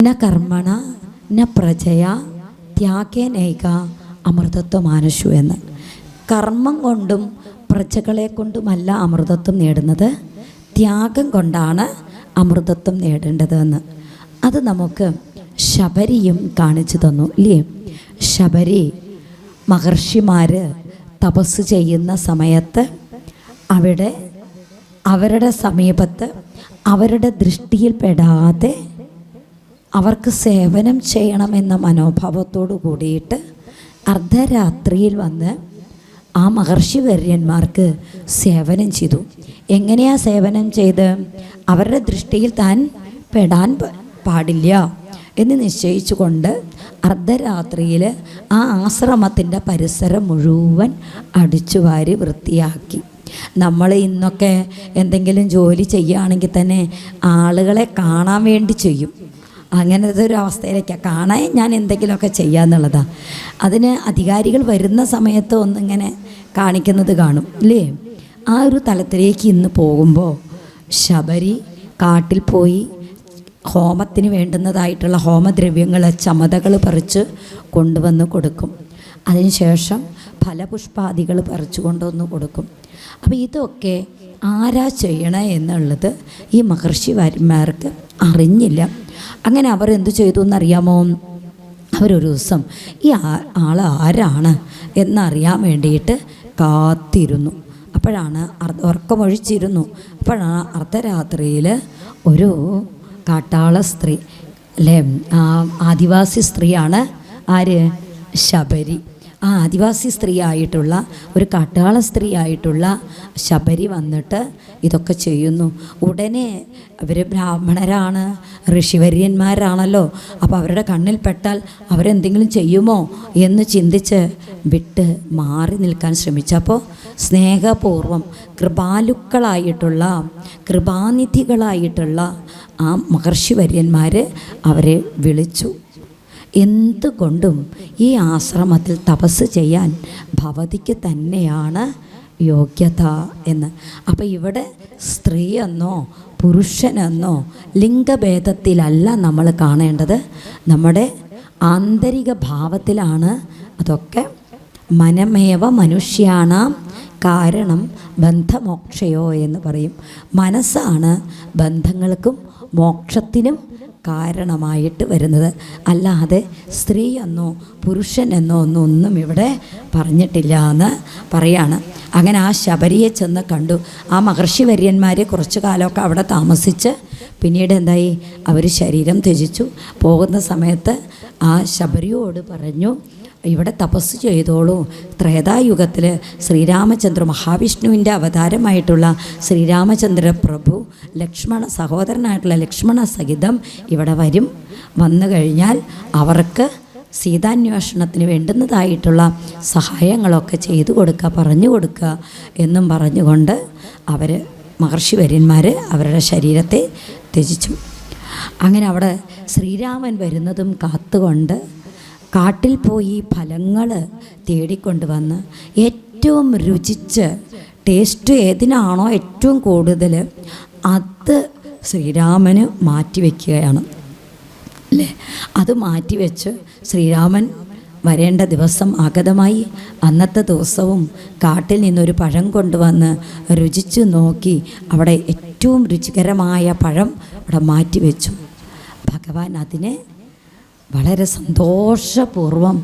ന കർമ്മണ ന പ്രജയ ത്യാഗേനൈക അമൃതത്വമാനുഷു എന്ന്. കർമ്മം കൊണ്ടും പ്രജകളെ കൊണ്ടുമല്ല അമൃതത്വം നേടുന്നത്, ത്യാഗം കൊണ്ടാണ് അമൃതത്വം നേടേണ്ടതെന്ന്. അത് നമുക്ക് ശബരിയും കാണിച്ചു തന്നു ഇല്ലേ? ശബരി മഹർഷിമാർ തപസ് ചെയ്യുന്ന സമയത്ത് അവിടെ അവരുടെ സമീപത്ത് അവരുടെ ദൃഷ്ടിയിൽപ്പെടാതെ അവർക്ക് സേവനം ചെയ്യണമെന്ന മനോഭാവത്തോടു കൂടിയിട്ട് അർദ്ധരാത്രിയിൽ വന്ന് ആ മഹർഷിവര്യന്മാർക്ക് സേവനം ചെയ്തു. എങ്ങനെയാണ് സേവനം ചെയ്ത്? അവരുടെ ദൃഷ്ടിയിൽ താൻ പെടാൻ പാടില്ല എന്ന് നിശ്ചയിച്ചുകൊണ്ട് അർദ്ധരാത്രിയിൽ ആ ആശ്രമത്തിൻ്റെ പരിസരം മുഴുവൻ അടിച്ചുവാരി വൃത്തിയാക്കി. നമ്മൾ ഇന്നൊക്കെ എന്തെങ്കിലും ജോലി ചെയ്യുകയാണെങ്കിൽ തന്നെ ആളുകളെ കാണാൻ വേണ്ടി ചെയ്യും. അങ്ങനത്തെ ഒരു അവസ്ഥയിലേക്കാണ്. കാണാൻ ഞാൻ എന്തെങ്കിലുമൊക്കെ ചെയ്യാന്നുള്ളതാണ്. അതിന് അധികാരികൾ വരുന്ന സമയത്ത് ഒന്നിങ്ങനെ കാണിക്കുന്നത് കാണും ഇല്ലേ? ആ ഒരു തലത്തിലേക്ക് ഇന്ന് പോകുമ്പോൾ ശബരി കാട്ടിൽ പോയി ഹോമത്തിന് വേണ്ടുന്നതായിട്ടുള്ള ഹോമദ്രവ്യങ്ങൾ, ചമതകൾ പറിച്ച് കൊണ്ടുവന്ന് കൊടുക്കും. അതിനുശേഷം ഫലപുഷ്പാദികൾ പറിച്ചു കൊണ്ടുവന്ന് കൊടുക്കും. അപ്പോൾ ഇതൊക്കെ ആരാ ചെയ്യണേ എന്നുള്ളത് ഈ മഹർഷിമാർക്ക് അറിഞ്ഞില്ല. അങ്ങനെ അവർ എന്തു ചെയ്തു എന്നറിയാമോ? അവരൊരു ദിവസം ഈ ആൾ ആരാണ് എന്നറിയാൻ വേണ്ടിയിട്ട് കാത്തിരുന്നു. അപ്പോഴാണ് ഉറക്കമൊഴിച്ചിരുന്നു. അപ്പോഴാണ് അർദ്ധരാത്രിയിൽ ഒരു കാട്ടാള സ്ത്രീ അല്ലേ, ആദിവാസി സ്ത്രീയാണ് ആര്? ശബരി. ആ ആദിവാസി സ്ത്രീ ആയിട്ടുള്ള ഒരു കാട്ടാള സ്ത്രീ ആയിട്ടുള്ള ശബരി വന്നിട്ട് ഇതൊക്കെ ചെയ്യുന്നു. ഉടനെ അവർ ബ്രാഹ്മണരാണ്, ഋഷിവര്യന്മാരാണല്ലോ. അപ്പോൾ അവരുടെ കണ്ണിൽ പെട്ടാൽ അവരെന്തെങ്കിലും ചെയ്യുമോ എന്ന് ചിന്തിച്ച് വിട്ട് മാറി നിൽക്കാൻ ശ്രമിച്ചപ്പോൾ സ്നേഹപൂർവം കൃപാലുക്കളായിട്ടുള്ള കൃപാനിധികളായിട്ടുള്ള ആ മഹർഷിവര്യന്മാർ അവരെ വിളിച്ചു. എന്തുകൊണ്ടും ഈ ആശ്രമത്തിൽ തപസ് ചെയ്യാൻ ഭവതിക്ക് തന്നെയാണ് യോഗ്യത എന്ന്. അപ്പോൾ ഇവിടെ സ്ത്രീയെന്നോ പുരുഷനെന്നോ ലിംഗഭേദത്തിലല്ല നമ്മൾ കാണേണ്ടത്, നമ്മുടെ ആന്തരിക ഭാവത്തിലാണ്. അതൊക്കെ മനമേവ മനുഷ്യാണാം കാരണം ബന്ധമോക്ഷയോ എന്ന് പറയും. മനസ്സാണ് ബന്ധങ്ങൾക്കും മോക്ഷത്തിനും കാരണമായിട്ട് വരുന്നത്, അല്ലാതെ സ്ത്രീ എന്നോ പുരുഷൻ എന്നോ ഒന്നും ഇവിടെ പറഞ്ഞിട്ടില്ല എന്ന് പറയാണ്. അങ്ങനെ ആ ശബരിയെ ചെന്ന് കണ്ടു. ആ മഹർഷിവര്യന്മാർ കുറച്ചു കാലമൊക്കെ അവിടെ താമസിച്ച് പിന്നീട് എന്തായി? അവർ ശരീരം ത്യജിച്ചു. പോകുന്ന സമയത്ത് ആ ശബരിയോട് പറഞ്ഞു, ഇവിടെ തപസ് ചെയ്തോളൂ. ത്രേതായുഗത്തിൽ ശ്രീരാമചന്ദ്ര മഹാവിഷ്ണുവിൻ്റെ അവതാരമായിട്ടുള്ള ശ്രീരാമചന്ദ്ര പ്രഭു സഹോദരനായിട്ടുള്ള ലക്ഷ്മണ സഹിതം ഇവിടെ വരും. വന്നു കഴിഞ്ഞാൽ അവർക്ക് സീതാന്വേഷണത്തിന് വേണ്ടുന്നതായിട്ടുള്ള സഹായങ്ങളൊക്കെ ചെയ്തു കൊടുക്കുക, പറഞ്ഞു കൊടുക്കുക എന്നും പറഞ്ഞുകൊണ്ട് അവർ മഹർഷിവര്യന്മാർ അവരുടെ ശരീരത്തെ ത്യജിച്ചു. അങ്ങനെ അവിടെ ശ്രീരാമൻ വരുന്നതും കാത്തുകൊണ്ട് കാട്ടിൽ പോയി ഫലങ്ങൾ തേടിക്കൊണ്ടുവന്ന് ഏറ്റവും രുചിച്ച് ടേസ്റ്റ് ഏതിനാണോ ഏറ്റവും കൂടുതൽ അത് ശ്രീരാമന് മാറ്റിവെക്കുകയാണ് അല്ലേ? അത് മാറ്റിവെച്ച് ശ്രീരാമൻ വരേണ്ട ദിവസം ആഗതമായി. അന്നത്തെ ദിവസവും കാട്ടിൽ നിന്നൊരു പഴം കൊണ്ടുവന്ന് രുചിച്ച് നോക്കി അവിടെ ഏറ്റവും രുചികരമായ പഴം അവിടെ മാറ്റിവെച്ചു. ഭഗവാൻ അതിനെ വളരെ സന്തോഷപൂർവം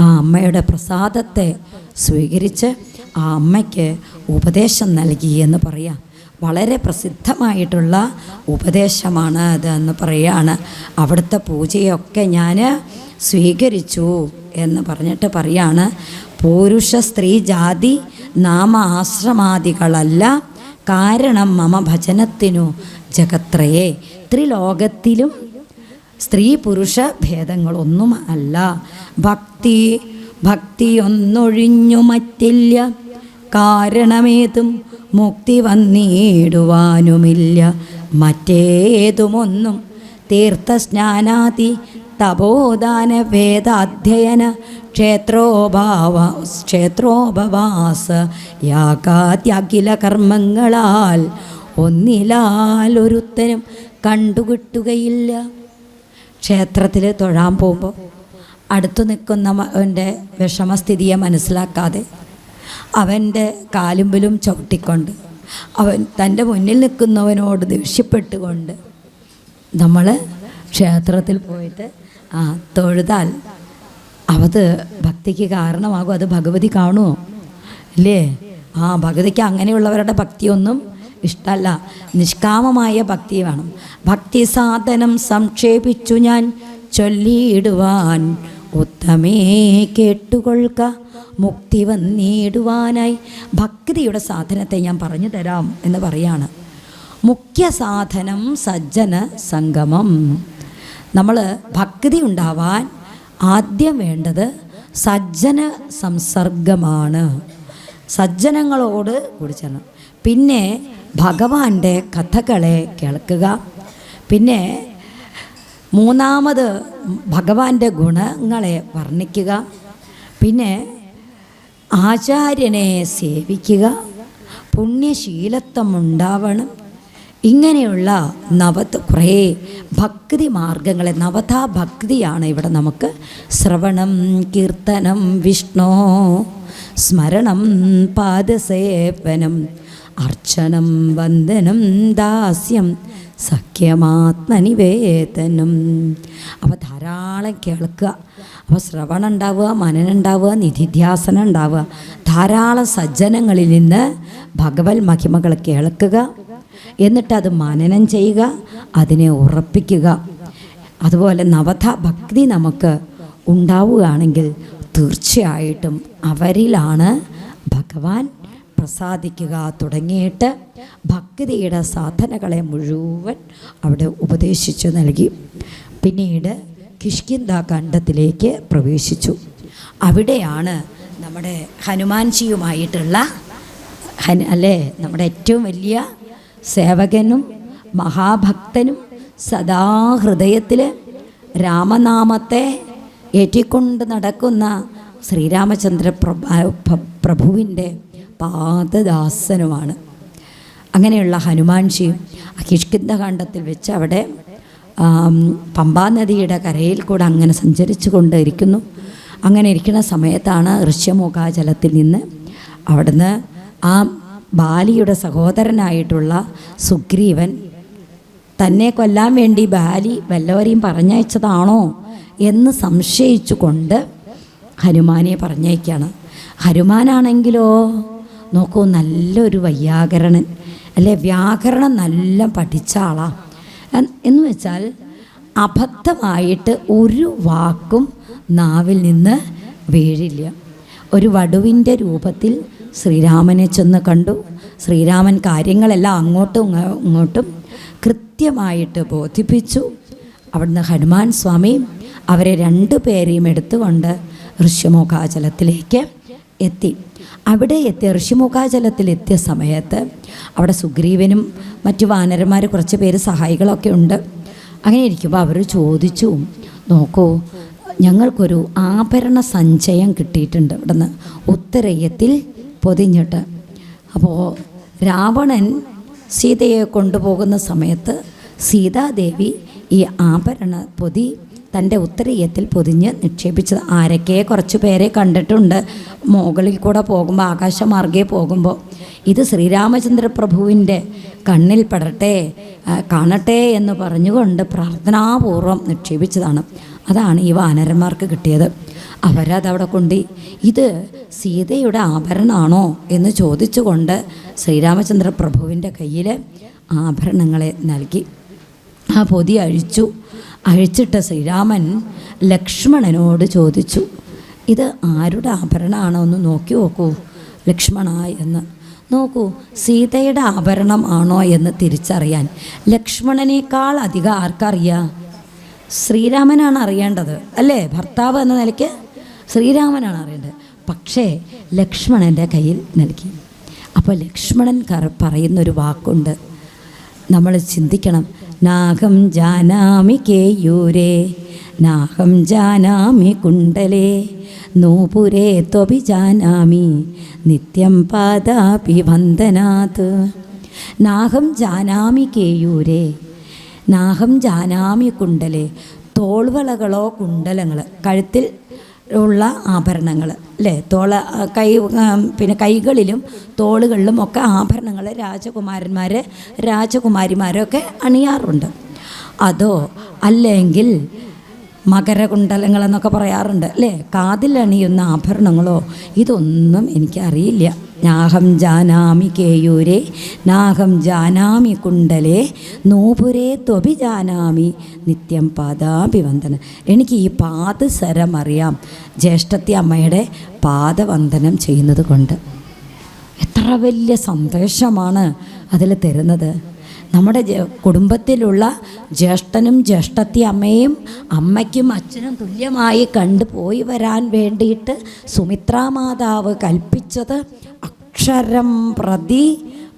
ആ അമ്മയുടെ പ്രസാദത്തെ സ്വീകരിച്ച് ആ അമ്മയ്ക്ക് ഉപദേശം നൽകി എന്ന് പറയാം. വളരെ പ്രസിദ്ധമായിട്ടുള്ള ഉപദേശമാണ് അതെന്ന് പറയാണ്. അവിടുത്തെ പൂജയൊക്കെ ഞാൻ സ്വീകരിച്ചു എന്ന് പറഞ്ഞിട്ട് പറയാണ്. പുരുഷ സ്ത്രീ ജാതി നാമ ആശ്രമാദികളല്ല കാരണം മമ ഭജനത്തിനു ജഗത്രയേ. ത്രിലോകത്തിലും സ്ത്രീ പുരുഷ ഭേദങ്ങളൊന്നും അല്ല. ഭക്തിയൊന്നൊഴിഞ്ഞു മറ്റില്ല, കാരണമേതും മുക്തി വന്നിടുവാനുമില്ല. മറ്റേതുമൊന്നും തീർത്ഥസ്നാനാദി തപോദാന വേദാധ്യയന ക്ഷേത്രോപവാസ യാഗാദ്യഖില കർമ്മങ്ങളാൽ ഒന്നിലാൽ ഒരുത്തനും കണ്ടുകിട്ടുകയില്ല. ക്ഷേത്രത്തിൽ തൊഴാൻ പോകുമ്പോൾ അടുത്തു നിൽക്കുന്നവൻ്റെ വിഷമസ്ഥിതിയെ മനസ്സിലാക്കാതെ അവൻ്റെ കാലുമ്പിലും ചവിട്ടിക്കൊണ്ട് അവൻ തൻ്റെ മുന്നിൽ നിൽക്കുന്നവനോട് ദേഷ്യപ്പെട്ടുകൊണ്ട് നമ്മൾ ക്ഷേത്രത്തിൽ പോയിട്ട് തൊഴുതാൽ അത് ഭക്തിക്ക് കാരണമാകും. അത് ഭഗവതി കാണുമോ? ഇല്ലേ? ഭഗവതിക്ക് അങ്ങനെയുള്ളവരുടെ ഭക്തിയൊന്നും ഇഷ്ടമല്ല. നിഷ്കാമമായ ഭക്തി വേണം. ഭക്തി സാധനം സംക്ഷേപിച്ചു ഞാൻ ചൊല്ലിയിടുവാൻ, ഉത്തമേ കേട്ടുകൊള്ളുക മുക്തി വന്നിടുവാനായി. ഭക്തിയുടെ സാധനത്തെ ഞാൻ പറഞ്ഞു തരാം എന്ന് പറയാണ്. മുഖ്യ സാധനം സജ്ജന സംഗമം. നമ്മൾ ഭക്തി ഉണ്ടാവാൻ ആദ്യം വേണ്ടത് സജ്ജന സംസർഗമാണ്. സജ്ജനങ്ങളോട് കൂടി ചേരണം. പിന്നെ ഭഗവാന്റെ കഥകളെ കേൾക്കുക. പിന്നെ മൂന്നാമത് ഭഗവാന്റെ ഗുണങ്ങളെ വർണ്ണിക്കുക. പിന്നെ ആചാര്യനെ സേവിക്കുക. പുണ്യശീലത്വം ഉണ്ടാവണം. ഇങ്ങനെയുള്ള കുറേ ഭക്തി മാർഗങ്ങളെ, നവതാ ഭക്തിയാണ് ഇവിടെ നമുക്ക്. ശ്രവണം, കീർത്തനം, വിഷ്ണു സ്മരണം, പാദസേവനം, അർച്ചനം, വന്ദനം, ദാസ്യം, സഖ്യമാത്മനിവേദനം. അപ്പോൾ ധാരാളം കേൾക്കുക. അപ്പോൾ ശ്രവണം ഉണ്ടാവുക, മനനം ഉണ്ടാവുക, നിധിധ്യാസനം ഉണ്ടാവുക. ധാരാളം സജ്ജനങ്ങളിൽ നിന്ന് ഭഗവത് മഹിമകൾ കേൾക്കുക. എന്നിട്ടത് മനനം ചെയ്യുക, അതിനെ ഉറപ്പിക്കുക. അതുപോലെ നവതാ ഭക്തി നമുക്ക് ഉണ്ടാവുകയാണെങ്കിൽ തീർച്ചയായിട്ടും അവരിലാണ് ഭഗവാൻ പ്രസാദിക്കുക. തുടങ്ങിയിട്ട് ഭക്തിയുടെ സാധനകളെ മുഴുവൻ അവിടെ ഉപദേശിച്ചു നൽകി. പിന്നീട് കിഷ്കിന്ധ ഖണ്ഡത്തിലേക്ക് പ്രവേശിച്ചു. അവിടെയാണ് നമ്മുടെ ഹനുമാൻജിയുമായിട്ടുള്ള അല്ലേ, നമ്മുടെ ഏറ്റവും വലിയ സേവകനും മഹാഭക്തനും സദാ ഹൃദയത്തിൽ രാമനാമത്തെ ഏറ്റിക്കൊണ്ട് നടക്കുന്ന ശ്രീരാമചന്ദ്ര പ്രഭുവിൻ്റെ പാദദാസനുമാണ്. അങ്ങനെയുള്ള ഹനുമാൻജിയും കിഷ്കിന്ധകാണ്ഡത്തിൽ വെച്ച് അവിടെ പമ്പാനദിയുടെ കരയിൽ കൂടെ അങ്ങനെ സഞ്ചരിച്ചു കൊണ്ടിരിക്കുന്നു. അങ്ങനെ ഇരിക്കുന്ന സമയത്താണ് ഋഷ്യമുഖാചലത്തിൽ നിന്ന് അവിടുന്ന് ആ ബാലിയുടെ സഹോദരനായിട്ടുള്ള സുഗ്രീവൻ തന്നെ കൊല്ലാൻ വേണ്ടി ബാലി വല്ലവരെയും പറഞ്ഞയച്ചതാണോ എന്ന് സംശയിച്ചു കൊണ്ട് ഹനുമാനെ പറഞ്ഞയക്കുകയാണ്. ഹനുമാനാണെങ്കിലോ നോക്കൂ, നല്ലൊരു വൈയാകരണൻ അല്ലെ, വ്യാകരണം നല്ല പഠിച്ച ആളാണ്. എന്ന് വെച്ചാൽ അബദ്ധമായിട്ട് ഒരു വാക്കും നാവിൽ നിന്ന് വീഴില്ല. ഒരു വടുവിൻ്റെ രൂപത്തിൽ ശ്രീരാമനെ ചെന്ന് കണ്ടു. ശ്രീരാമൻ കാര്യങ്ങളെല്ലാം അങ്ങോട്ടും ഇങ്ങോട്ടും കൃത്യമായിട്ട് ബോധിപ്പിച്ചു. അവിടുന്ന് ഹനുമാൻ സ്വാമി അവരെ രണ്ടുപേരെയും എടുത്തുകൊണ്ട് ഋഷ്യമുഖാചലത്തിലേക്ക് എത്തി. അവിടെ എത്തിയ ഋഷ്യമുഖാചലത്തിലെത്തിയ സമയത്ത് അവിടെ സുഗ്രീവനും മറ്റു വാനരന്മാർ കുറച്ച് പേര് സഹായികളൊക്കെ ഉണ്ട്. അങ്ങനെ ഇരിക്കുമ്പോൾ അവർ ചോദിച്ചു, നോക്കൂ, ഞങ്ങൾക്കൊരു ആഭരണ സഞ്ചയം കിട്ടിയിട്ടുണ്ട് ഇവിടുന്ന് ഉത്തരയത്തിൽ പൊതിഞ്ഞിട്ട്. അപ്പോൾ രാവണൻ സീതയെ കൊണ്ടുപോകുന്ന സമയത്ത് സീതാദേവി ഈ ആഭരണ പൊതി തൻ്റെ ഉത്തരീയത്തിൽ പൊതിഞ്ഞ് നിക്ഷേപിച്ചത്. ആരൊക്കെ കുറച്ച് പേരെ കണ്ടിട്ടുണ്ട് മുകളിൽ കൂടെ പോകുമ്പോൾ, ആകാശമാർഗേ പോകുമ്പോൾ. ഇത് ശ്രീരാമചന്ദ്ര പ്രഭുവിൻ്റെ കണ്ണിൽ പെടട്ടെ, കാണട്ടെ എന്ന് പറഞ്ഞുകൊണ്ട് പ്രാർത്ഥനാപൂർവം നിക്ഷേപിച്ചതാണ്. അതാണ് ഈ വാനരന്മാർക്ക് കിട്ടിയത്. അവരതവിടെ കൊണ്ട് ഇത് സീതയുടെ ആഭരണമാണോ എന്ന് ചോദിച്ചുകൊണ്ട് ശ്രീരാമചന്ദ്ര പ്രഭുവിൻ്റെ കയ്യിൽ ആഭരണങ്ങളെ നൽകി. ആ പൊതി അഴിച്ചിട്ട് ശ്രീരാമൻ ലക്ഷ്മണനോട് ചോദിച്ചു, ഇത് ആരുടെ ആഭരണമാണോ എന്ന് നോക്കി നോക്കൂ ലക്ഷ്മണ എന്ന്. നോക്കൂ, സീതയുടെ ആഭരണം ആണോ എന്ന് തിരിച്ചറിയാൻ ലക്ഷ്മണനേക്കാൾ അധികം ആർക്കറിയാം? ശ്രീരാമനാണ് അറിയേണ്ടത് അല്ലേ? ഭർത്താവ് എന്ന നിലയ്ക്ക് ശ്രീരാമനാണ് അറിയേണ്ടത്. പക്ഷേ ലക്ഷ്മണൻ്റെ കയ്യിൽ നൽകി. അപ്പോൾ ലക്ഷ്മണൻ പറയുന്നൊരു വാക്കുണ്ട്, നമ്മൾ ചിന്തിക്കണം. നാഹം ജാനാമി കേയൂരേ നാഹം ജാനാമി കുണ്ടലേ നൂപുരേ ത്വപി ജാനാമി നിത്യം പാദാപി വന്ദനാത്. നാഹം ജാനാമി കേയൂരേ നാഹം ജാനാമി കുണ്ടലേ തോൾവളകളോ കുണ്ടലങ്ങൾ, കഴുത്തിൽ ഉള്ള ആഭരണങ്ങൾ അല്ലേ, പിന്നെ കൈകളിലും തോളുകളിലും ഒക്കെ ആഭരണങ്ങൾ രാജകുമാരിമാരൊക്കെ അണിയാറുണ്ട്. അതോ അല്ലെങ്കിൽ മകരകുണ്ടലങ്ങളെന്നൊക്കെ പറയാറുണ്ട് അല്ലേ, കാതിലണിയുന്ന ആഭരണങ്ങളോ, ഇതൊന്നും എനിക്കറിയില്ല. നാഹം ജാനാമി കേയൂരേ നാഹം ജാനാമി കുണ്ടലേ നൂപുരേ ത്വപി ജാനാമി നിത്യം പാദാഭിവന്ദനം. എനിക്ക് ഈ പാദസരം അറിയാം, ജ്യേഷ്ഠത്തി അമ്മയുടെ പാദവന്ദനം ചെയ്യുന്നത് കൊണ്ട്. എത്ര വലിയ സന്ദേശമാണ് അതിൽ തരുന്നത്. നമ്മുടെ കുടുംബത്തിലുള്ള ജ്യേഷ്ഠനും ജ്യേഷ്ഠത്തി അമ്മയും അമ്മയ്ക്കും അച്ഛനും തുല്യമായി കണ്ടുപോയി വരാൻ വേണ്ടിയിട്ട് സുമിത്രാമാതാവ് കൽപ്പിച്ചത് അക്ഷരം പ്രതി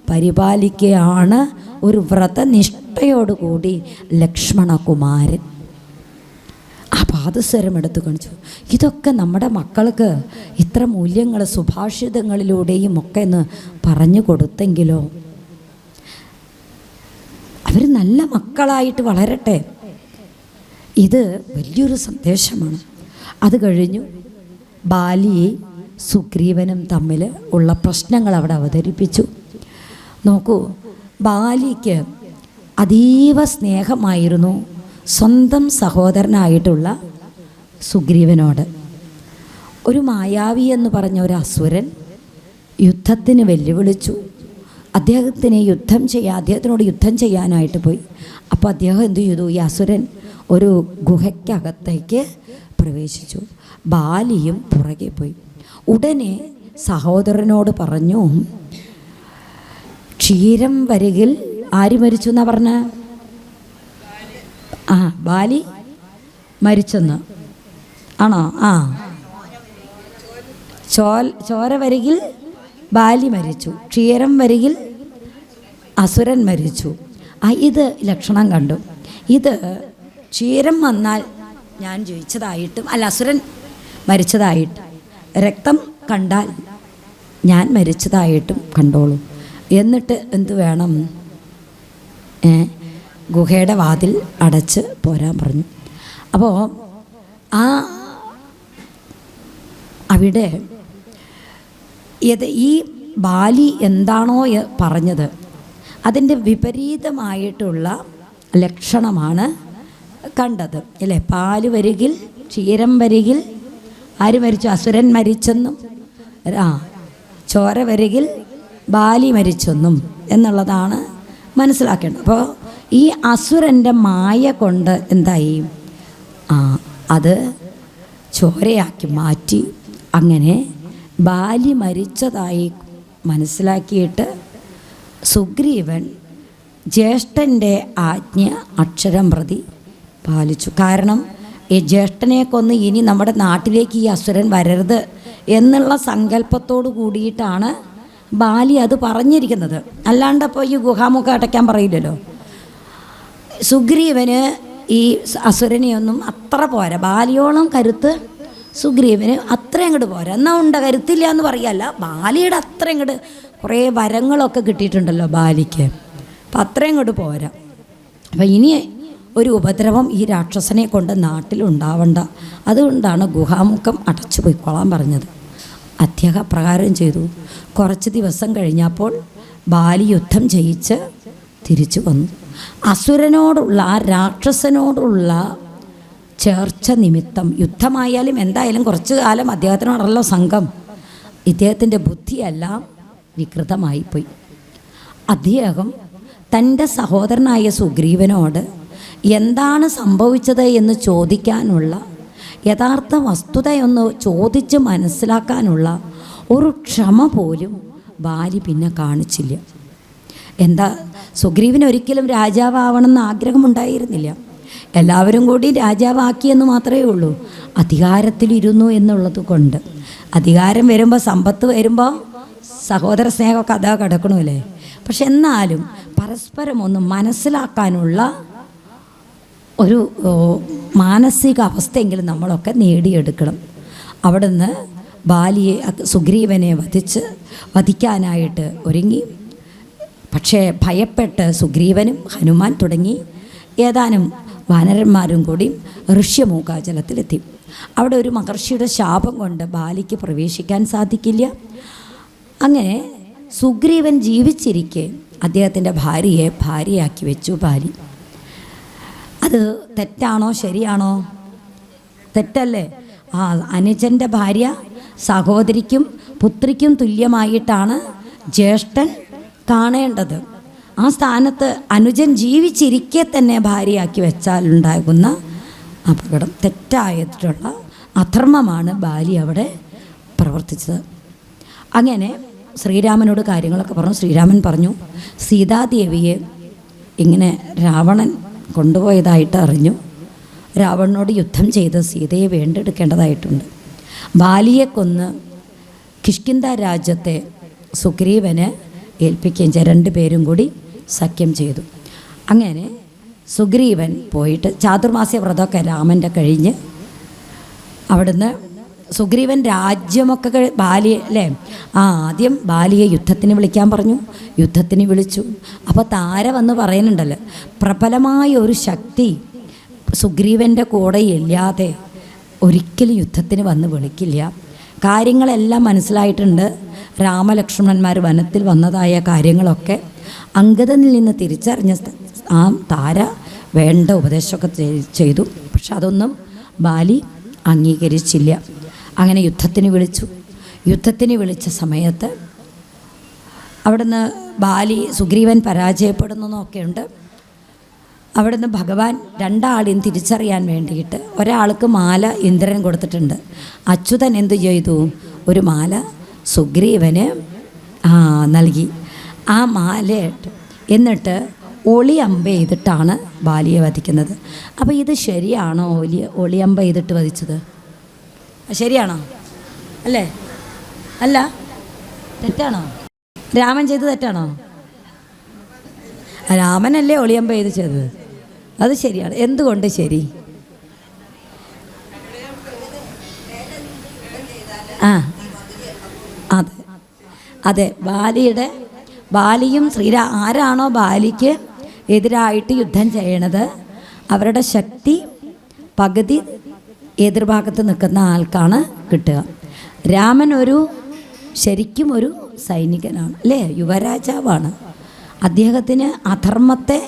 പരിപാലിക്കുകയാണ് ഒരു വ്രതനിഷ്ഠയോടുകൂടി ലക്ഷ്മണകുമാരൻ. ആ പാദസരം എടുത്തു കാണിച്ചു. ഇതൊക്കെ നമ്മുടെ മക്കൾക്ക് ഇത്ര മൂല്യങ്ങൾ സുഭാഷിതങ്ങളിലൂടെയും ഒക്കെ ഒന്ന് പറഞ്ഞു കൊടുത്തെങ്കിലോ, അവർ നല്ല മക്കളായിട്ട് വളരട്ടെ. ഇത് വലിയൊരു സന്ദേശമാണ്. അത് കഴിഞ്ഞു ബാലിയെയും സുഗ്രീവനും തമ്മിൽ ഉള്ള പ്രശ്നങ്ങൾ അവിടെ അവതരിപ്പിച്ചു. നോക്കൂ, ബാലിക്ക് അതീവ സ്നേഹമായിരുന്നു സ്വന്തം സഹോദരനായിട്ടുള്ള സുഗ്രീവനോട്. ഒരു മായാവി എന്ന് പറഞ്ഞ ഒരു അസുരൻ യുദ്ധത്തിന് വെല്ലുവിളിച്ചു. അദ്ദേഹത്തിനോട് യുദ്ധം ചെയ്യാനായിട്ട് പോയി. അപ്പോൾ അദ്ദേഹം എന്തു ചെയ്തു? ഈ അസുരൻ ഒരു ഗുഹയ്ക്കകത്തേക്ക് പ്രവേശിച്ചു. ബാലിയും പുറകെ പോയി. ഉടനെ സഹോദരനോട് പറഞ്ഞു, ക്ഷീരം വരികിൽ ആര് മരിച്ചു എന്നാ പറഞ്ഞ? ബാലി മരിച്ചെന്ന് ആണോ? ചോര വരികിൽ ബാലി മരിച്ചു, ക്ഷീരം വരികിൽ അസുരൻ മരിച്ചു. ഇത് ലക്ഷണം കണ്ടു. ഇത് ക്ഷീരം വന്നാൽ ഞാൻ ജയിച്ചതായിട്ടും അല്ല അസുരൻ മരിച്ചതായിട്ടും, രക്തം കണ്ടാൽ ഞാൻ മരിച്ചതായിട്ടും കണ്ടോളൂ. എന്നിട്ട് എന്തു വേണം? ഗുഹയുടെ വാതിൽ അടച്ച് പോരാൻ പറഞ്ഞു. അപ്പോൾ അവിടെ ഈ ബാലി എന്താണോ പറഞ്ഞത് അതിൻ്റെ വിപരീതമായിട്ടുള്ള ലക്ഷണമാണ് കണ്ടത് അല്ലേ. പാല് വരികിൽ ക്ഷീരം വരികിൽ ആര് മരിച്ചു? അസുരൻ മരിച്ചെന്നും ചോര വരികിൽ ബാലി മരിച്ചെന്നും എന്നുള്ളതാണ് മനസ്സിലാക്കേണ്ടത്. അപ്പോൾ ഈ അസുരൻ്റെ മായ കൊണ്ട് എന്തായി? അത് ചോരയാക്കി മാറ്റി. അങ്ങനെ ബാലി മരിച്ചതായി മനസ്സിലാക്കിയിട്ട് സുഗ്രീവൻ ജ്യേഷ്ഠൻ്റെ ആജ്ഞ അക്ഷരം പ്രതി പാലിച്ചു. കാരണം ഈ ജ്യേഷ്ഠനെ കൊന്ന് ഇനി നമ്മുടെ നാട്ടിലേക്ക് ഈ അസുരൻ വരരുത് എന്നുള്ള സങ്കല്പത്തോടു കൂടിയിട്ടാണ് ബാലി അത് പറഞ്ഞിരിക്കുന്നത്. അല്ലാണ്ട് അപ്പോൾ ഈ ഗുഹാമുഖം അടയ്ക്കാൻ പറയില്ലല്ലോ. സുഗ്രീവന് ഈ അസുരനെയൊന്നും അത്ര പോരാ. ബാലിയോളം കരുത്ത് സുഗ്രീവന് അത്രയും അങ്ങോട്ട് പോരാ. എന്നാൽ ഉണ്ട്, കരുത്തില്ല എന്ന് പറയല്ല, ബാലിയുടെ അത്രയും ഇങ്ങോട്ട് കുറേ വരങ്ങളൊക്കെ കിട്ടിയിട്ടുണ്ടല്ലോ ബാലിക്ക്, അപ്പം അത്രയും ഇങ്ങോട്ട് പോരാ. അപ്പം ഇനി ഒരു ഉപദ്രവം ഈ രാക്ഷസനെ കൊണ്ട് നാട്ടിലുണ്ടാവണ്ട, അതുകൊണ്ടാണ് ഗുഹാമുഖം അടച്ചു പോയിക്കോളാൻ പറഞ്ഞത്. അദ്ദേഹം അപ്രകാരം ചെയ്തു. കുറച്ച് ദിവസം കഴിഞ്ഞപ്പോൾ ബാലി യുദ്ധം ജയിച്ച് തിരിച്ചു വന്നു. അസുരനോടുള്ള ആ രാക്ഷസനോടുള്ള ചേർച്ച നിമിത്തം യുദ്ധമായാലും എന്തായാലും കുറച്ചു കാലം അദ്ദേഹത്തിനോടുള്ള സംഘം, ഇദ്ദേഹത്തിൻ്റെ ബുദ്ധിയെല്ലാം വികൃതമായിപ്പോയി. അദ്ദേഹം തൻ്റെ സഹോദരനായ സുഗ്രീവനോട് എന്താണ് സംഭവിച്ചത് എന്ന് ചോദിക്കാനുള്ള, യഥാർത്ഥ വസ്തുതയൊന്ന് ചോദിച്ച് മനസ്സിലാക്കാനുള്ള ഒരു ക്ഷമ പോലും ബാലി പിന്നെ കാണിച്ചില്ല. എന്താ, സുഗ്രീവന് ഒരിക്കലും രാജാവാവണമെന്ന് ആഗ്രഹമുണ്ടായിരുന്നില്ല. എല്ലാവരും കൂടി രാജാവാക്കിയെന്ന് മാത്രമേ ഉള്ളൂ. അധികാരത്തിലിരുന്നു എന്നുള്ളത് കൊണ്ട്. അധികാരം വരുമ്പോൾ, സമ്പത്ത് വരുമ്പോൾ സഹോദര സ്നേഹമൊക്കെ അതാ കിടക്കണമല്ലേ. പക്ഷെ എന്നാലും പരസ്പരം ഒന്ന് മനസ്സിലാക്കാനുള്ള ഒരു മാനസിക അവസ്ഥയെങ്കിലും നമ്മളൊക്കെ നേടിയെടുക്കണം. അവിടുന്ന് ബാലിയെ, സുഗ്രീവനെ വധിക്കാനായിട്ട് ഒരുങ്ങി. പക്ഷേ ഭയപ്പെട്ട് സുഗ്രീവനും ഹനുമാൻ തുടങ്ങി ഏതാനും വാനരന്മാരും കൂടി ഋഷ്യമൂകാചലത്തിലെത്തി. അവിടെ ഒരു മഹർഷിയുടെ ശാപം കൊണ്ട് ബാലിക്ക് പ്രവേശിക്കാൻ സാധിക്കില്ല. അങ്ങനെ സുഗ്രീവൻ ജീവിച്ചിരിക്കെ അദ്ദേഹത്തിൻ്റെ ഭാര്യയെ ഭാര്യയാക്കി വെച്ചു ബാലി. അത് തെറ്റാണോ ശരിയാണോ? തെറ്റല്ലേ? ആ അനുജൻ്റെ ഭാര്യ സഹോദരിക്കും പുത്രിക്കും തുല്യമായിട്ടാണ് ജ്യേഷ്ഠൻ കാണേണ്ടത്. ആ സ്ഥാനത്ത് അനുജൻ ജീവിച്ചിരിക്കെ തന്നെ ഭാര്യയാക്കി വെച്ചാലുണ്ടാകുന്ന അപകടം, തെറ്റായിട്ടുള്ള അധർമ്മമാണ് ബാലി അവിടെ പ്രവർത്തിച്ചത്. അങ്ങനെ ശ്രീരാമനോട് കാര്യങ്ങളൊക്കെ പറഞ്ഞു. ശ്രീരാമൻ പറഞ്ഞു, സീതാദേവിയെ ഇങ്ങനെ രാവണൻ കൊണ്ടുപോയതായിട്ട് അറിഞ്ഞു. രാവണനോട് യുദ്ധം ചെയ്ത് സീതയെ വീണ്ടെടുക്കേണ്ടതായിട്ടുണ്ട്. ബാലിയെ കൊന്ന് കിഷ്കിന്ധ രാജ്യത്തെ സുഗ്രീവന് ഏൽപ്പിക്കുകയും ചെയ്ത 2 പേരും കൂടി സഖ്യം ചെയ്തു. അങ്ങനെ സുഗ്രീവൻ പോയിട്ട് ചാതുർമാസ്യ വ്രതമൊക്കെ രാമൻ്റെ കഴിഞ്ഞ് അവിടുന്ന് സുഗ്രീവൻ രാജ്യമൊക്കെ ബാലിയെ അല്ലേ ആദ്യം ബാലിയെ യുദ്ധത്തിന് വിളിക്കാൻ പറഞ്ഞു. യുദ്ധത്തിന് വിളിച്ചു. അപ്പോൾ താര വന്ന് പറയുന്നുണ്ടല്ലോ, പ്രബലമായ ഒരു ശക്തി സുഗ്രീവൻ്റെ കൂടെ ഇല്ലാതെ ഒരിക്കലും യുദ്ധത്തിന് വന്ന് വിളിക്കില്ല. കാര്യങ്ങളെല്ലാം മനസ്സിലായിട്ടുണ്ട്. രാമലക്ഷ്മണന്മാർ വനത്തിൽ വന്നതായ കാര്യങ്ങളൊക്കെ അംഗദനിൽ നിന്ന് തിരിച്ചറിഞ്ഞ ആ താര വേണ്ട ഉപദേശമൊക്കെ ചെയ്തു. പക്ഷെ അതൊന്നും ബാലി അംഗീകരിച്ചില്ല. അങ്ങനെ യുദ്ധത്തിന് വിളിച്ചു. യുദ്ധത്തിന് വിളിച്ച സമയത്ത് അവിടുന്ന് ബാലി സുഗ്രീവൻ പരാജയപ്പെടുന്നതൊക്കെയുണ്ട്. അവിടുന്ന് ഭഗവാൻ 2 ആളെയും തിരിച്ചറിയാൻ വേണ്ടിയിട്ട് ഒരാൾക്ക് മാല ഇന്ദ്രൻ കൊടുത്തിട്ടുണ്ട്. അച്യുതൻ എന്തു ചെയ്തു? ഒരു മാല സുഗ്രീവന് നൽകി. ആ മാലയിട്ട് എന്നിട്ട് ഒളിയമ്പ ചെയ്തിട്ടാണ് ബാലിയെ വധിക്കുന്നത്. അപ്പോൾ ഇത് ശരിയാണോ? ഒളിയമ്പ ചെയ്തിട്ട് വധിച്ചത് ശരിയാണോ? അല്ലേ? അല്ല, തെറ്റാണോ? രാമൻ ചെയ്ത് തെറ്റാണോ? രാമനല്ലേ ഒളിയമ്പ ചെയ്ത് ചെയ്തത്? അത് ശരിയാണ്. എന്തുകൊണ്ട് ശരി? അതെ അതെ, ബാലിയും ആരാണോ ബാലിക്ക് എതിരായിട്ട് യുദ്ധം ചെയ്യണത് അവരുടെ ശക്തി പകുതി എതിർഭാഗത്ത് നിൽക്കുന്ന ആൾക്കാണ് കിട്ടുക. രാമൻ ശരിക്കും ഒരു സൈനികനാണ് അല്ലേ, യുവരാജാവാണ്. അദ്ദേഹത്തിന് അധർമ്മത്തെ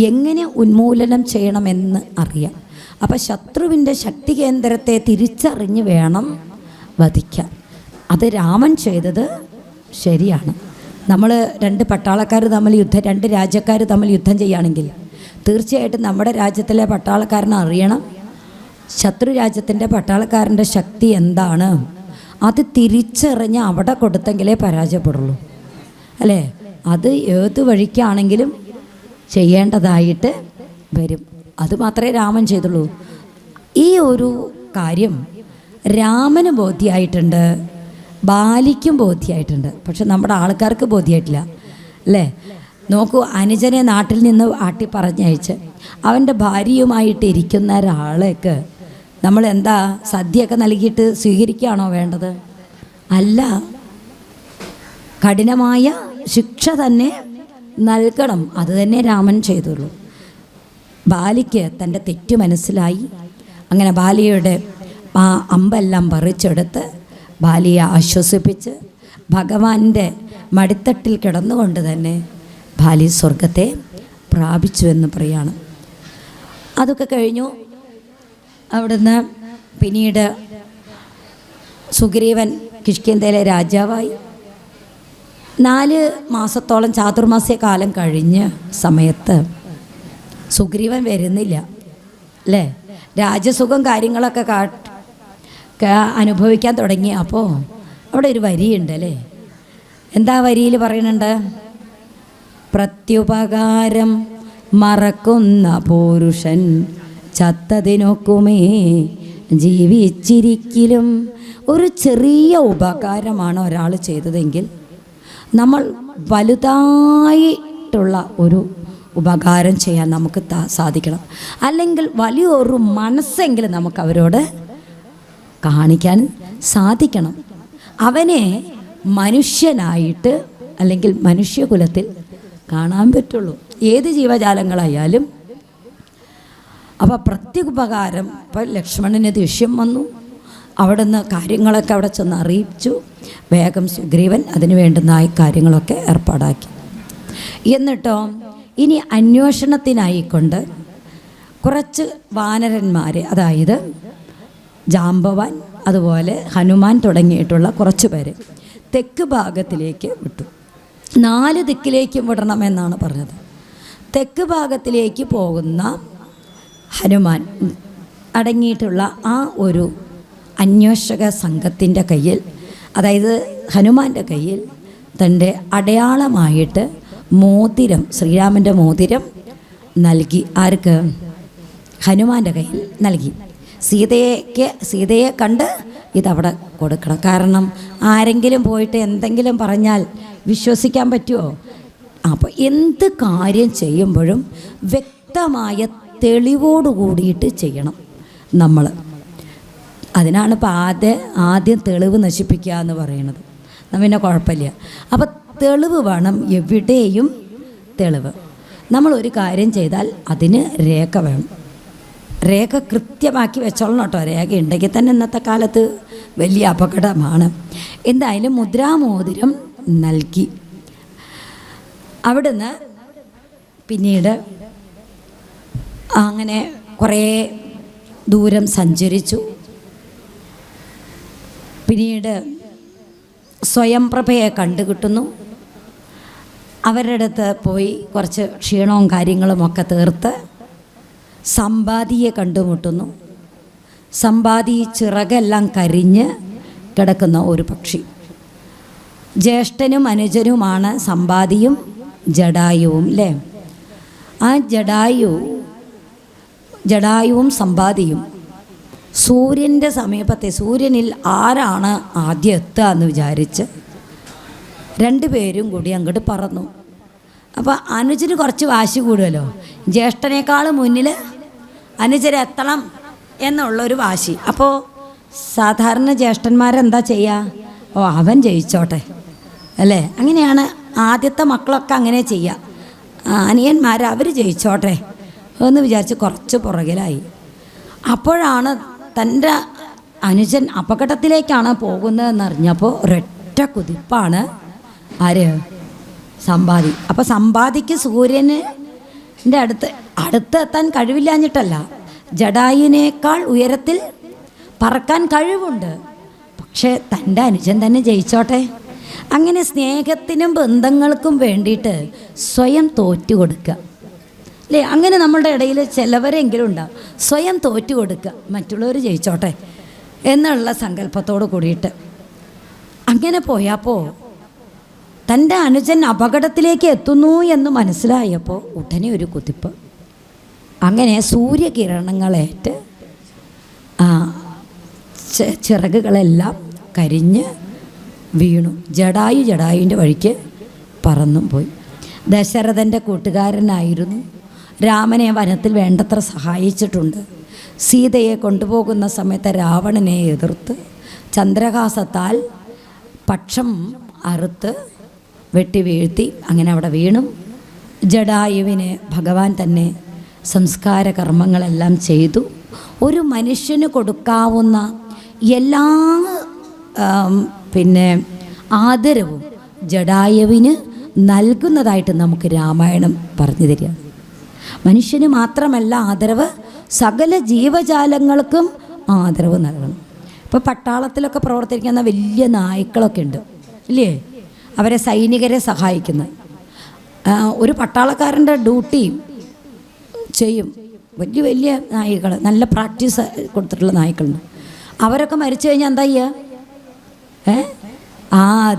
എങ്ങനെ ഉന്മൂലനം ചെയ്യണമെന്ന് അറിയാം. അപ്പം ശത്രുവിൻ്റെ ശക്തി കേന്ദ്രത്തെ തിരിച്ചറിഞ്ഞ് വേണം വധിക്കാൻ. അത് രാമൻ ചെയ്തത് ശരിയാണ്. നമ്മൾ 2 പട്ടാളക്കാർ തമ്മിൽ 2 രാജ്യക്കാർ തമ്മിൽ യുദ്ധം ചെയ്യുകയാണെങ്കിൽ തീർച്ചയായിട്ടും നമ്മുടെ രാജ്യത്തിലെ പട്ടാളക്കാരനെ അറിയണം ശത്രു രാജ്യത്തിൻ്റെ പട്ടാളക്കാരൻ്റെ ശക്തി എന്താണ്. അത് തിരിച്ചറിഞ്ഞ് അവിടെ കൊടുത്തെങ്കിലേ പരാജയപ്പെടുള്ളൂ അല്ലേ. അത് ഏത് വഴിക്കാണെങ്കിലും ചെയ്യേണ്ടതായിട്ട് വരും. അത് മാത്രമേ രാമൻ ചെയ്തുള്ളൂ. ഈ ഒരു കാര്യം രാമന് ബോധ്യമായിട്ടുണ്ട്, ബാലിക്കും ബോധ്യമായിട്ടുണ്ട്. പക്ഷെ നമ്മുടെ ആൾക്കാർക്ക് ബോധ്യമായിട്ടില്ല അല്ലേ. നോക്കൂ, അനുജനെ നാട്ടിൽ നിന്ന് ആട്ടി പറഞ്ഞയച്ച് അവൻ്റെ ഭാര്യയുമായിട്ട് ഇരിക്കുന്ന ഒരാളേക്ക് നമ്മൾ എന്താ സദ്യയൊക്കെ നൽകിയിട്ട് സ്വീകരിക്കുകയാണോ വേണ്ടത്? അല്ല, കഠിനമായ ശിക്ഷ തന്നെ നൽകണം. അത് തന്നെ രാമൻ ചെയ്തുള്ളൂ. ബാലിക്ക് തൻ്റെ തെറ്റ് മനസ്സിലായി. അങ്ങനെ ബാലിയുടെ ആ അമ്പെല്ലാം പറിച്ചെടുത്ത് ബാലിയെ ആശ്വസിപ്പിച്ച് ഭഗവാന്റെ മടിത്തട്ടിൽ കിടന്നുകൊണ്ട് തന്നെ ബാലി സ്വർഗത്തെ പ്രാപിച്ചു എന്ന് പറയാണ്. അതൊക്കെ കഴിഞ്ഞു. അവിടുന്ന് പിന്നീട് സുഗ്രീവൻ കിഷ്കിന്ധയിലെ രാജാവായി. 4 മാസത്തോളം ചാതുർമാസ്യ കാലം കഴിഞ്ഞ സമയത്ത് സുഗ്രീവൻ വരുന്നില്ല അല്ലേ. രാജസുഖം കാര്യങ്ങളൊക്കെ അനുഭവിക്കാൻ തുടങ്ങി. അപ്പോൾ അവിടെ ഒരു വരിയുണ്ട് അല്ലേ. എന്താ വരിയിൽ പറയുന്നുണ്ട്? പ്രത്യുപകാരം മറക്കുന്ന പുരുഷൻ ചത്തതിനൊക്കുമേ ജീവിച്ചിരിക്കലും. ഒരു ചെറിയ ഉപകാരമാണ് ഒരാൾ ചെയ്തതെങ്കിൽ നമ്മൾ വലുതായിട്ടുള്ള ഒരു ഉപകാരം ചെയ്യാൻ നമുക്ക് സാധിക്കണം. അല്ലെങ്കിൽ വലിയൊരു മനസ്സെങ്കിലും നമുക്ക് അവരോട് കാണിക്കാൻ സാധിക്കണം. അവനെ മനുഷ്യനായിട്ട് അല്ലെങ്കിൽ മനുഷ്യകുലത്തിൽ കാണാൻ പറ്റുള്ളൂ. ഏത് ജീവജാലങ്ങളായാലും അപ്പോൾ പ്രത്യുപകാരം. അപ്പോൾ ലക്ഷ്മണന് ദേഷ്യം വന്നു. അവിടുന്ന് കാര്യങ്ങളൊക്കെ അവിടെ ചെന്ന് അറിയിച്ചു. വേഗം സുഗ്രീവൻ അതിന് വേണ്ടുന്ന കാര്യങ്ങളൊക്കെ ഏർപ്പാടാക്കി. എന്നിട്ടോ ഇനി അന്വേഷണത്തിനായിക്കൊണ്ട് കുറച്ച് വാനരന്മാർ, അതായത് ജാമ്പവാൻ അതുപോലെ ഹനുമാൻ തുടങ്ങിയിട്ടുള്ള കുറച്ച് പേര് തെക്ക് ഭാഗത്തിലേക്ക് വിട്ടു. 4 ദിക്കിലേക്കും വിടണമെന്നാണ് പറഞ്ഞത്. തെക്ക് ഭാഗത്തിലേക്ക് പോകുന്ന ഹനുമാൻ അടങ്ങിയിട്ടുള്ള ആ ഒരു അന്വേഷക സംഘത്തിൻ്റെ കയ്യിൽ, അതായത് ഹനുമാൻ്റെ കയ്യിൽ തൻ്റെ അടയാളമായിട്ട് മോതിരം, ശ്രീരാമൻ്റെ മോതിരം നൽകി. ആർക്ക്? ഹനുമാൻ്റെ കയ്യിൽ നൽകി. സീതയെ കണ്ട് ഇതവിടെ കൊടുക്കണം. കാരണം ആരെങ്കിലും പോയിട്ട് എന്തെങ്കിലും പറഞ്ഞാൽ വിശ്വസിക്കാൻ പറ്റുമോ? അപ്പോൾ എന്ത് കാര്യം ചെയ്യുമ്പോഴും വ്യക്തമായ തെളിവോട് കൂടിയിട്ട് ചെയ്യണം നമ്മൾ. അതിനാണ് ഇപ്പോൾ ആദ്യം തെളിവ് നശിപ്പിക്കുക എന്ന് പറയുന്നത്. പിന്നെ കുഴപ്പമില്ല. അപ്പോൾ തെളിവ് വേണം, എവിടെയും തെളിവ്. നമ്മളൊരു കാര്യം ചെയ്താൽ അതിന് രേഖ വേണം. രേഖ കൃത്യമാക്കി വെച്ചോളണം കേട്ടോ. രേഖ ഉണ്ടെങ്കിൽ തന്നെ ഇന്നത്തെ കാലത്ത് വലിയ അപകടമാണ്. എന്തായാലും മുദ്രാമോതിരം നൽകി. അവിടുന്ന് പിന്നീട് അങ്ങനെ കുറേ ദൂരം സഞ്ചരിച്ചു. പിന്നീട് സ്വയംപ്രഭയെ കണ്ടുകിട്ടുന്നു. അവരുടെ അടുത്ത് പോയി കുറച്ച് ക്ഷീണവും കാര്യങ്ങളുമൊക്കെ തീർത്ത് സമ്പാദിയെ കണ്ടുമുട്ടുന്നു. സമ്പാദി ചിറകെല്ലാം കരിഞ്ഞ് കിടക്കുന്ന ഒരു പക്ഷി. ജ്യേഷ്ഠനും അനുജനുമാണ് സമ്പാദിയും ജടായുവും അല്ലേ? ആ ജടായുവും സമ്പാദിയും സൂര്യൻ്റെ സമീപത്തെ, സൂര്യനിൽ ആരാണ് ആദ്യം എത്തുക എന്ന് വിചാരിച്ച് 2 പേരും കൂടി അങ്ങോട്ട് പറന്നു. അപ്പോൾ അനുജന് കുറച്ച് വാശി കൂടുമല്ലോ, ജ്യേഷ്ഠനേക്കാൾ മുന്നിൽ അനുജരെത്തണം എന്നുള്ളൊരു വാശി. അപ്പോൾ സാധാരണ ജ്യേഷ്ഠന്മാരെന്താ ചെയ്യുക? അവൻ ജയിച്ചോട്ടെ അല്ലേ? അങ്ങനെയാണ് ആദ്യത്തെ മക്കളൊക്കെ അങ്ങനെ ചെയ്യുക. അനിയന്മാർ അവർ ജയിച്ചോട്ടെ എന്ന് വിചാരിച്ച് കുറച്ച് പുറകിലായി. അപ്പോഴാണ് തൻ്റെ അനുജൻ അപകടത്തിലേക്കാണ് പോകുന്നതെന്നറിഞ്ഞപ്പോൾ ഒരൊറ്റ കുതിപ്പാണ് സമ്പാദി. അപ്പോൾ സമ്പാദിക്ക് സൂര്യൻ്റെ അടുത്തെത്താൻ കഴിവില്ലാഞ്ഞിട്ടല്ല, ജടായുവിനേക്കാൾ ഉയരത്തിൽ പറക്കാൻ കഴിവുണ്ട്. പക്ഷേ തൻ്റെ അനുജൻ തന്നെ ജയിച്ചോട്ടെ. അങ്ങനെ സ്നേഹത്തിനും ബന്ധങ്ങൾക്കും വേണ്ടിയിട്ട് സ്വയം തോറ്റുകൊടുക്കുക അല്ലേ? അങ്ങനെ നമ്മളുടെ ഇടയിൽ ചിലവരെങ്കിലും ഉണ്ടാവും, സ്വയം തോറ്റുകൊടുക്കുക, മറ്റുള്ളവർ ജയിച്ചോട്ടെ എന്നുള്ള സങ്കല്പത്തോട് കൂടിയിട്ട്. അങ്ങനെ പോയപ്പോൾ തൻ്റെ അനുജൻ അപകടത്തിലേക്ക് എത്തുന്നു എന്ന് മനസ്സിലായപ്പോൾ ഉടനെ ഒരു കുതിപ്പ്. അങ്ങനെ സൂര്യകിരണങ്ങളേറ്റ് ചിറകുകളെല്ലാം കരിഞ്ഞ് വീണു. ജടായുവിൻ്റെ വഴിക്ക് പറന്നും പോയി. ദശരഥൻ്റെ കൂട്ടുകാരനായിരുന്നു. രാമനെ വനത്തിൽ വേണ്ടത്ര സഹായിച്ചിട്ടുണ്ട്. സീതയെ കൊണ്ടുപോകുന്ന സമയത്ത് രാവണനെ എതിർത്ത് ചന്ദ്രഹാസത്താൽ പക്ഷം അറുത്ത് വെട്ടി വീഴ്ത്തി. അങ്ങനെ അവിടെ വീണു. ജടായുവിന് ഭഗവാൻ തന്നെ സംസ്കാര കർമ്മങ്ങളെല്ലാം ചെയ്തു. ഒരു മനുഷ്യന് കൊടുക്കാവുന്ന എല്ലാ ആദരവും ജടായുവിന് നൽകുന്നതായിട്ട് നമുക്ക് രാമായണം പറഞ്ഞു തരിക. മനുഷ്യന് മാത്രമല്ല ആദരവ്, സകല ജീവജാലങ്ങൾക്കും ആദരവ് നൽകണം. ഇപ്പോൾ പട്ടാളത്തിലൊക്കെ പ്രവർത്തിക്കുന്ന വലിയ നായ്ക്കളൊക്കെ ഉണ്ട് ഇല്ലേ? അവരെ സൈനികരെ സഹായിക്കുന്ന ഒരു പട്ടാളക്കാരൻ്റെ ഡ്യൂട്ടി ചെയ്യും. വലിയ വലിയ നായ്ക്കൾ, നല്ല പ്രാക്ടീസ് കൊടുത്തിട്ടുള്ള നായ്ക്കളുണ്ട്. അവരൊക്കെ മരിച്ചു കഴിഞ്ഞാൽ എന്താ ചെയ്യുക?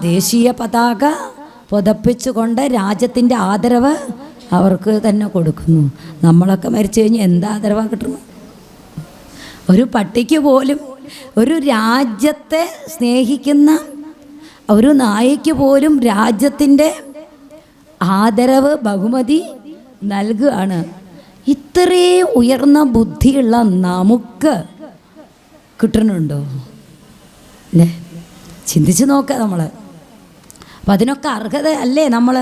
ദേശീയ പതാക പുതപ്പിച്ചുകൊണ്ട് രാജ്യത്തിൻ്റെ ആദരവ് അവർക്ക് തന്നെ കൊടുക്കുന്നു. നമ്മളൊക്കെ മരിച്ചു കഴിഞ്ഞാൽ എന്താ ആദരവാണ് കിട്ടുന്നത്? ഒരു പട്ടിക്ക് പോലും, ഒരു രാജ്യത്തെ സ്നേഹിക്കുന്ന ഒരു നായയ്ക്ക് പോലും രാജ്യത്തിൻ്റെ ആദരവ്, ബഹുമതി നൽകുകയാണ്. ഇത്രയും ഉയർന്ന ബുദ്ധിയുള്ള നമുക്ക് കിട്ടുന്നുണ്ടോ അല്ലേ? ചിന്തിച്ച് നോക്കുക നമ്മൾ. അപ്പം അതിനൊക്കെ അർഹത അല്ലേ നമ്മൾ?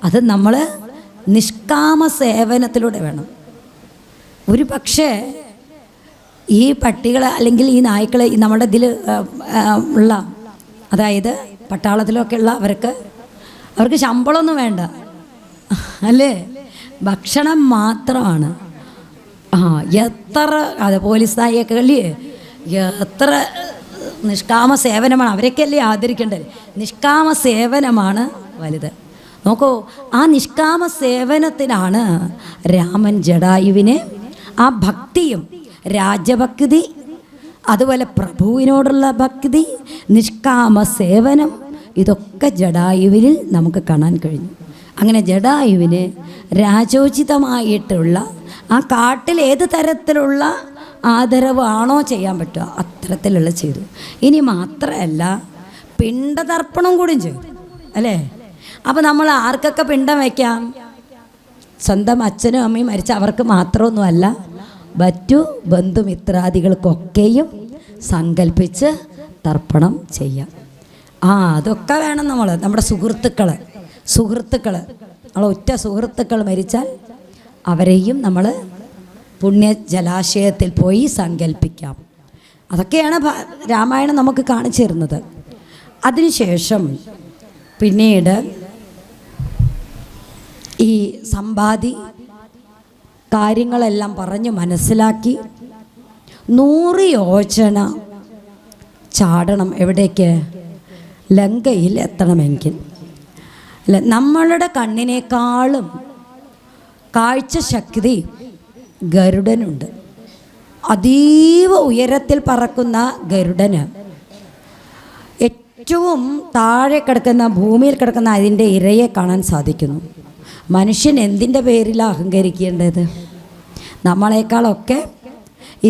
അത് നമ്മൾ നിഷ്കാമ സേവനത്തിലൂടെ വേണം. ഒരു പക്ഷേ ഈ പട്ടികൾ അല്ലെങ്കിൽ ഈ നായ്ക്കൾ നമ്മുടെ ഇതിൽ ഉള്ള, അതായത് പട്ടാളത്തിലൊക്കെ ഉള്ള അവർക്ക് ശമ്പളമൊന്നും വേണ്ട അല്ലേ, ഭക്ഷണം മാത്രമാണ്. എത്ര അത് പോലീസ് നായൊക്കെ അല്ലേ, എത്ര നിഷ്കാമ സേവനമാണ്, അവരൊക്കെ അല്ലേ ആദരിക്കേണ്ടത്. നിഷ്കാമ സേവനമാണ് വലുത്. നോക്കൂ, ആ നിഷ്കാമ സേവനത്തിനാണ് രാമൻ ജടായുവിനെ ആ ഭക്തിയും, രാജഭക്തി, അതുപോലെ പ്രഭുവിനോടുള്ള ഭക്തി, നിഷ്കാമ സേവനം, ഇതൊക്കെ ജടായുവിൽ നമുക്ക് കാണാൻ കഴിഞ്ഞു. അങ്ങനെ ജടായുവിന് രാജോചിതമായിട്ടുള്ള ആ കാട്ടിൽ ഏത് തരത്തിലുള്ള ആദരവാണോ ചെയ്യാൻ പറ്റുക അത്തരത്തിലുള്ള ചെയ്തു. ഇനി മാത്രമല്ല പിണ്ടതർപ്പണം കൂടിയും ചെയ്തു അല്ലേ. അപ്പോൾ നമ്മൾ ആർക്കൊക്കെ പിണ്ടം വയ്ക്കാം? സ്വന്തം അച്ഛനും അമ്മയും മരിച്ച അവർക്ക് മാത്രമൊന്നുമല്ല, മറ്റു ബന്ധുമിത്രാദികൾക്കൊക്കെയും സങ്കല്പിച്ച് തർപ്പണം ചെയ്യാം. അതൊക്കെ വേണം. നമ്മുടെ സുഹൃത്തുക്കൾ നമ്മളെ ഒറ്റ സുഹൃത്തുക്കൾ മരിച്ചാൽ അവരെയും നമ്മൾ പുണ്യ ജലാശയത്തിൽ പോയി സങ്കല്പിക്കാം. അതൊക്കെയാണ് രാമായണം നമുക്ക് കാണിച്ചു തരുന്നത്. അതിനുശേഷം പിന്നീട് ഈ സമ്പാദി കാര്യങ്ങളെല്ലാം പറഞ്ഞ് മനസ്സിലാക്കി 100 യോജന ചാടണം. എവിടേക്ക്? ലങ്കയിൽ എത്തണമെങ്കിൽ. നമ്മളുടെ കണ്ണിനേക്കാളും കാഴ്ച ശക്തി ഗരുഡനുണ്ട്. അതീവ ഉയരത്തിൽ പറക്കുന്ന ഗരുഡന് ഏറ്റവും താഴെ കിടക്കുന്ന, ഭൂമിയിൽ കിടക്കുന്ന അതിൻ്റെ ഇരയെ കാണാൻ സാധിക്കുന്നു. മനുഷ്യൻ എന്തിൻ്റെ പേരിലാണ് അഹങ്കരിക്കേണ്ടത്? നമ്മളെക്കാളൊക്കെ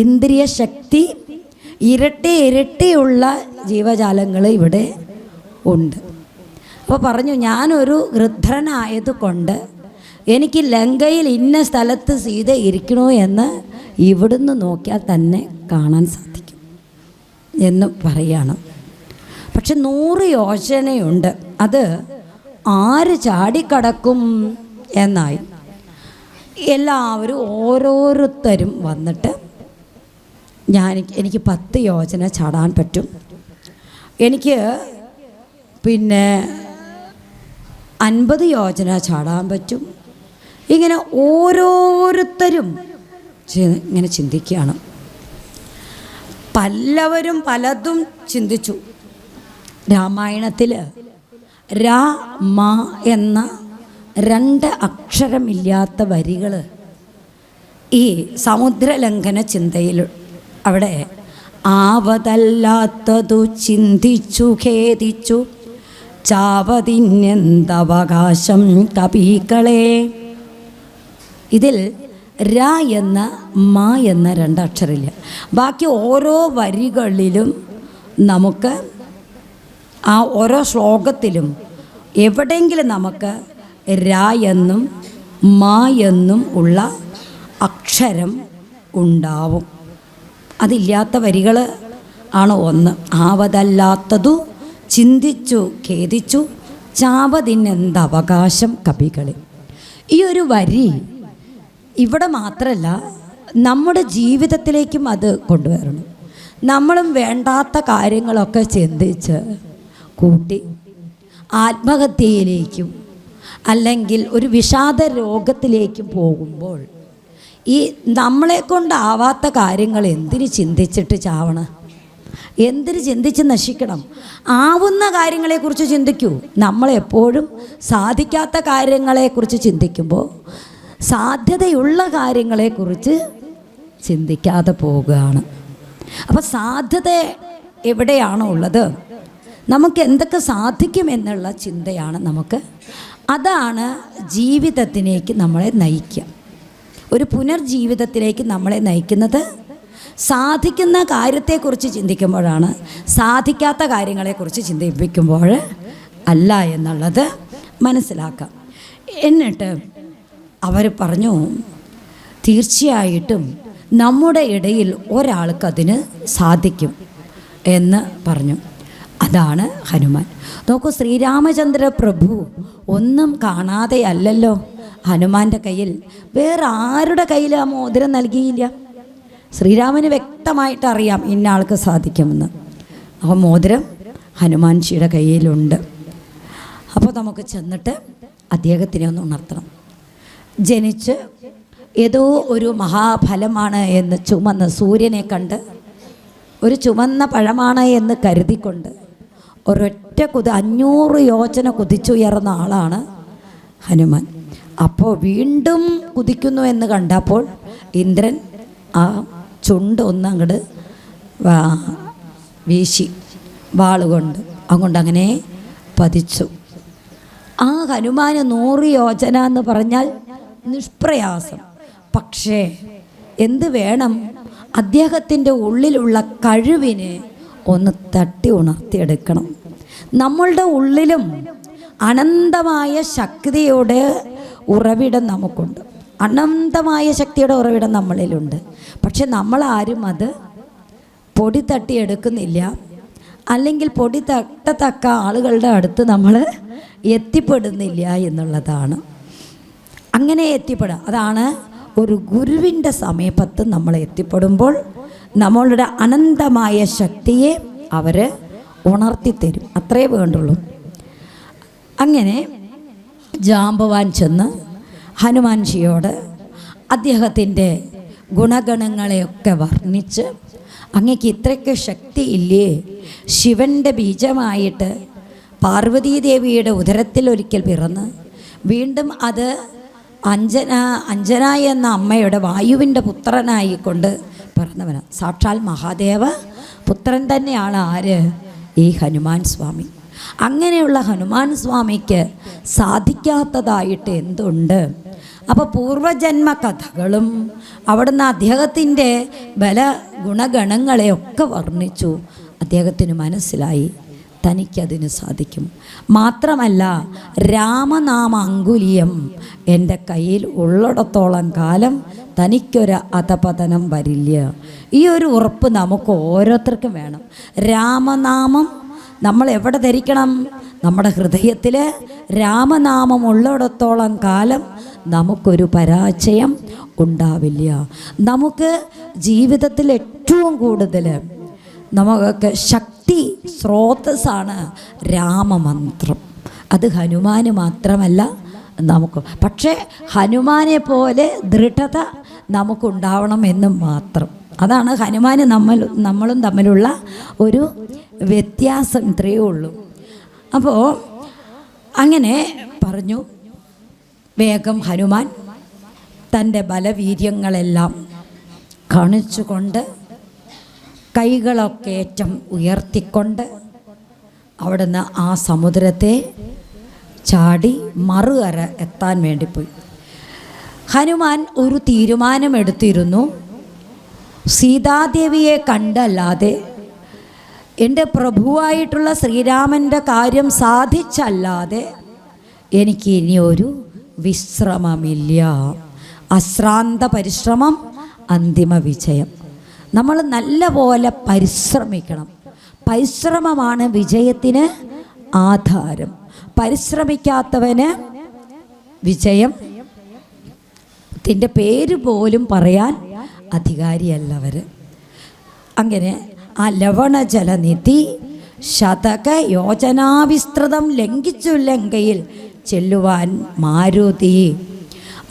ഇന്ദ്രിയ ശക്തി ഇരട്ടിയുള്ള ജീവജാലങ്ങൾ ഇവിടെ ഉണ്ട്. അപ്പോൾ പറഞ്ഞു, ഞാനൊരു ഗൃധ്രനായതുകൊണ്ട് എനിക്ക് ലങ്കയിൽ ഇന്ന സ്ഥലത്ത് സീത ഇരിക്കണോ എന്ന് ഇവിടുന്ന് നോക്കിയാൽ തന്നെ കാണാൻ സാധിക്കും എന്ന് പറയാണ്. പക്ഷെ 100 യോജനയുണ്ട്. അത് ആര് ചാടിക്കടക്കും എന്നായി. എല്ലാവരും ഓരോരുത്തരും വന്നിട്ട് എനിക്ക് 10 യോജന ചാടാൻ പറ്റും, എനിക്ക് 50 യോജന ചാടാൻ പറ്റും. ഇങ്ങനെ ഓരോരുത്തരും ഇങ്ങനെ ചിന്തിക്കുകയാണ്. പലവരും പലതും ചിന്തിച്ചു. രാമായണത്തിൽ രാ മാ എന്ന 2 അക്ഷരമില്ലാത്ത വരികൾ ഈ സമുദ്രലംഘന ചിന്തയിൽ അവിടെ ആവതല്ലാത്തതു ചിന്തിച്ചു ഖേദിച്ചു ചാവതിന്നെന്തവകാശം കപികളെ. ഇതിൽ ര എന്ന മാ എന്ന 2 അക്ഷരമില്ല. ബാക്കി ഓരോ വരികളിലും നമുക്ക് ആ ഓരോ ശ്ലോകത്തിലും എവിടെയെങ്കിലും നമുക്ക് ര എന്നും മാ എന്നും ഉള്ള അക്ഷരം ഉണ്ടാവും. അതില്ലാത്ത വരികൾ ആണ് ഒന്ന്. ആവതല്ലാത്തതു ചിന്തിച്ചു ഖേദിച്ചു ചാവതിനെന്തവകാശം കപികളെ. ഈ ഒരു വരി ഇവിടെ മാത്രമല്ല, നമ്മുടെ ജീവിതത്തിലേക്കും അത് കൊണ്ടുവരണം. നമ്മളും വേണ്ടാത്ത കാര്യങ്ങളൊക്കെ ചിന്തിച്ച് കൂട്ടി ആത്മഹത്യയിലേക്കും അല്ലെങ്കിൽ ഒരു വിഷാദ രോഗത്തിലേക്കും പോകുമ്പോൾ ഈ നമ്മളെ കൊണ്ടാവാത്ത കാര്യങ്ങൾ എന്തിന് ചിന്തിച്ചിട്ട് ചാവണം? എന്തിന് ചിന്തിച്ച് നശിക്കണം? ആവുന്ന കാര്യങ്ങളെക്കുറിച്ച് ചിന്തിക്കൂ. നമ്മളെപ്പോഴും സാധിക്കാത്ത കാര്യങ്ങളെക്കുറിച്ച് ചിന്തിക്കുമ്പോൾ സാധ്യതയുള്ള കാര്യങ്ങളെക്കുറിച്ച് ചിന്തിക്കാതെ പോവുകയാണ്. അപ്പോൾ സാധ്യത എവിടെയാണോ ഉള്ളത്, നമുക്ക് എന്തൊക്കെ സാധിക്കുമെന്നുള്ള ചിന്തയാണ് നമുക്ക്. അതാണ് ജീവിതത്തിലേക്ക് നമ്മളെ നയിക്കുക. ഒരു പുനർജീവിതത്തിലേക്ക് നമ്മളെ നയിക്കുന്നത് സാധിക്കുന്ന കാര്യത്തെക്കുറിച്ച് ചിന്തിക്കുമ്പോഴാണ്. സാധിക്കാത്ത കാര്യങ്ങളെക്കുറിച്ച് ചിന്തിപ്പിക്കുമ്പോൾ അല്ല എന്നുള്ളത് മനസ്സിലാക്കാം. എന്നിട്ട് അവർ പറഞ്ഞു, തീർച്ചയായിട്ടും നമ്മുടെ ഇടയിൽ ഒരാൾക്കതിന് സാധിക്കും എന്ന് പറഞ്ഞു. അതാണ് ഹനുമാൻ. നോക്കൂ, ശ്രീരാമചന്ദ്ര പ്രഭു ഒന്നും കാണാതെ അല്ലല്ലോ ഹനുമാൻ്റെ കയ്യിൽ, വേറെ ആരുടെ കയ്യിൽ ആ മോതിരം നൽകിയില്ല. ശ്രീരാമന് വ്യക്തമായിട്ട് അറിയാം ഇന്ന ആൾക്ക് സാധിക്കുമെന്ന്. അപ്പോൾ മോതിരം ഹനുമാൻജിയുടെ കയ്യിലുണ്ട്. അപ്പോൾ നമുക്ക് ചെന്നിട്ട് അദ്ദേഹത്തിനെ ഒന്ന് ഉണർത്തണം. ജനിച്ച് ഏതോ ഒരു മഹാഫലമാണ് എന്ന് ചുമന്ന് സൂര്യനെ കണ്ട് ഒരു ചുമന്ന പഴമാണ് എന്ന് കരുതിക്കൊണ്ട് ഒരൊറ്റ 500 യോജന കുതിച്ചുയർന്ന ആളാണ് ഹനുമാൻ. അപ്പോൾ വീണ്ടും കുതിക്കുന്നു എന്ന് കണ്ടപ്പോൾ ഇന്ദ്രൻ ആ ചുണ്ട് ഒന്ന് അങ്ങോട്ട് വീശി വാളുകൊണ്ട് അങ്ങോട്ട് അങ്ങനെ പതിച്ചു. ആ ഹനുമാന് 100 യോജന എന്ന് പറഞ്ഞാൽ നിഷ്പ്രയാസം. പക്ഷേ എന്ത് വേണം? അദ്ദേഹത്തിൻ്റെ ഉള്ളിലുള്ള കഴിവിനെ ഒന്ന് തട്ടി ഉണർത്തിയെടുക്കണം. നമ്മളുടെ ഉള്ളിലും അനന്തമായ ശക്തിയുടെ ഉറവിടം നമുക്കുണ്ട്. അനന്തമായ ശക്തിയുടെ ഉറവിടം നമ്മളിലുണ്ട്. പക്ഷെ നമ്മളാരും അത് പൊടി തട്ടിയെടുക്കുന്നില്ല. അല്ലെങ്കിൽ പൊടി തട്ടത്തക്ക ആളുകളുടെ അടുത്ത് നമ്മൾ എത്തിപ്പെടുന്നില്ല എന്നുള്ളതാണ്. അങ്ങനെ എത്തിപ്പെടുക, അതാണ് ഒരു ഗുരുവിൻ്റെ സമീപത്ത് നമ്മൾ എത്തിപ്പെടുമ്പോൾ നമ്മളുടെ അനന്തമായ ശക്തിയെ അവർ ഉണർത്തിത്തരും. അത്രേ വേണ്ടുള്ളൂ. അങ്ങനെ ജാമ്പവാൻ ചെന്ന് ഹനുമാൻജിയോട് അദ്ദേഹത്തിൻ്റെ ഗുണഗണങ്ങളെയൊക്കെ വർണ്ണിച്ച്, അങ്ങക്ക് ഇത്രയ്ക്ക് ശക്തിയില്ലേ? ശിവൻ്റെ ബീജമായിട്ട് പാർവതീദേവിയുടെ ഉദരത്തിൽ ഒരിക്കൽ പിറന്ന് വീണ്ടും അത് അഞ്ജന എന്ന അമ്മയുടെ വായുവിൻ്റെ പുത്രനായിക്കൊണ്ട് പിറന്നവനാണ്. സാക്ഷാൽ മഹാദേവ പുത്രൻ തന്നെയാണ് ആര്? ഈ ഹനുമാൻ സ്വാമി. അങ്ങനെയുള്ള ഹനുമാൻ സ്വാമിക്ക് സാധിക്കാത്തതായിട്ട് എന്തുണ്ട്? അപ്പോൾ പൂർവജന്മ കഥകളും അവിടുന്ന് അദ്ദേഹത്തിൻ്റെ ബല ഗുണഗണങ്ങളെയൊക്കെ വർണ്ണിച്ചു. അദ്ദേഹത്തിന് മനസ്സിലായി തനിക്കതിന് സാധിക്കും. മാത്രമല്ല, രാമനാമ അങ്കുലിയം എൻ്റെ കയ്യിൽ ഉള്ളിടത്തോളം കാലം തനിക്കൊരു അധപതനം വരില്ല. ഈ ഒരു ഉറപ്പ് നമുക്ക് ഓരോരുത്തർക്കും വേണം. രാമനാമം നമ്മൾ എവിടെ ധരിക്കണം? നമ്മുടെ ഹൃദയത്തിൽ രാമനാമം ഉള്ളിടത്തോളം കാലം നമുക്കൊരു പരാജയം ഉണ്ടാവില്ല. നമുക്ക് ജീവിതത്തിൽ ഏറ്റവും കൂടുതൽ നമുക്ക് ശക്തി സ്രോതസ്സാണ് രാമമന്ത്രം. അത് ഹനുമാന് മാത്രമല്ല നമുക്ക്. പക്ഷേ ഹനുമാനെ പോലെ ദൃഢത നമുക്കുണ്ടാവണം എന്ന് മാത്രം. അതാണ് ഹനുമാന് നമ്മളും തമ്മിലുള്ള ഒരു വ്യത്യാസം. ഇത്രയേ ഉള്ളൂ. അപ്പോൾ അങ്ങനെ പറഞ്ഞു. വേഗം ഹനുമാൻ തൻ്റെ ബലവീര്യങ്ങളെല്ലാം കാണിച്ചുകൊണ്ട് കൈകളൊക്കെ ഏറ്റം ഉയർത്തിക്കൊണ്ട് അവിടുന്ന് ആ സമുദ്രത്തെ ചാടി മറുകര എത്താൻ വേണ്ടി പോയി. ഹനുമാൻ ഒരു തീരുമാനമെടുത്തിരുന്നു. സീതാദേവിയെ കണ്ടല്ലാതെ എൻ്റെ പ്രഭുവായിട്ടുള്ള ശ്രീരാമൻ്റെ കാര്യം സാധിച്ചല്ലാതെ എനിക്ക് ഇനിയൊരു വിശ്രമമില്ല. അശ്രാന്ത പരിശ്രമം അന്തിമ വിജയം. നമ്മൾ നല്ല പോലെ പരിശ്രമിക്കണം. പരിശ്രമമാണ് വിജയത്തിന് ആധാരം. പരിശ്രമിക്കാത്തവന് വിജയത്തിൻ്റെ പേര് പോലും പറയാൻ അധികാരിയല്ലവർ. അങ്ങനെ ആ ലവണജലനിധി ശതക യോജനാവിസ്തൃതം ലംഘിച്ചു ലങ്കയിൽ ചെല്ലുവാൻ മാരുതി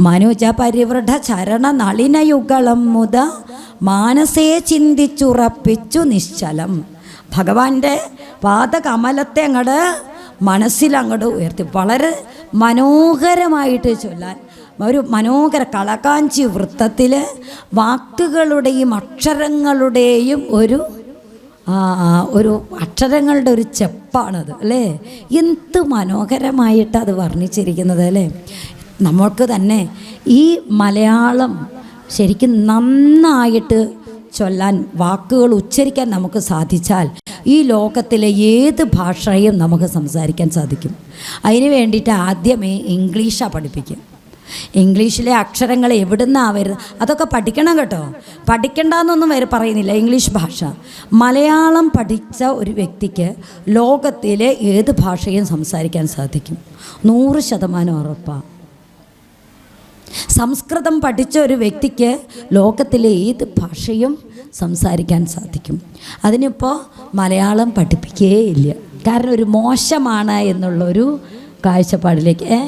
മനുജ പരിവൃഢ ചരണ നളിനയുഗളം മുത മാനസേ ചിന്തിച്ചുറപ്പിച്ചു നിശ്ചലം. ഭഗവാന്റെ പാദകമലത്തെ അങ്ങോട്ട് മനസ്സിലങ്ങോട്ട് ഉയർത്തി വളരെ മനോഹരമായിട്ട് ചൊല്ലാൻ ഒരു മനോഹര കളകാഞ്ചി വൃത്തത്തിൽ വാക്കുകളുടെയും അക്ഷരങ്ങളുടെയും ഒരു അക്ഷരങ്ങളുടെ ഒരു ചെപ്പാണത് അല്ലേ. എന്ത് മനോഹരമായിട്ട് അത് വർണ്ണിച്ചിരിക്കുന്നത് അല്ലേ. നമ്മൾക്ക് തന്നെ ഈ മലയാളം ശരിക്കും നന്നായിട്ട് ചൊല്ലാൻ, വാക്കുകൾ ഉച്ചരിക്കാൻ നമുക്ക് സാധിച്ചാൽ ഈ ലോകത്തിലെ ഏത് ഭാഷയും നമുക്ക് സംസാരിക്കാൻ സാധിക്കും. അതിന് വേണ്ടിയിട്ട് ആദ്യമേ ഇംഗ്ലീഷാണ് പഠിപ്പിക്കുക. ഇംഗ്ലീഷിലെ അക്ഷരങ്ങൾ എവിടുന്നാണ് വരുന്നത് അതൊക്കെ പഠിക്കണം കേട്ടോ. പഠിക്കണ്ടെന്നൊന്നും പറയുന്നില്ല. ഇംഗ്ലീഷ് ഭാഷ മലയാളം പഠിച്ച ഒരു വ്യക്തിക്ക് ലോകത്തിലെ ഏത് ഭാഷയും സംസാരിക്കാൻ സാധിക്കും. 100% ഉറപ്പാണ്. സംസ്കൃതം പഠിച്ച ഒരു വ്യക്തിക്ക് ലോകത്തിലെ ഏത് ഭാഷയും സംസാരിക്കാൻ സാധിക്കും. അതിനിപ്പോൾ മലയാളം പഠിപ്പിക്കുകയില്ല. കാരണം ഒരു മോശമാണ് എന്നുള്ളൊരു കാഴ്ചപ്പാടിലേക്ക്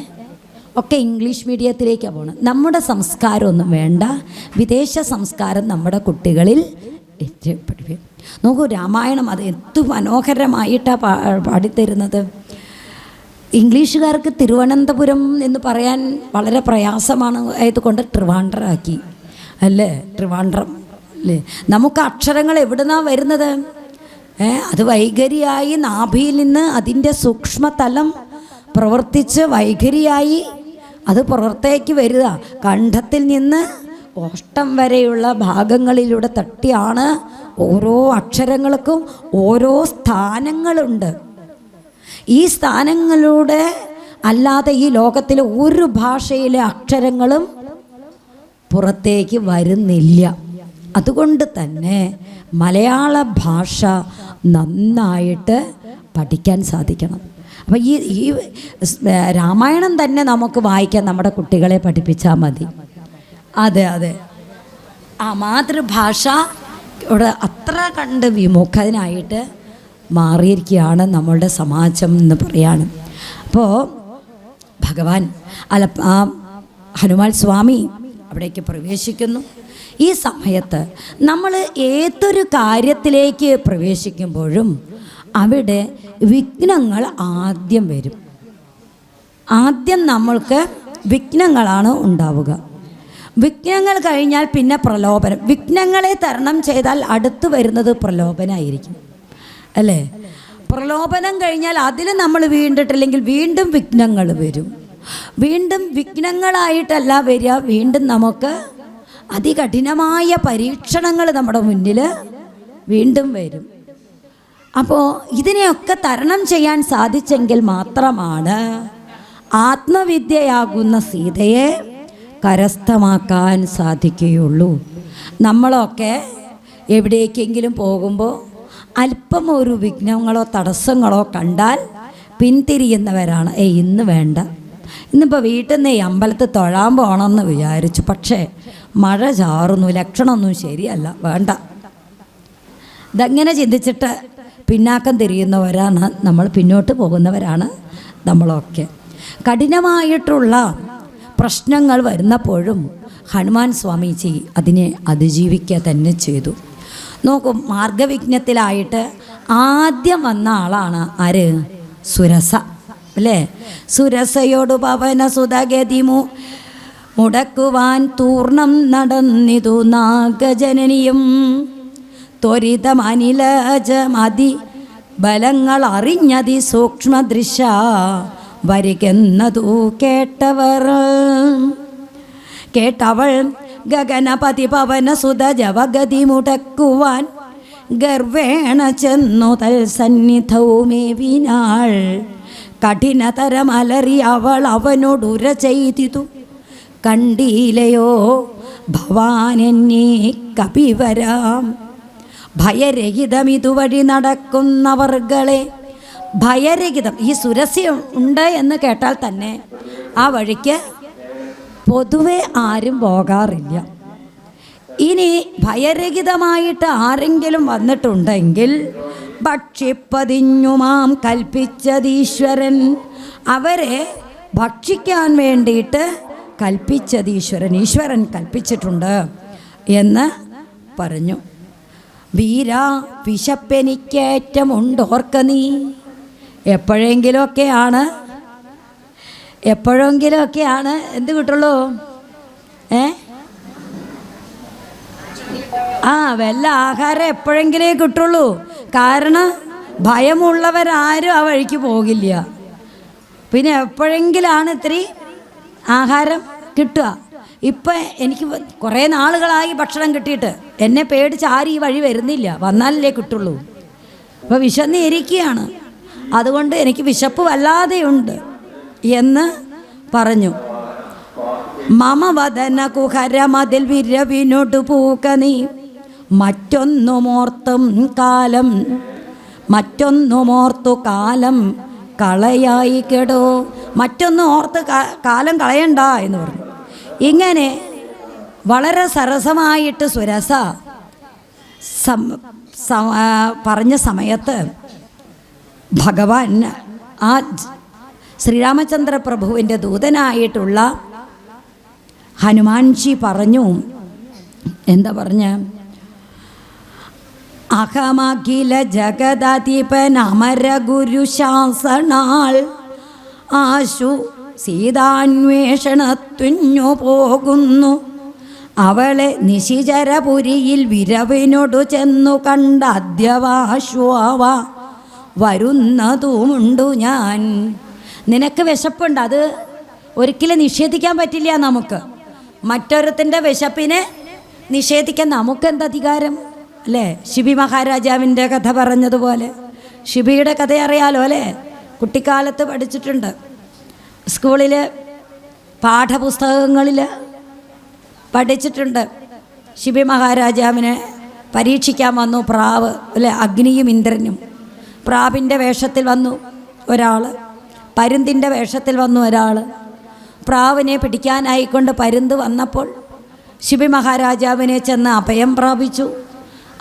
ഒക്കെ ഇംഗ്ലീഷ് മീഡിയത്തിലേക്കാണ് പോകുന്നത്. നമ്മുടെ സംസ്കാരമൊന്നും വേണ്ട, വിദേശ സംസ്കാരം നമ്മുടെ കുട്ടികളിൽ പഠിപ്പിക്കും. നോക്കൂ, രാമായണം അത് എന്തു മനോഹരമായിട്ടാണ് പാടിത്തരുന്നത്. ഇംഗ്ലീഷുകാർക്ക് തിരുവനന്തപുരം എന്ന് പറയാൻ വളരെ പ്രയാസമാണ് ആയതുകൊണ്ട് ട്രിവാൻഡ്രമാക്കി അല്ലേ, ട്രിവാൻഡ്രം അല്ലേ. നമുക്ക് അക്ഷരങ്ങൾ എവിടുന്നാണ് വരുന്നത്? അത് വൈഖരിയായി നാഭിയിൽ നിന്ന് അതിൻ്റെ സൂക്ഷ്മതലം പ്രവർത്തിച്ച് വൈഖരിയായി അത് പുറത്തേക്ക് വരിക. കണ്ഠത്തിൽ നിന്ന് ഓഷ്ടം വരെയുള്ള ഭാഗങ്ങളിലൂടെ തട്ടിയാണ് ഓരോ അക്ഷരങ്ങൾക്കും ഓരോ സ്ഥാനങ്ങളുണ്ട്. ഈ സ്ഥാനങ്ങളിലൂടെ അല്ലാതെ ഈ ലോകത്തിലെ ഒരു ഭാഷയിലെ അക്ഷരങ്ങളും പുറത്തേക്ക് വരുന്നില്ല. അതുകൊണ്ട് തന്നെ മലയാള ഭാഷ നന്നായിട്ട് പഠിക്കാൻ സാധിക്കണം. അപ്പോൾ ഈ രാമായണം തന്നെ നമുക്ക് വായിക്കാൻ നമ്മുടെ കുട്ടികളെ പഠിപ്പിച്ചാൽ മതി. അതെ ആ മാതൃഭാഷ ഇവിടെ അത്ര കണ്ട് വിമുഖനായിട്ട് മാറിയിരിക്കുകയാണ് നമ്മളുടെ സമാജം എന്ന് പറയാണ്. അപ്പോൾ ഭഗവാൻ ഹനുമാൻ സ്വാമി അവിടേക്ക് പ്രവേശിക്കുന്നു. ഈ സമയത്ത് നമ്മൾ ഏതൊരു കാര്യത്തിലേക്ക് പ്രവേശിക്കുമ്പോഴും അവിടെ വിഘ്നങ്ങൾ ആദ്യം വരും. ആദ്യം നമ്മൾക്ക് വിഘ്നങ്ങളാണ് ഉണ്ടാവുക. വിഘ്നങ്ങൾ കഴിഞ്ഞാൽ പിന്നെ പ്രലോഭനം. വിഘ്നങ്ങളെ തരണം ചെയ്താൽ അടുത്ത് വരുന്നത് പ്രലോഭനമായിരിക്കും അല്ലേ. പ്രലോഭനം കഴിഞ്ഞാൽ അതിൽ നമ്മൾ വീണ്ടിട്ടില്ലെങ്കിൽ വീണ്ടും വിഘ്നങ്ങൾ വരും. വീണ്ടും വിഘ്നങ്ങളായിട്ടല്ല വരിക, വീണ്ടും നമുക്ക് അതികഠിനമായ പരീക്ഷണങ്ങൾ നമ്മുടെ മുന്നിൽ വീണ്ടും വരും. അപ്പോൾ ഇതിനെയൊക്കെ തരണം ചെയ്യാൻ സാധിച്ചെങ്കിൽ മാത്രമാണ് ആത്മവിദ്യയാകുന്ന സീതയെ കരസ്ഥമാക്കാൻ സാധിക്കുകയുള്ളൂ. നമ്മളൊക്കെ എവിടേക്കെങ്കിലും പോകുമ്പോൾ അല്പം ഒരു വിഘ്നങ്ങളോ തടസ്സങ്ങളോ കണ്ടാൽ പിന്തിരിയുന്നവരാണ്. ഇന്ന് വേണ്ട, ഇന്നിപ്പോൾ വീട്ടിൽ നിന്ന് ഈ അമ്പലത്തിൽ തൊഴാൻ പോകണമെന്ന് വിചാരിച്ചു, പക്ഷേ മഴ ചാറുന്നു, ലക്ഷണമൊന്നും ശരിയല്ല, വേണ്ട. ഇതങ്ങനെ ചിന്തിച്ചിട്ട് പിന്നാക്കം തിരിയുന്നവരാണ് നമ്മൾ, പിന്നോട്ട് പോകുന്നവരാണ് നമ്മളൊക്കെ. കഠിനമായിട്ടുള്ള പ്രശ്നങ്ങൾ വരുന്നപ്പോഴും ഹനുമാൻ സ്വാമിജി അതിനെ അതിജീവിക്കുക തന്നെ ചെയ്തു. നോക്കും, മാർഗവിഘ്നത്തിലായിട്ട് ആദ്യം വന്ന ആളാണ് ആര്? സുരസ അല്ലേ. സുരസയോട് പവന സുതഗതിമു മുടക്കുവാൻ തൂർണം നടന്നിതു നാഗജനനിയും ത്വരിതമനിലജമതി ബലങ്ങൾ അറിഞ്ഞതി സൂക്ഷ്മദൃശ വരികെന്നതു കേട്ടവൾ ഗഗനപതി പവന സുത ജവഗതി മുടക്കുവാൻ ഗർവേണ ചെന്നു തൽസന്നിധവുമേവിനാൾ. കഠിനതരമലറി അവൾ അവനോടുര ചെയ്തിതു, കണ്ടീലയോ ഭവാനെന്നെ കപിവരാം. ഭയരഹിതം ഇതുവഴി നടക്കുന്നവർകളെ, ഭയരഹിതം ഈ സുരസി ഉണ്ട് എന്ന് കേട്ടാൽ തന്നെ ആ വഴിക്ക് പൊതുവെ ആരും പോകാറില്ല. ഇനി ഭയരഹിതമായിട്ട് ആരെങ്കിലും വന്നിട്ടുണ്ടെങ്കിൽ ഭക്ഷിപ്പതിഞ്ഞുമാം കൽപ്പിച്ചതീശ്വരൻ, അവരെ ഭക്ഷിക്കാൻ വേണ്ടിയിട്ട് കൽപ്പിച്ചതീശ്വരൻ, ഈശ്വരൻ കൽപ്പിച്ചിട്ടുണ്ട് എന്ന് പറഞ്ഞു. വീര വിശപ്പെനിക്കേറ്റമുണ്ടോർക്ക നീ. എപ്പോഴെങ്കിലുമൊക്കെയാണ് എന്ത് കിട്ടുള്ളൂ? വല്ല ആഹാരം എപ്പോഴെങ്കിലേ കിട്ടുള്ളൂ. കാരണം ഭയമുള്ളവരാരും ആ വഴിക്ക് പോകില്ല. പിന്നെ എപ്പോഴെങ്കിലാണ് ഇത്തിരി ആഹാരം കിട്ടുക. ഇപ്പം എനിക്ക് കുറേ നാളുകളായി ഭക്ഷണം കിട്ടിയിട്ട് എന്നെ പേടിച്ച് ആരും ഈ വഴി വരുന്നില്ല, വന്നാലല്ലേ കിട്ടുള്ളൂ. അപ്പോൾ വിശന്നിരിക്കുകയാണ്, അതുകൊണ്ട് എനിക്ക് വിശപ്പ് വല്ലാതെയുണ്ട് എന്ന് പറഞ്ഞു. മമ വദന കുഹരമതിൽ വിരവിനോട് പൂക്ക നീ മറ്റൊന്നുമോർത്തു കാലം കളയായി കെടോ. മറ്റൊന്നും ഓർത്ത് കാലം കളയണ്ട എന്ന് പറഞ്ഞു. ഇങ്ങനെ വളരെ സരസമായിട്ട് സുരസ പറഞ്ഞ സമയത്ത് ഭഗവാൻ ആ ശ്രീരാമചന്ദ്ര പ്രഭുവിൻ്റെ ദൂതനായിട്ടുള്ള ഹനുമാൻജി പറഞ്ഞു, എന്താ പറഞ്ഞ, അഹമഖില ജഗദധിപനമര ഗുരു ശാസനാൾ ആശു സീതാന്വേഷണത്തുഞ്ഞു പോകുന്നു. അവളെ നിശിചരപുരിയിൽ വിരവിനോടു ചെന്നു കണ്ട അദ്യവാശ്വാവ വരുന്നതുമുണ്ടു ഞാൻ. നിനക്ക് വിശപ്പുണ്ട്, അത് ഒരിക്കലും നിഷേധിക്കാൻ പറ്റില്ല നമുക്ക്. മറ്റൊരുത്തിൻ്റെ വിശപ്പിനെ നിഷേധിക്കാൻ നമുക്കെന്തധികാരം അല്ലേ? ശിബി മഹാരാജാവിൻ്റെ കഥ പറഞ്ഞതുപോലെ, ശിബിയുടെ കഥ അറിയാലോ അല്ലേ? കുട്ടിക്കാലത്ത് പഠിച്ചിട്ടുണ്ട്, സ്കൂളിൽ പാഠപുസ്തകങ്ങളിൽ പഠിച്ചിട്ടുണ്ട്. ശിബി മഹാരാജാവിനെ പരീക്ഷിക്കാൻ വന്നു പ്രാവ് അല്ലേ? അഗ്നിയും ഇന്ദ്രനും. പ്രാവിൻ്റെ വേഷത്തിൽ വന്നു ഒരാൾ, പരുന്തിൻ്റെ വേഷത്തിൽ വന്നു ഒരാൾ. പ്രാവിനെ പിടിക്കാനായിക്കൊണ്ട് പരുന്ത് വന്നപ്പോൾ ശിബി മഹാരാജാവിനെ ചെന്ന് അഭയം പ്രാപിച്ചു.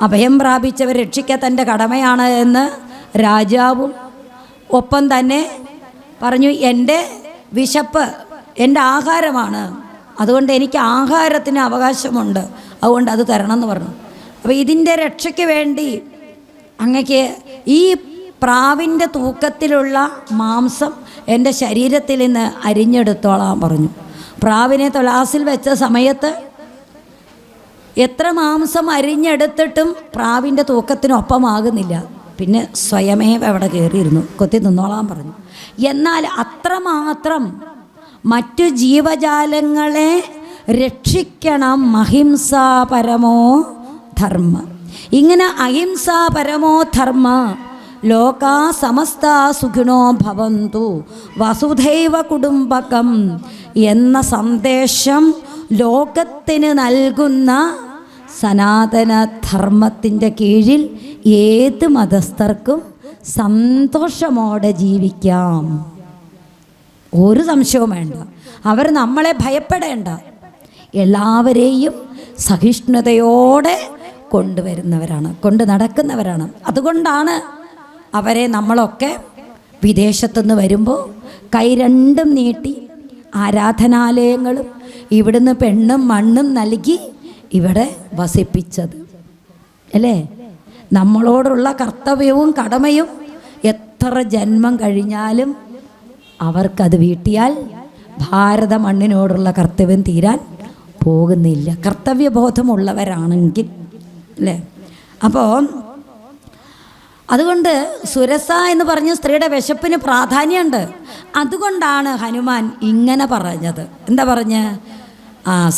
അഭയം പ്രാപിച്ചവർ രക്ഷിക്കുക തൻ്റെ കടമയാണ് എന്ന് രാജാവും ഒപ്പം തന്നെ പറഞ്ഞു, എൻ്റെ വിശപ്പ് എൻ്റെ ആഹാരമാണ്, അതുകൊണ്ട് എനിക്ക് ആഹാരത്തിന് അവകാശമുണ്ട്, അതുകൊണ്ട് അത് തരണം എന്ന് പറഞ്ഞു. അപ്പോൾ ഇതിൻ്റെ രക്ഷയ്ക്ക് വേണ്ടി അങ്ങക്ക് ഈ പ്രാവിൻ്റെ തൂക്കത്തിലുള്ള മാംസം എൻ്റെ ശരീരത്തിൽ നിന്ന് അരിഞ്ഞെടുത്തോളാൻ പറഞ്ഞു. പ്രാവിനെ തുലാസിൽ വെച്ച സമയത്ത് എത്ര മാംസം അരിഞ്ഞെടുത്തിട്ടും പ്രാവിൻ്റെ തൂക്കത്തിനൊപ്പമാകുന്നില്ല. പിന്നെ സ്വയമേവ അവിടെ കയറിയിരുന്നു, കൊത്തി നിന്നോളാൻ പറഞ്ഞു. എന്നാൽ അത്രമാത്രം മറ്റു ജീവജാലങ്ങളെ രക്ഷിക്കണം, അഹിംസാ പരമോ ധർമ്മ. ഇങ്ങനെ അഹിംസാ പരമോ ധർമ്മ, ലോകാ സമസ്ത സുഖിനോ ഭവന്തു വസുധൈവ കുടുംബകം എന്ന സന്ദേശം ലോകത്തിന് നൽകുന്ന സനാതന ധർമ്മത്തിൻ്റെ കീഴിൽ ഏത് മതസ്ഥർക്കും സന്തോഷമോടെ ജീവിക്കാം. ഒരു സംശയവും വേണ്ട. അവർ നമ്മളെ ഭയപ്പെടേണ്ട, എല്ലാവരെയും സഹിഷ്ണുതയോടെ കൊണ്ടുവരുന്നവരാണ്, കൊണ്ട് നടക്കുന്നവരാണ്. അതുകൊണ്ടാണ് അവരെ നമ്മളൊക്കെ വിദേശത്തുനിന്ന് വരുമ്പോൾ കൈ രണ്ടും നീട്ടി ആരാധനാലയങ്ങളും ഇവിടുന്ന് പെണ്ണും മണ്ണും നൽകി ഇവിടെ വസിപ്പിച്ചത് അല്ലേ? നമ്മളോടുള്ള കർത്തവ്യവും കടമയും എത്ര ജന്മം കഴിഞ്ഞാലും അവർക്കത് വീട്ടിയാൽ ഭാരത മണ്ണിനോടുള്ള കർത്തവ്യം തീരാൻ പോകുന്നില്ല, കർത്തവ്യബോധമുള്ളവരാണെങ്കിൽ അല്ലേ? അപ്പോൾ അതുകൊണ്ട് സുരസ എന്ന് പറഞ്ഞ സ്ത്രീയുടെ വിശപ്പിന് പ്രാധാന്യമുണ്ട്. അതുകൊണ്ടാണ് ഹനുമാൻ ഇങ്ങനെ പറഞ്ഞത്. എന്താ പറഞ്ഞ്,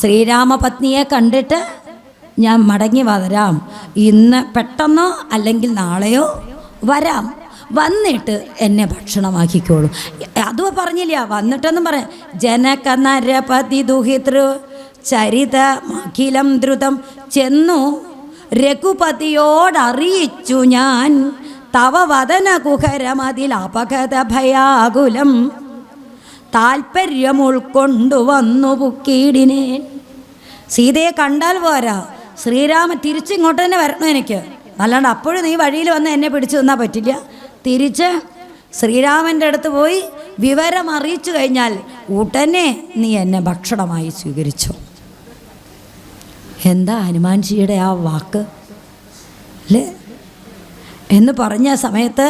ശ്രീരാമപത്നിയെ കണ്ടിട്ട് ഞാൻ മടങ്ങി വരാം, ഇന്ന് പെട്ടെന്നോ അല്ലെങ്കിൽ നാളെയോ വരാം, വന്നിട്ട് എന്നെ ഭക്ഷണമാക്കിക്കോളൂ. അതും പറഞ്ഞില്ല, വന്നിട്ടെന്നും പറയാം. ജനക നരപതി ദുഹിതൃ ചരിതമഖിലം ദ്രുതം ചെന്നു രഘുപതിയോടറിയിച്ചു ഞാൻ തവ വദന കുഹരമതിൽ അപകത ഭയാകുലം താൽപ്പര്യം ഉൾക്കൊണ്ടുവന്നു പുക്കീടിനെ. സീതയെ കണ്ടാൽ പോരാ, ശ്രീരാമൻ തിരിച്ചിങ്ങോട്ട് തന്നെ വരണം എനിക്ക്, അല്ലാണ്ട് അപ്പോഴും നീ വഴിയിൽ വന്ന് എന്നെ പിടിച്ചു തന്നാൽ പറ്റില്ല. തിരിച്ച് ശ്രീരാമൻ്റെ അടുത്ത് പോയി വിവരം അറിയിച്ചു കഴിഞ്ഞാൽ ഉടനെ നീ എന്നെ ഭക്ഷണമായി സ്വീകരിച്ചു. എന്താ ഹനുമാൻജിയുടെ ആ വാക്ക് അല്ലേ എന്ന് പറഞ്ഞ സമയത്ത്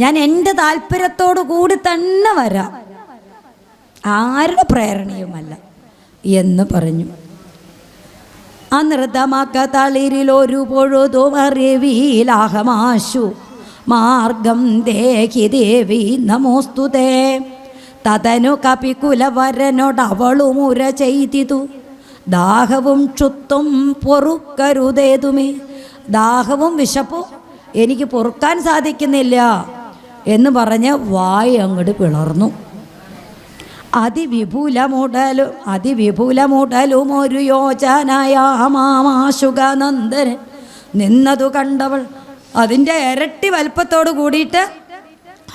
ഞാൻ എൻ്റെ താല്പര്യത്തോടു കൂടി തന്നെ വരാം, ആരുടെ പ്രേരണയുമല്ല എന്ന് പറഞ്ഞു. അനൃതമക തളിരിലൊരു പൊഴുതും അറിവീലാഹമാശു മാർഗം ദേഹി ദേവി നമോസ്തുതേ. തതനു കപികുലവരനോടവളുമുര ചെയ്തിതു ദാഹവും ക്ഷുത്തും പൊറുക്കരുതേതുമേ. ദാഹവും വിശപ്പും എനിക്ക് പൊറുക്കാൻ സാധിക്കുന്നില്ല എന്ന് പറഞ്ഞ് വായ അങ്ങോട്ട് പിളർന്നു. അതിവിപുലമുടലും ഒരു യോജനായ മാമാശുകനന്ദന് നിന്നതു കണ്ടവൾ അതിൻ്റെ ഇരട്ടി വലുപ്പത്തോട് കൂടിയിട്ട്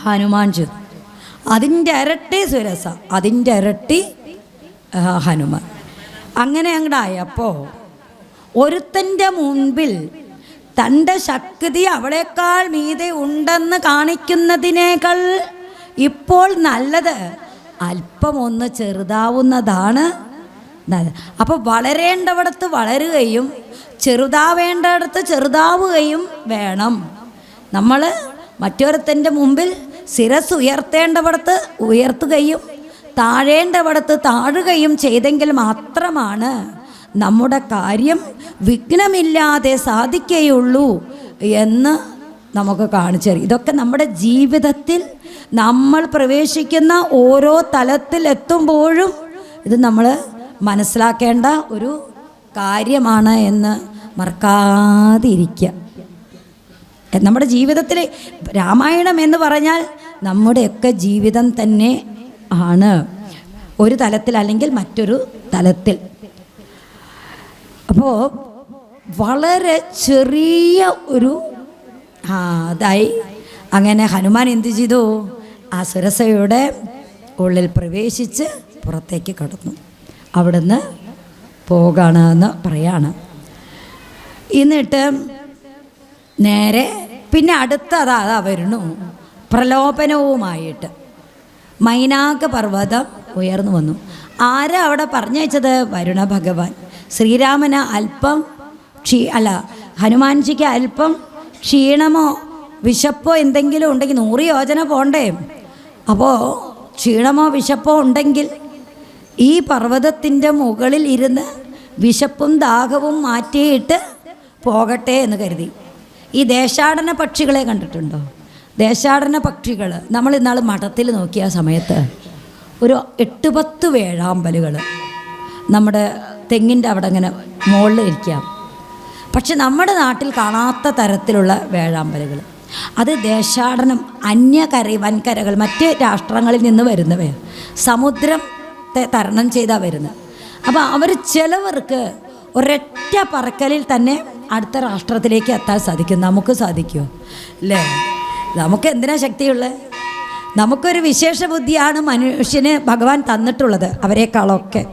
ഹനുമാൻ അതിൻ്റെ ഇരട്ടി സുരസ, അതിൻ്റെ ഇരട്ടി ഹനുമാൻ. അങ്ങനെ അങ്ങടായപ്പോൾ ഒരുത്തൻ്റെ മുൻപിൽ തൻ്റെ ശക്തി അവളേക്കാൾ മീതെ ഉണ്ടെന്ന് കാണിക്കുന്നതിനേക്കാൾ ഇപ്പോൾ നല്ലത് അല്പം ഒന്ന് ചെറുതാവുന്നതാണ്. അപ്പോൾ വളരേണ്ടവിടത്ത് വളരുകയും ചെറുതാവേണ്ടടുത്ത് ചെറുതാവുകയും വേണം. നമ്മൾ മറ്റൊരുത്തൻ്റെ മുമ്പിൽ ശിരസ് ഉയർത്തേണ്ടവിടത്ത് ഉയർത്തുകയും താഴേണ്ടവിടത്ത് താഴുകയും ചെയ്തെങ്കിൽ മാത്രമാണ് നമ്മുടെ കാര്യം വിഘ്നമില്ലാതെ സാധിക്കുകയുള്ളൂ എന്ന് നമുക്ക് കാണിച്ചു തരും. ഇതൊക്കെ നമ്മുടെ ജീവിതത്തിൽ നമ്മൾ പ്രവേശിക്കുന്ന ഓരോ തലത്തിലെത്തുമ്പോഴും ഇത് നമ്മൾ മനസ്സിലാക്കേണ്ട ഒരു കാര്യമാണ് എന്ന് മറക്കാതിരിക്കുക. നമ്മുടെ ജീവിതത്തിൽ രാമായണം എന്ന് പറഞ്ഞാൽ നമ്മുടെയൊക്കെ ജീവിതം തന്നെ ആണ്, ഒരു തലത്തിൽ അല്ലെങ്കിൽ മറ്റൊരു തലത്തിൽ. അപ്പോൾ വളരെ ചെറിയ ഒരു അതായി അങ്ങനെ ഹനുമാൻ എന്ത് ചെയ്തു? ആ സുരസയുടെ ഉള്ളിൽ പ്രവേശിച്ച് പുറത്തേക്ക് കടന്നു. അവിടുന്ന് പോകണമെന്ന് പറയാണ്. എന്നിട്ട് നേരെ പിന്നെ അടുത്തതാ വരുന്നു പ്രലോഭനവുമായിട്ട്. മൈനാക പർവ്വതം ഉയർന്നു വന്നു. ആരാ അവിടെ പറഞ്ഞയച്ചത്? വരുണ ഭഗവാൻ. ശ്രീരാമന് അല്പം ഹനുമാൻജിക്ക് അല്പം ക്ഷീണമോ വിശപ്പോ എന്തെങ്കിലും ഉണ്ടെങ്കിൽ 100 യോജന പോണ്ടേ. അപ്പോൾ ക്ഷീണമോ വിശപ്പോ ഉണ്ടെങ്കിൽ ഈ പർവ്വതത്തിൻ്റെ മുകളിൽ ഇരുന്ന് വിശപ്പും ദാഹവും മാറ്റിയിട്ട് പോകട്ടെ എന്ന് കരുതി. ഈ ദേശാടന പക്ഷികളെ കണ്ടിട്ടുണ്ടോ? ദേശാടന പക്ഷികൾ നമ്മൾ ഇന്നാൾ മഠത്തിൽ നോക്കിയ സമയത്ത് ഒരു 8-10 വേഴാമ്പലുകൾ നമ്മുടെ തെങ്ങിൻ്റെ അവിടെ ഇങ്ങനെ മുകളിൽ ഇരിക്കാം. പക്ഷെ നമ്മുടെ നാട്ടിൽ കാണാത്ത തരത്തിലുള്ള വേഴാമ്പലുകൾ. അത് ദേശാടനം, വൻകരകൾ മറ്റ് രാഷ്ട്രങ്ങളിൽ നിന്ന് വരുന്നവയാണ്. സമുദ്രത്തെ തരണം ചെയ്താൽ വരുന്നത്. അപ്പോൾ അവർ ചിലവർക്ക് ഒരൊറ്റ പറക്കലിൽ തന്നെ അടുത്ത രാഷ്ട്രത്തിലേക്ക് എത്താൻ സാധിക്കും. നമുക്ക് സാധിക്കുമോ? അല്ലേ? നമുക്ക് എന്തിനാ ശക്തിയുള്ളത്? നമുക്കൊരു വിശേഷ ബുദ്ധിയാണ് മനുഷ്യന് ഭഗവാൻ തന്നിട്ടുള്ളത് അവരെക്കാളൊക്കെ.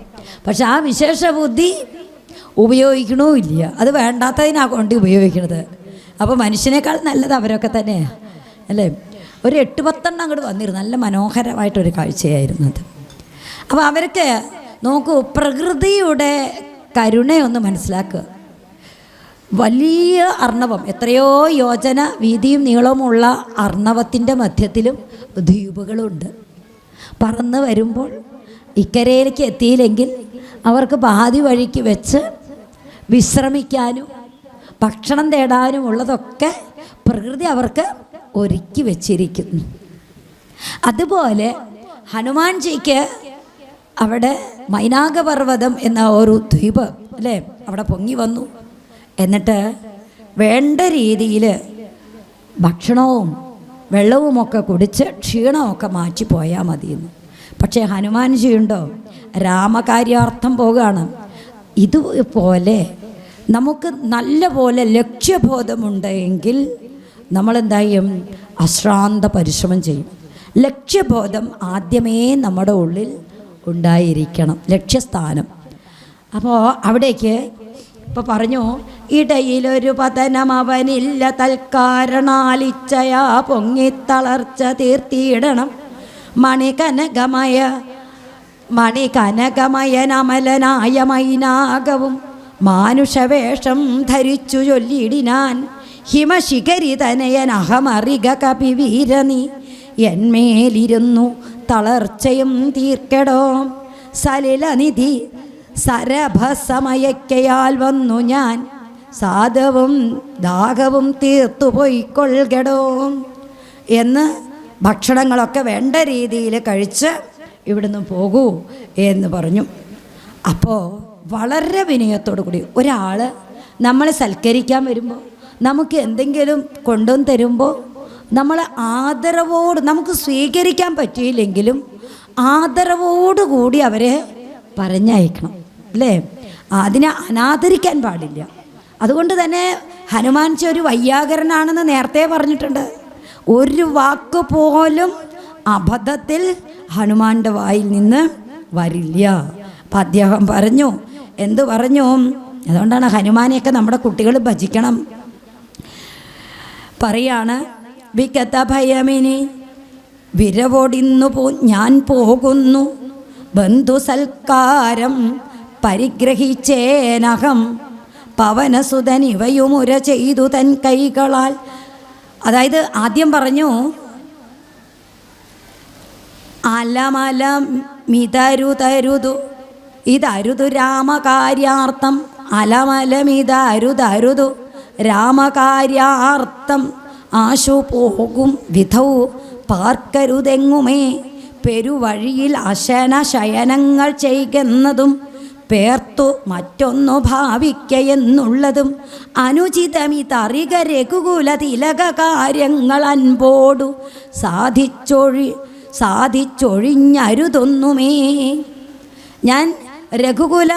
പക്ഷെ ആ വിശേഷ ബുദ്ധി ഉപയോഗിക്കണമില്ല. അത് വേണ്ടാത്തതിനാ കൊണ്ട് ഉപയോഗിക്കണത്. അപ്പോൾ മനുഷ്യനേക്കാൾ നല്ലത് അവരൊക്കെ തന്നെയാണ്, അല്ലേ? ഒരു 8-10 അങ്ങോട്ട് വന്നിരുന്നു. നല്ല മനോഹരമായിട്ടൊരു കാഴ്ചയായിരുന്നു അത്. അപ്പോൾ അവർക്ക് നോക്കൂ, പ്രകൃതിയുടെ കരുണയൊന്ന് മനസ്സിലാക്കുക. വലിയ അർണവം, എത്രയോ യോജന വീതിയും നീളവുമുള്ള അർണവത്തിൻ്റെ മധ്യത്തിലും ദ്വീപുകളുണ്ട്. പറന്ന് വരുമ്പോൾ ഇക്കരയിലേക്ക് എത്തിയില്ലെങ്കിൽ അവർക്ക് പാതി വഴിക്ക് വെച്ച് വിശ്രമിക്കാനും ഭക്ഷണം തേടാനും ഉള്ളതൊക്കെ പ്രകൃതി അവർക്ക് ഒരുക്കി വച്ചിരിക്കുന്നു. അതുപോലെ ഹനുമാൻജിക്ക് അവിടെ മൈനാകപർവ്വതം എന്ന ഒരു ദ്വീപ്, അല്ലേ, അവിടെ പൊങ്ങി വന്നു. എന്നിട്ട് വേണ്ട രീതിയിൽ ഭക്ഷണവും വെള്ളവുമൊക്കെ കുടിച്ച് ക്ഷീണമൊക്കെ മാറ്റി പോയാൽ മതിയെന്ന്. പക്ഷേ ഹനുമാൻജിയുണ്ടോ? രാമകാര്യാർത്ഥം പോകുകയാണ്. ഇതുപോലെ നമുക്ക് നല്ല പോലെ ലക്ഷ്യബോധമുണ്ടെങ്കിൽ നമ്മളെന്തായും അശ്രാന്ത പരിശ്രമം ചെയ്യും. ലക്ഷ്യബോധം ആദ്യമേ നമ്മുടെ ഉള്ളിൽ ഉണ്ടായിരിക്കണം, ലക്ഷ്യസ്ഥാനം. അപ്പോൾ അവിടേക്ക് ഇപ്പോൾ പറഞ്ഞു, ഇടയിലൊരു പതനം അവനില്ല, തൽക്കാരണാലിച്ചയാ പൊങ്ങിത്തളർച്ച തീർത്തിയിടണം. മണികനകമയനമലനായ മൈനാകവും മാനുഷവേഷം ധരിച്ചു ചൊല്ലിടിനാൻ. ഹിമശിഖരി തനയനഹമറിക കപിവീരനി എന്മേലിരുന്നു തളർച്ചയും തീർക്കടോ. സലിലനിധി സരഭസമയക്കയാൽ വന്നു ഞാൻ, സാധവും ദാഹവും തീർത്തു പോയിക്കൊള്ളുകടോ എന്ന് ഭക്ഷണങ്ങളൊക്കെ വേണ്ട രീതിയിൽ കഴിച്ച് ഇവിടുന്ന് പോകൂ എന്ന് പറഞ്ഞു. അപ്പോൾ വളരെ വിനയത്തോടു കൂടി ഒരാൾ നമ്മളെ സൽക്കരിക്കാൻ വരുമ്പോൾ, നമുക്ക് എന്തെങ്കിലും കൊണ്ടുവന്ന് തരുമ്പോൾ നമ്മൾ ആദരവോട്, നമുക്ക് സ്വീകരിക്കാൻ പറ്റിയില്ലെങ്കിലും ആദരവോടുകൂടി അവരെ പറഞ്ഞയക്കണം, അല്ലേ? അതിനെ അനാദരിക്കാൻ പാടില്ല. അതുകൊണ്ട് തന്നെ ഹനുമാൻജി ഒരു വൈയാകരനാണെന്ന് നേരത്തെ പറഞ്ഞിട്ടുണ്ട്. ഒരു വാക്ക് പോലും അബദ്ധത്തിൽ ഹനുമാൻ്റെ വായിൽ നിന്ന് വരില്ല. അപ്പം അദ്ദേഹം പറഞ്ഞു, എന്തു പറഞ്ഞു? അതുകൊണ്ടാണ് ഹനുമാനെയൊക്കെ നമ്മുടെ കുട്ടികൾ ഭജിക്കണം. പറയാണ്, വികത ഭയമിനി വിരവോടിന്നു ഞാൻ പോകുന്നു, ബന്ധു സൽക്കാരം പരിഗ്രഹിച്ചേനകം, പവനസുതൻ ഇവയുമുര ചെയ്തു തൻ കൈകളാൽ. അതായത് ആദ്യം പറഞ്ഞു അലമലമിതരുതരുതു, ഇതരുതു രാമകാര്യാർത്ഥം, അലമലമിതരുതരുതു രാമകാര്യാർത്ഥം, ആശു പോകും വിധൗ പാർക്കരുതെങ്ങുമേ, പെരുവഴിയിൽ അശന ശയനങ്ങൾ ചെയ്യുന്നതും പേർത്തു മറ്റൊന്നു ഭാവിക്കയെന്നുള്ളതും, അനുചിതമിതറിക രഘുകുല തിലക കാര്യങ്ങൾ അൻപോടു സാധിച്ചൊഴിഞ്ഞരുതൊന്നുമേ. ഞാൻ രഘുകുല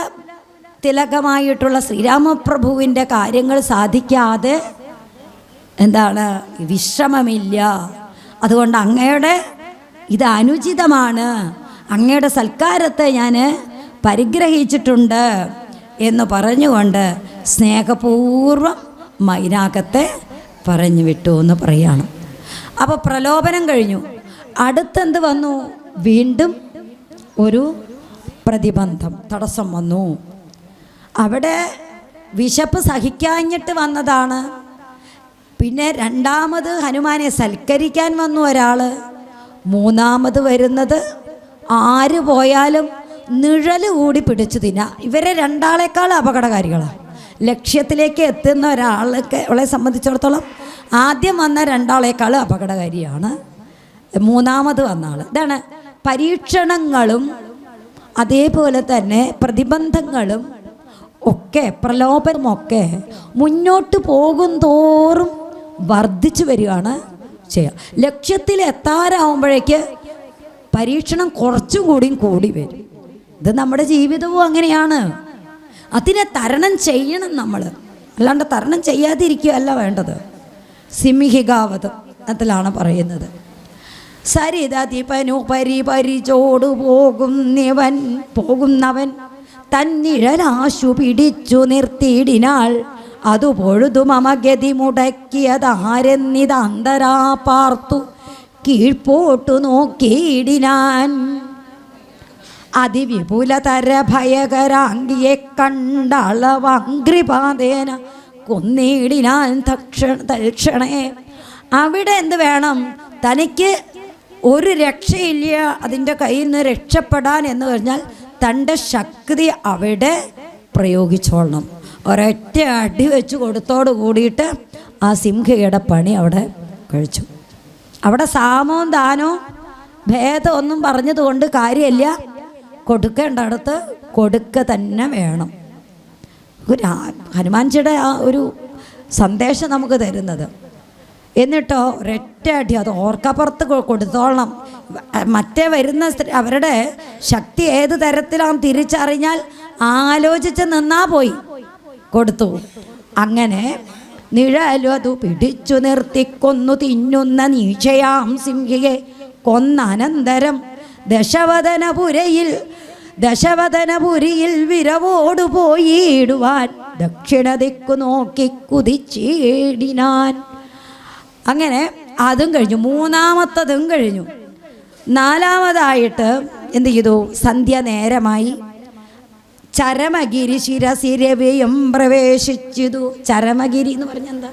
തിലകമായിട്ടുള്ള ശ്രീരാമപ്രഭുവിൻ്റെ കാര്യങ്ങൾ സാധിക്കാതെ എന്താണ് വിശ്രമമില്ല. അതുകൊണ്ട് അങ്ങയുടെ ഇത് അനുചിതമാണ്, അങ്ങയുടെ സൽക്കാരത്തെ ഞാൻ പരിഗ്രഹിച്ചിട്ടുണ്ട് എന്ന് പറഞ്ഞുകൊണ്ട് സ്നേഹപൂർവ്വം മൈനാകത്തെ പറഞ്ഞു വിട്ടു എന്ന് പറയാണ്. അപ്പോൾ പ്രലോഭനം കഴിഞ്ഞു. അടുത്തെന്ത് വന്നു? വീണ്ടും ഒരു പ്രതിബന്ധം, തടസ്സം വന്നു. അവിടെ വിശപ്പ് സഹിക്കാഞ്ഞിട്ട് വന്നതാണ്. പിന്നെ രണ്ടാമത് ഹനുമാനെ സൽക്കരിക്കാൻ വന്നു ഒരാൾ. മൂന്നാമത് വരുന്നത് ആര് പോയാലും നിഴൽ കൂടി പിടിച്ചു തിന്നാ. ഇവരെ രണ്ടാളേക്കാൾ അപകടകാരികളാണ്. ലക്ഷ്യത്തിലേക്ക് എത്തുന്ന ഒരാളെ സംബന്ധിച്ചിടത്തോളം ആദ്യം വന്ന രണ്ടാളേക്കാൾ അപകടകാരിയാണ് മൂന്നാമത് വന്ന ആൾ. ഇതാണ് പരീക്ഷണങ്ങളും അതേപോലെ തന്നെ പ്രതിബന്ധങ്ങളും ഒക്കെ പ്രലോഭനമൊക്കെ മുന്നോട്ട് പോകും തോറും വർദ്ധിച്ചു വരികയാണ് ചെയ്യുക. ലക്ഷ്യത്തിലെത്താറാവുമ്പോഴേക്ക് പരീക്ഷണം കുറച്ചും കൂടിയും കൂടി വരും. ഇത് നമ്മുടെ ജീവിതവും അങ്ങനെയാണ്. അതിനെ തരണം ചെയ്യണം നമ്മൾ, അല്ലാണ്ട് തരണം ചെയ്യാതിരിക്കുകയല്ല വേണ്ടത്. സിംഹികാവത് അതിലാണ് പറയുന്നത്. സരിതതിപനു പരിചോടു പോകുന്നവൻ തന്നിഴലാശു പിടിച്ചു നിർത്തിയിടിനാൾ, അതു പൊഴുതു മമഗതി മുടക്കിയതാരെന്നിതന്തരാ പാർത്തു കീഴ്പോട്ടു നോക്കിയിടിനാൻ. അതിവിപുലതര ഭയകരാംഗിയെ കണ്ടളവംഗ്രിപാതേന കൊന്നിടിനാൻ തൽക്ഷണേ. അവിടെ എന്ത് വേണം? തനിക്ക് ഒരു രക്ഷയില്ല അതിൻ്റെ കയ്യിൽ നിന്ന് രക്ഷപ്പെടാൻ എന്ന് പറഞ്ഞാൽ തൻ്റെ ശക്തി അവിടെ പ്രയോഗിച്ചോളണം. ഒരൊറ്റ അടി വെച്ച് കൊടുത്തോട് കൂടിയിട്ട് ആ സിംഹയുടെ പണി അവിടെ കഴിച്ചു. അവിടെ സാമോ ദാനോ ഭേദം ഒന്നും പറഞ്ഞതുകൊണ്ട് കാര്യമില്ല. കൊടുക്കേണ്ടടുത്ത് കൊടുക്ക തന്നെ വേണം. ഹനുമാൻജിയുടെ ആ ഒരു സന്ദേശം നമുക്ക് തരുന്നത്. എന്നിട്ടോ ഒരൊറ്റ അടി അത് ഓർക്കപ്പുറത്ത് കൊടുത്തോളണം. മറ്റേ വരുന്ന അവരുടെ ശക്തി ഏത് തരത്തിലാണെന്ന് തിരിച്ചറിഞ്ഞാൽ ആലോചിച്ച് നിന്നാ പോയി കൊടുത്തു. അങ്ങനെ നിഴലു അതു പിടിച്ചു നിർത്തി കൊന്നു തിന്നുന്ന നീക്ഷയാം സിംഹിയെ കൊന്നനന്തരം ദശവദനപുരിയിൽ വിരവോടു പോയിടുവാൻ ദക്ഷിണ ദിക്കു നോക്കി കുതിച്ചിടിനാൻ. അങ്ങനെ അതും കഴിഞ്ഞു. മൂന്നാമത്തതും കഴിഞ്ഞു. നാലാമതായിട്ട് എന്ത് ചെയ്തു? സന്ധ്യ നേരമായി. ചരമഗിരി ശിരസിരവിയും പ്രവേശിച്ചിതു. ചരമഗിരി എന്ന് പറഞ്ഞെന്താ?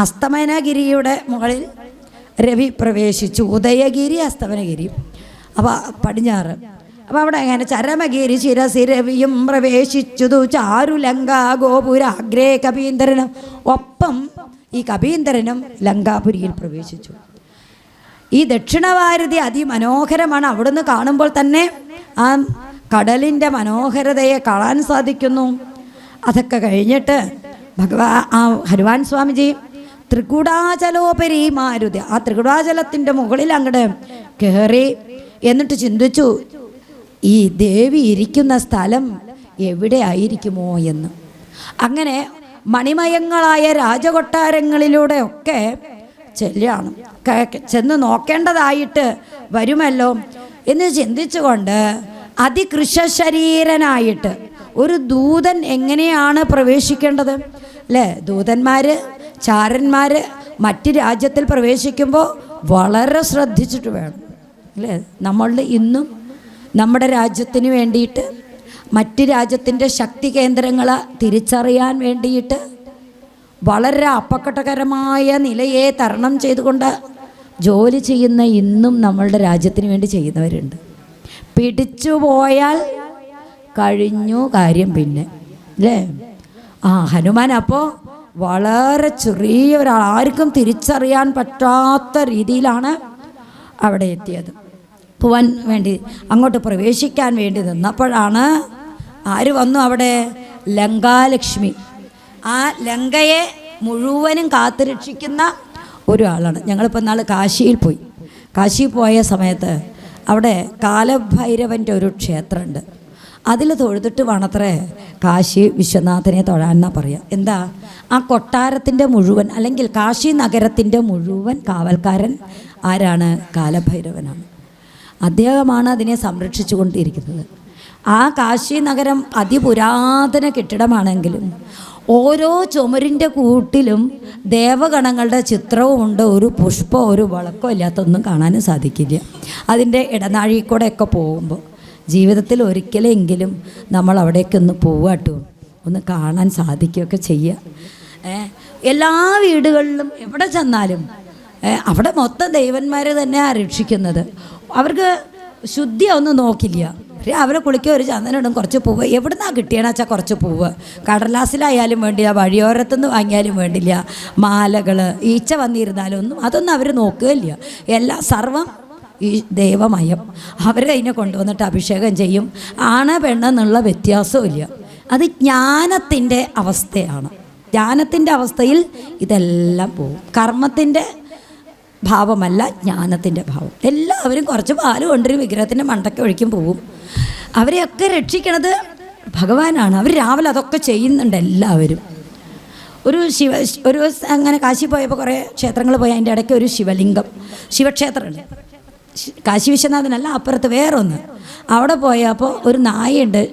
അസ്തമനഗിരിയുടെ മുകളിൽ രവി പ്രവേശിച്ചു. ഉദയഗിരി അസ്തമനഗിരി, അപ്പോൾ പടിഞ്ഞാറ്. അപ്പോൾ അവിടെ അങ്ങനെ ചരമഗിരി ശിരസിരവിയും പ്രവേശിച്ചതു. ചാരുലങ്കാ ഗോപുരാഗ്രേ കപീന്ദ്രനും. ഒപ്പം ഈ കപീന്ദ്രനും ലങ്കാപുരിയിൽ പ്രവേശിച്ചു. ഈ ദക്ഷിണഭാരതി അതിമനോഹരമാണ്. അവിടുന്ന് കാണുമ്പോൾ തന്നെ ആ കടലിൻ്റെ മനോഹരതയെ കാണാൻ സാധിക്കുന്നു. അതൊക്കെ കഴിഞ്ഞിട്ട് ആ ഹനുമാൻ സ്വാമിജി ത്രികുടാചലോപരി മാരുതി, ആ ത്രികുടാചലത്തിൻ്റെ മുകളിൽ അങ്ങോട്ട് കയറി. എന്നിട്ട് ചിന്തിച്ചു, ഈ ദേവി ഇരിക്കുന്ന സ്ഥലം എവിടെ ആയിരിക്കുമോ എന്ന്. അങ്ങനെ മണിമയങ്ങളായ രാജകൊട്ടാരങ്ങളിലൂടെയൊക്കെ ചെന്ന് നോക്കേണ്ടതായിട്ട് വരുമല്ലോ എന്ന് ചിന്തിച്ചുകൊണ്ട് അതികൃശരീരനായിട്ട് ഒരു ദൂതൻ എങ്ങനെയാണ് പ്രവേശിക്കേണ്ടത് അല്ലേ? ദൂതന്മാർ, ചാരന്മാർ മറ്റ് രാജ്യത്തിൽ പ്രവേശിക്കുമ്പോൾ വളരെ ശ്രദ്ധിച്ചിട്ട് വേണം അല്ലേ? നമ്മളുടെ ഇന്നും നമ്മുടെ രാജ്യത്തിന് വേണ്ടിയിട്ട് മറ്റ് രാജ്യത്തിൻ്റെ ശക്തി കേന്ദ്രങ്ങളെ തിരിച്ചറിയാൻ വേണ്ടിയിട്ട് വളരെ അപകടകരമായ നിലയെ തരണം ചെയ്തുകൊണ്ട് ജോലി ചെയ്യുന്ന ഇന്നും നമ്മളുടെ രാജ്യത്തിന് വേണ്ടി ചെയ്യുന്നവരുണ്ട്. പിടിച്ചു പോയാൽ കഴിഞ്ഞു കാര്യം പിന്നെ അല്ലേ? ഹനുമാൻ അപ്പോൾ വളരെ ചെറിയ ഒരാൾ, ആർക്കും തിരിച്ചറിയാൻ പറ്റാത്ത രീതിയിലാണ് അവിടെ എത്തിയത്. പോവാൻ വേണ്ടി, അങ്ങോട്ട് പ്രവേശിക്കാൻ വേണ്ടി നിന്നപ്പോഴാണ് ആര് വന്നു അവിടെ? ലങ്കാലക്ഷ്മി. ആ ലങ്കയെ മുഴുവനും കാത്തുരക്ഷിക്കുന്ന ഒരാളാണ്. ഞങ്ങളിപ്പോൾ നാൾ കാശിയിൽ പോയി. കാശിയിൽ പോയ സമയത്ത് അവിടെ കാലഭൈരവൻ്റെ ഒരു ക്ഷേത്രമുണ്ട്. അതിൽ തൊഴുതിട്ട് വേണത്രേ കാശി വിശ്വനാഥനെ തൊഴാനെന്നാണ് പറയുക. എന്താ? ആ കൊട്ടാരത്തിൻ്റെ മുഴുവൻ, അല്ലെങ്കിൽ കാശി നഗരത്തിൻ്റെ മുഴുവൻ കാവൽക്കാരൻ ആരാണ്? കാലഭൈരവനാണ്. അദ്ദേഹമാണ് അതിനെ സംരക്ഷിച്ചു കൊണ്ടിരിക്കുന്നത്. ആ കാശി നഗരം അതിപുരാതന കെട്ടിടമാണെങ്കിലും ഓരോ ചുമരിൻ്റെ കൂട്ടിലും ദേവഗണങ്ങളുടെ ചിത്രവുമുണ്ട്. ഒരു പുഷ്പോ ഒരു വിളക്കോ ഇല്ലാത്തൊന്നും കാണാനും സാധിക്കില്ല. അതിൻ്റെ ഇടനാഴി കൂടെയൊക്കെ പോകുമ്പോൾ ജീവിതത്തിൽ ഒരിക്കലെങ്കിലും നമ്മൾ അവിടേക്കൊന്ന് പോവാട്ടോ, ഒന്ന് കാണാൻ സാധിക്കുകയൊക്കെ ചെയ്യുക. എല്ലാ വീടുകളിലും എവിടെ ചെന്നാലും അവിടെ മൊത്തം ദൈവന്മാർ തന്നെയാണ് രക്ഷിക്കുന്നത്. അവർക്ക് ശുദ്ധി ഒന്നും നോക്കില്ല. അവരെ കുളിക്കുക, ഒരു ചന്ദനം, കുറച്ച് പൂവ് എവിടുന്നാ കിട്ടിയെന്ന് വെച്ചാൽ കുറച്ച് പൂവ് കടലാസിലായാലും വേണ്ടില്ല, വഴിയോരത്തുനിന്ന് വാങ്ങിയാലും വേണ്ടില്ല, മാലകൾ, ഈച്ച വന്നിരുന്നാലും ഒന്നും അതൊന്നും അവർ നോക്കുകയില്ല. എല്ലാം സർവം ഈ ദൈവമയം. അവർ അതിനെ കൊണ്ടുവന്നിട്ട് അഭിഷേകം ചെയ്യും. ആണ് പെണ്ണെന്നുള്ള വ്യത്യാസവും ഇല്ല. അത് ജ്ഞാനത്തിൻ്റെ അവസ്ഥയാണ്. ജ്ഞാനത്തിൻ്റെ അവസ്ഥയിൽ ഇതെല്ലാം പോവും. കർമ്മത്തിൻ്റെ ഭാവമല്ല, ജ്ഞാനത്തിൻ്റെ ഭാവം. എല്ലാവരും കുറച്ച് പാല് കൊണ്ടൊരു വിഗ്രഹത്തിൻ്റെ മണ്ടയ്ക്ക് ഒഴിക്കും പോവും. അവരെയൊക്കെ രക്ഷിക്കണത് ഭഗവാനാണ്. അവർ രാവിലെ അതൊക്കെ ചെയ്യുന്നുണ്ട് എല്ലാവരും. ഒരു അങ്ങനെ കാശി പോയപ്പോൾ കുറേ ക്ഷേത്രങ്ങൾ പോയി. അതിൻ്റെ ഇടയ്ക്ക് ഒരു ശിവലിംഗം, ശിവക്ഷേത്രമുണ്ട്. കാശി വിശ്വനാഥനല്ല, അപ്പുറത്ത് വേറൊന്ന്. അവിടെ പോയപ്പോൾ ഒരു നായയുണ്ട്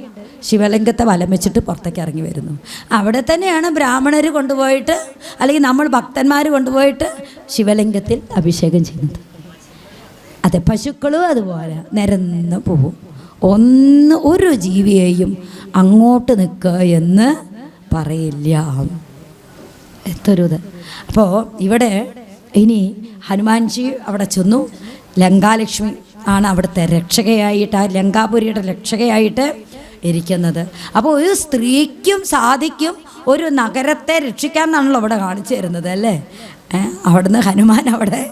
ശിവലിംഗത്തെ വലം വെച്ചിട്ട് പുറത്തേക്ക് ഇറങ്ങി വരുന്നു. അവിടെ തന്നെയാണ് ബ്രാഹ്മണർ കൊണ്ടുപോയിട്ട്, അല്ലെങ്കിൽ നമ്മൾ ഭക്തന്മാർ കൊണ്ടുപോയിട്ട് ശിവലിംഗത്തിൽ അഭിഷേകം ചെയ്യുന്നത്. അതെ, പശുക്കളും അതുപോലെ നിരന്ന് പോവും. ഒരു ജീവിയെയും അങ്ങോട്ട് നിൽക്കുക എന്ന് പറയില്ല. എത്തൊരുത്. അപ്പോൾ ഇവിടെ ഇനി ഹനുമാൻജി അവിടെ ചെന്നു. ലങ്കാലക്ഷ്മി ആണ് അവിടുത്തെ രക്ഷകയായിട്ട്, ആ ലങ്കാപുരിയുടെ രക്ഷകയായിട്ട് ഇരിക്കുന്നത്. അപ്പോൾ ഒരു സ്ത്രീക്കും സാധിക്കും ഒരു നഗരത്തെ രക്ഷിക്കാമെന്നാണല്ലോ അവിടെ കാണിച്ചു തരുന്നത് അല്ലേ? അവിടുന്ന് ഹനുമാൻ അവിടെ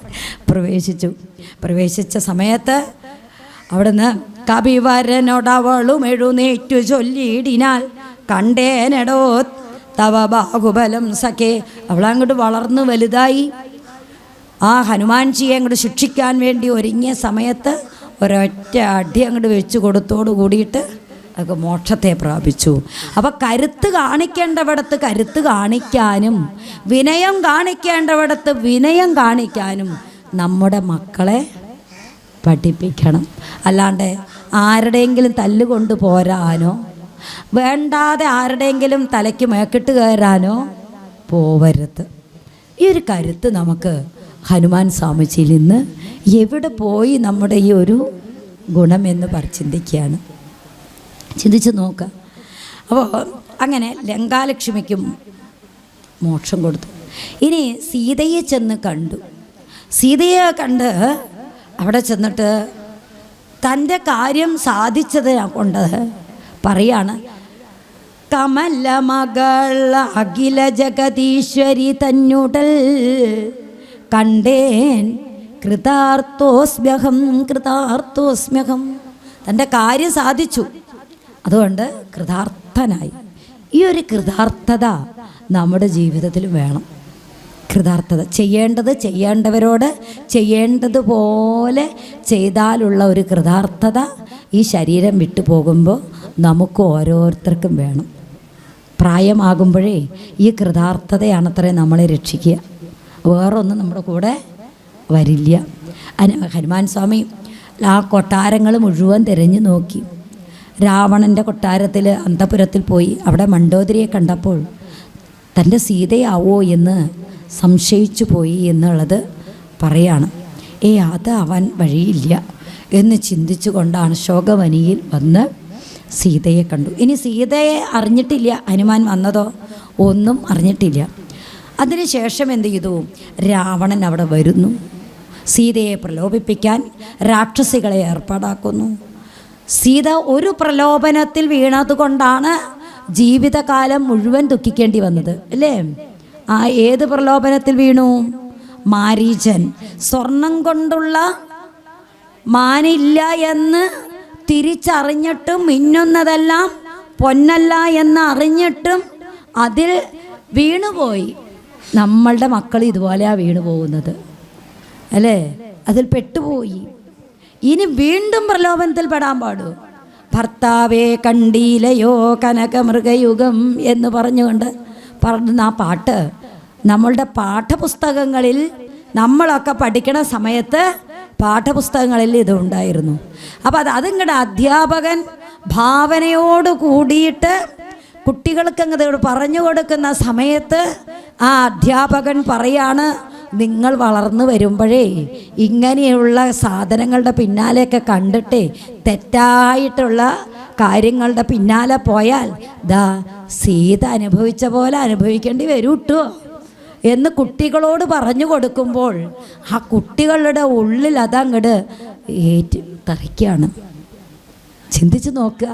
പ്രവേശിച്ച സമയത്ത് അവിടുന്ന് കപിവരനോടവളും എഴുന്നേറ്റു ചൊല്ലിയിടിനാൽ കണ്ടേനെടോ തവ ബാഹുബലം സഖേ. അവളങ്ങോട്ട് വളർന്ന് വലുതായി. ആ ഹനുമാൻജിയെ അങ്ങോട്ട് ശിക്ഷിക്കാൻ വേണ്ടി ഒരുങ്ങിയ സമയത്ത് ഒരൊറ്റ അടി അങ്ങോട്ട് വെച്ച് കൊടുത്തോടു കൂടിയിട്ട് അതൊക്കെ മോക്ഷത്തെ പ്രാപിച്ചു. അപ്പം കരുത്ത് കാണിക്കേണ്ടവിടത്ത് കരുത്ത് കാണിക്കാനും വിനയം കാണിക്കേണ്ടവിടത്ത് വിനയം കാണിക്കാനും നമ്മുടെ മക്കളെ പഠിപ്പിക്കണം. അല്ലാണ്ട് ആരുടെയെങ്കിലും തല്ലുകൊണ്ട് പോരാനോ, വേണ്ടാതെ ആരുടെയെങ്കിലും തലയ്ക്ക് മേക്കിട്ട് കയറാനോ പോവരുത്. ഈ ഒരു കരുത്ത് നമുക്ക് ഹനുമാൻ സ്വാമിജിയിൽ നിന്ന് എവിടെ പോയി നമ്മുടെ ഈ ഒരു ഗുണമെന്ന് ചിന്തിക്കുകയാണ്. ചിന്തിച്ച് നോക്കുക. അപ്പോൾ അങ്ങനെ ലങ്കാലക്ഷ്മിക്കും മോക്ഷം കൊടുത്തു. ഇനി സീതയെ ചെന്ന് കണ്ടു. സീതയെ കണ്ട് അവിടെ ചെന്നിട്ട് തൻ്റെ കാര്യം സാധിച്ചത് കൊണ്ട് പറയാണ്, കമലമകൾ അഖില ജഗതീശ്വരി തന്നുടൽ കണ്ടേൻ കൃതാർത്ഥോസ്മ്യഹം കൃതാർത്ഥോസ്മ്യഹം. തൻ്റെ കാര്യം സാധിച്ചു, അതുകൊണ്ട് കൃതാർത്ഥനായി. ഈ ഒരു കൃതാർത്ഥത നമ്മുടെ ജീവിതത്തിൽ വേണം. കൃതാർത്ഥത ചെയ്യേണ്ടവരോട് ചെയ്യേണ്ടതുപോലെ ചെയ്താലുള്ള ഒരു കൃതാർത്ഥത ഈ ശരീരം വിട്ടു പോകുമ്പോൾ നമുക്ക് ഓരോരുത്തർക്കും വേണം. പ്രായമാകുമ്പോഴേ ഈ കൃതാർത്ഥതയാണത്രേ നമ്മളെ രക്ഷിക്കുക. വേറൊന്നും നമ്മുടെ കൂടെ വരില്ല. ഹനുമാൻ സ്വാമി ആ കൊട്ടാരങ്ങൾ മുഴുവൻ തിരഞ്ഞു നോക്കി. രാവണൻ്റെ കൊട്ടാരത്തിൽ അന്തപുരത്തിൽ പോയി അവിടെ മണ്ഡോദരിയെ കണ്ടപ്പോൾ തൻ്റെ സീതയാവോ എന്ന് സംശയിച്ചു പോയി എന്നുള്ളത് പറയാണ്. അത് അവൻ വഴിയില്ല എന്ന് ചിന്തിച്ചു കൊണ്ടാണ് ശോകവനിയിൽ വന്ന് സീതയെ കണ്ടു. ഇനി സീതയെ അറിഞ്ഞിട്ടില്ല, ഹനുമാൻ വന്നതോ ഒന്നും അറിഞ്ഞിട്ടില്ല. അതിനുശേഷം എന്ത് ചെയ്തു? രാവണൻ അവിടെ വരുന്നു, സീതയെ പ്രലോഭിപ്പിക്കാൻ രാക്ഷസികളെ ഏർപ്പാടാക്കുന്നു. സീത ഒരു പ്രലോഭനത്തിൽ വീണതുകൊണ്ടാണ് ജീവിതകാലം മുഴുവൻ ദുഃഖിക്കേണ്ടി വന്നത്, അല്ലേ? ഏത് പ്രലോഭനത്തിൽ വീണു? മാരീചൻ സ്വർണം കൊണ്ടുള്ള മാനില്ല എന്ന് തിരിച്ചറിഞ്ഞിട്ടും മിന്നുന്നതെല്ലാം പൊന്നല്ല എന്ന് അറിഞ്ഞിട്ടും അതിൽ വീണുപോയി. നമ്മളുടെ മക്കൾ ഇതുപോലെയാണ് വീണു പോകുന്നത്, അല്ലേ? അതിൽ പെട്ടുപോയി. ഇനി വീണ്ടും പ്രലോഭനത്തിൽ പെടാൻ പാടുമോ? ഭർത്താവേ കണ്ടീലയോ കനകമൃഗയുഗം എന്ന് പറഞ്ഞുകൊണ്ട് പറഞ്ഞ ആ പാട്ട് നമ്മളുടെ പാഠപുസ്തകങ്ങളിൽ നമ്മളൊക്കെ പഠിക്കണ സമയത്ത് പാഠപുസ്തകങ്ങളിൽ ഇതുണ്ടായിരുന്നു. അപ്പം അതിങ്ങടെ അധ്യാപകൻ ഭാവനയോട് കൂടിയിട്ട് കുട്ടികൾക്ക് അങ്ങോട്ട് പറഞ്ഞു കൊടുക്കുന്ന സമയത്ത് ആ അധ്യാപകൻ പറയാണ്, നിങ്ങൾ വളർന്നു വരുമ്പോഴേ ഇങ്ങനെയുള്ള സാധനങ്ങളുടെ പിന്നാലെയൊക്കെ കണ്ടിട്ടേ തെറ്റായിട്ടുള്ള കാര്യങ്ങളുടെ പിന്നാലെ പോയാൽ സീത അനുഭവിച്ച പോലെ അനുഭവിക്കേണ്ടി വരും കേട്ടോ എന്ന് കുട്ടികളോട് പറഞ്ഞു കൊടുക്കുമ്പോൾ ആ കുട്ടികളുടെ ഉള്ളിൽ അതങ്ങോട്ട് തറയ്ക്കുകയാണ്. ചിന്തിച്ച് നോക്കുക.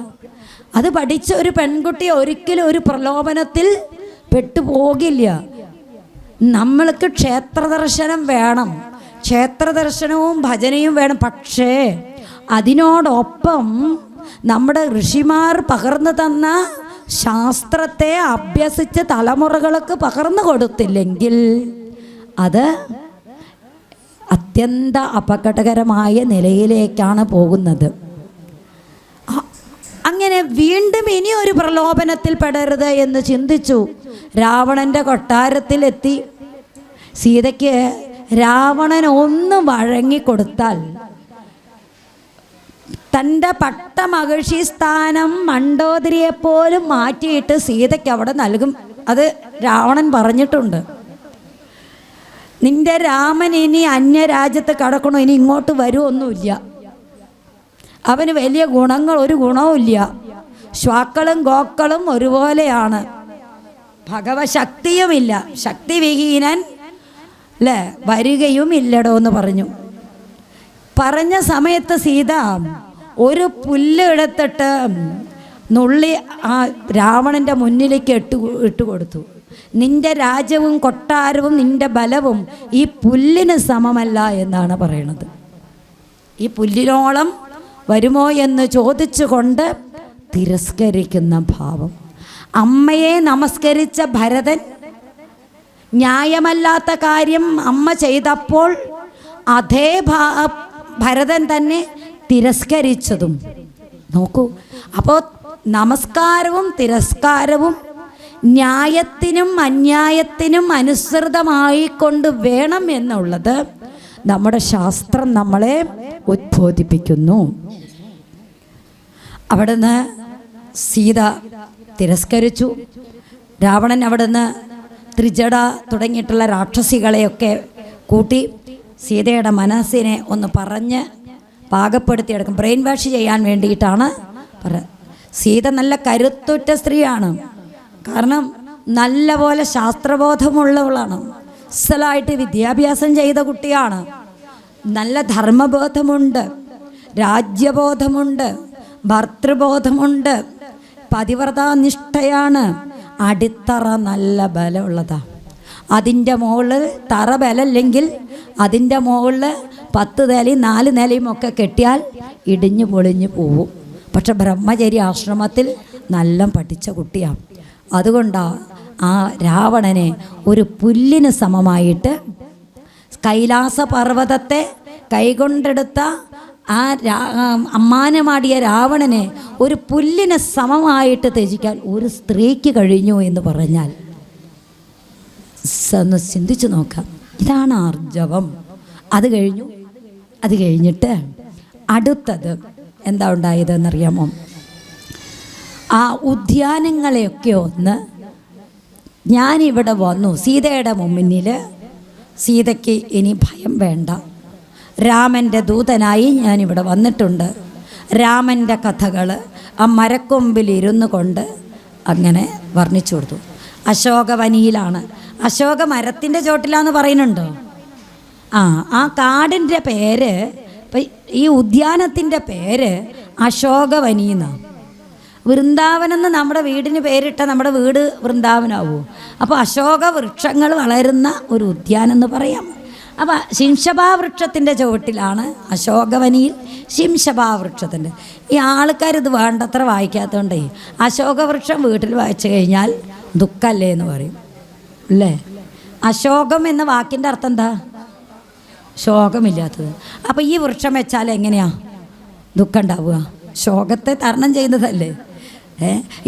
അത് പഠിച്ച ഒരു പെൺകുട്ടി ഒരിക്കലും ഒരു പ്രലോഭനത്തിൽ പെട്ടുപോകില്ല. നമ്മൾക്ക് ക്ഷേത്രദർശനം വേണം, ക്ഷേത്രദർശനവും ഭജനയും വേണം. പക്ഷേ അതിനോടൊപ്പം നമ്മുടെ ഋഷിമാർ പകർന്നു തന്ന ശാസ്ത്രത്തെ അഭ്യസിച്ച് തലമുറകൾക്ക് പകർന്നു കൊടുത്തില്ലെങ്കിൽ അത് അത്യന്ത അപകടകരമായ നിലയിലേക്കാണ് പോകുന്നത്. അങ്ങനെ വീണ്ടും ഇനി ഒരു പ്രലോഭനത്തിൽ പെടരുത് എന്ന് ചിന്തിച്ചു. രാവണൻ്റെ കൊട്ടാരത്തിലെത്തി. സീതയ്ക്ക് രാവണൻ ഒന്ന് വഴങ്ങിക്കൊടുത്താൽ തൻ്റെ പട്ടമഹിഷി സ്ഥാനം മണ്ഡോദരിയെപ്പോലും മാറ്റിയിട്ട് സീതയ്ക്ക് അവിടെ നൽകും. അത് രാവണൻ പറഞ്ഞിട്ടുണ്ട്. നിന്റെ രാമൻ ഇനി അന്യരാജ്യത്ത് കടക്കണോ, ഇനി ഇങ്ങോട്ട് വരുമൊന്നുമില്ല. അവന് വലിയ ഒരു ഗുണവുമില്ല. ശ്വാക്കളും ഗോക്കളും ഒരുപോലെയാണ്. ഭഗവശക്തിയുമില്ല, ശക്തിവിഹീനൻ അല്ലേ, വരികയും ഇല്ലടോ എന്ന് പറഞ്ഞ സമയത്ത് സീത ഒരു പുല്ല് എടുത്തിട്ട് നുള്ളി ആ രാവണൻ്റെ മുന്നിലേക്ക് ഇട്ട് കൊടുത്തു. നിന്റെ രാജ്യവും കൊട്ടാരവും നിന്റെ ബലവും ഈ പുല്ലിന് സമമല്ല എന്നാണ് പറയണത്. ഈ പുല്ലിനോളം വരുമോ എന്ന് ചോദിച്ചുകൊണ്ട് തിരസ്കരിക്കുന്ന ഭാവം. അമ്മയെ നമസ്കരിച്ച ഭരതൻ ന്യായമല്ലാത്ത കാര്യം അമ്മ ചെയ്തപ്പോൾ അതേ ഭരതൻ തന്നെ തിരസ്കരിച്ചതും നോക്കൂ. അപ്പോൾ നമസ്കാരവും തിരസ്കാരവും ന്യായത്തിനും അന്യായത്തിനും അനുസൃതമായിക്കൊണ്ട് വേണം എന്നുള്ളത് നമ്മുടെ ശാസ്ത്രം നമ്മളെ ഉദ്ബോധിപ്പിക്കുന്നു. അവിടുന്ന് സീത തിരസ്കരിച്ചു. രാവണൻ അവിടുന്ന് ത്രിജട തുടങ്ങിയിട്ടുള്ള രാക്ഷസികളെയൊക്കെ കൂട്ടി സീതയുടെ മനസ്സിനെ ഒന്ന് പറഞ്ഞ് പാകപ്പെടുത്തിയെടുക്കും. ബ്രെയിൻ വാഷ് ചെയ്യാൻ വേണ്ടിയിട്ടാണ് സീത നല്ല കരുത്തുറ്റ സ്ത്രീയാണ്. കാരണം നല്ല പോലെ ശാസ്ത്രബോധമുള്ളവളാണ്. അസലായിട്ട് വിദ്യാഭ്യാസം ചെയ്ത കുട്ടിയാണ്. നല്ല ധർമ്മബോധമുണ്ട്, രാജ്യബോധമുണ്ട്, ഭർത്തൃബോധമുണ്ട്, പതിവ്രതാനിഷ്ഠയാണ്. അടിത്തറ നല്ല ബലമുള്ളതാണ്. അതിൻ്റെ മുകളിൽ തറ ബലമില്ലെങ്കിൽ അതിൻ്റെ മുകളിൽ 10 നിലയും 4 നിലയും ഒക്കെ കെട്ടിയാൽ ഇടിഞ്ഞു പൊളിഞ്ഞു പോവും. പക്ഷെ ബ്രഹ്മചര്യ ആശ്രമത്തിൽ നല്ല പഠിച്ച കുട്ടിയാണ്. അതുകൊണ്ടാണ് ആ രാവണനെ ഒരു പുല്ലിന് സമമായിട്ട് കൈലാസ പർവ്വതത്തെ കൈകൊണ്ടെടുത്ത ആ അമ്മാനമാടിയ രാവണനെ ഒരു പുല്ലിന് സമമായിട്ട് ത്യജിക്കാൻ ഒരു സ്ത്രീക്ക് കഴിഞ്ഞു എന്ന് പറഞ്ഞാൽ ഒന്ന് ചിന്തിച്ചു നോക്കാം. ഇതാണ് ആർജവം. അത് കഴിഞ്ഞിട്ട് അടുത്തത് എന്താ ഉണ്ടായതെന്നറിയാമോ? ആ ഉദ്യാനങ്ങളെയൊക്കെ ഒന്ന് ഞാനിവിടെ വന്നു സീതയുടെ മുന്നിൽ. സീതയ്ക്ക് ഇനി ഭയം വേണ്ട, രാമൻ്റെ ദൂതനായി ഞാനിവിടെ വന്നിട്ടുണ്ട്. രാമൻ്റെ കഥകൾ ആ മരക്കൊമ്പിലിരുന്നു കൊണ്ട് അങ്ങനെ വർണ്ണിച്ചു കൊടുത്തു. അശോകവനിയിലാണ്, അശോക മരത്തിൻ്റെ ചോട്ടിലാന്ന് പറയുന്നുണ്ടോ? ആ കാടിൻ്റെ പേര്, ഇപ്പം ഈ ഉദ്യാനത്തിൻ്റെ പേര് അശോകവനി എന്നാണ്. വൃന്ദാവനെന്ന് നമ്മുടെ വീടിന് പേരിട്ട നമ്മുടെ വീട് വൃന്ദാവനാവൂ. അപ്പോൾ അശോക വൃക്ഷങ്ങൾ വളരുന്ന ഒരു ഉദ്യാനം എന്ന് പറയാം. അപ്പോൾ ശിംശഭാവൃക്ഷത്തിൻ്റെ ചുവട്ടിലാണ് അശോകവനിയിൽ ശിംശഭാവൃക്ഷത്തിൻ്റെ. ഈ ആൾക്കാരിത് വേണ്ടത്ര വായിക്കാത്തതുകൊണ്ടേ അശോകവൃക്ഷം വീട്ടിൽ വായിച്ചു കഴിഞ്ഞാൽ ദുഃഖമല്ലേ എന്ന് പറയും അല്ലേ. അശോകം എന്ന വാക്കിൻ്റെ അർത്ഥം എന്താ? ശോകമില്ലാത്തത്. അപ്പോൾ ഈ വൃക്ഷം വെച്ചാൽ എങ്ങനെയാ ദുഃഖം ഉണ്ടാവുക? ശോകത്തെ തരണം ചെയ്യുന്നതല്ലേ.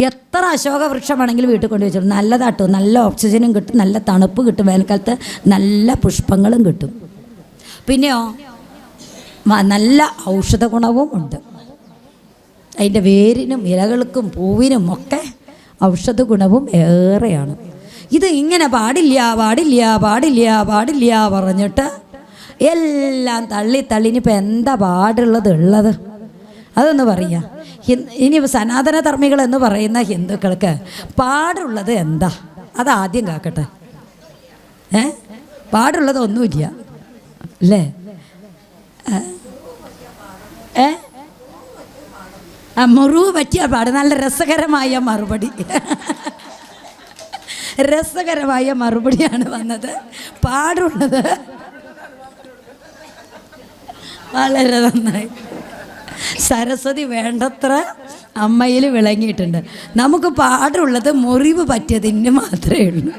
എത്ര അശോക വൃക്ഷമാണെങ്കിലും വീട്ടിൽ കൊണ്ട് വെച്ചിട്ട് നല്ലതാട്ടോ, നല്ല ഓക്സിജനും കിട്ടും, നല്ല തണുപ്പ് കിട്ടും, വേനൽക്കാലത്ത് നല്ല പുഷ്പങ്ങളും കിട്ടും. പിന്നെയോ നല്ല ഔഷധ ഗുണവും ഉണ്ട്. അതിൻ്റെ വേരിനും ഇലകൾക്കും പൂവിനും ഒക്കെ ഔഷധ ഗുണവും ഏറെയാണ്. ഇത് ഇങ്ങനെ പാടില്ല പാടില്ല പാടില്ല പാടില്ല പറഞ്ഞിട്ട് എല്ലാം തള്ളി ഇനിയിപ്പോൾ എന്താ പാടുള്ളത് അതൊന്ന് പറയാം. ഇനി സനാതന ധർമ്മികൾ എന്ന് പറയുന്ന ഹിന്ദുക്കൾക്ക് പാടുള്ളത് എന്താ അതാദ്യം കാക്കട്ടെ. പാടുള്ളത് ഒന്നുമില്ല അല്ലേ. മുറിവ് പറ്റിയ പാട്. നല്ല രസകരമായ മറുപടി, രസകരമായ മറുപടിയാണ് വന്നത്. പാടുള്ളത് വളരെ നന്നായി. സരസ്വതി വേണ്ടത്ര അമ്മയിൽ വിളങ്ങിയിട്ടുണ്ട്. നമുക്ക് പാടുള്ളത് മുറിവ് പറ്റിയതിന് മാത്രമേ ഉള്ളൂ.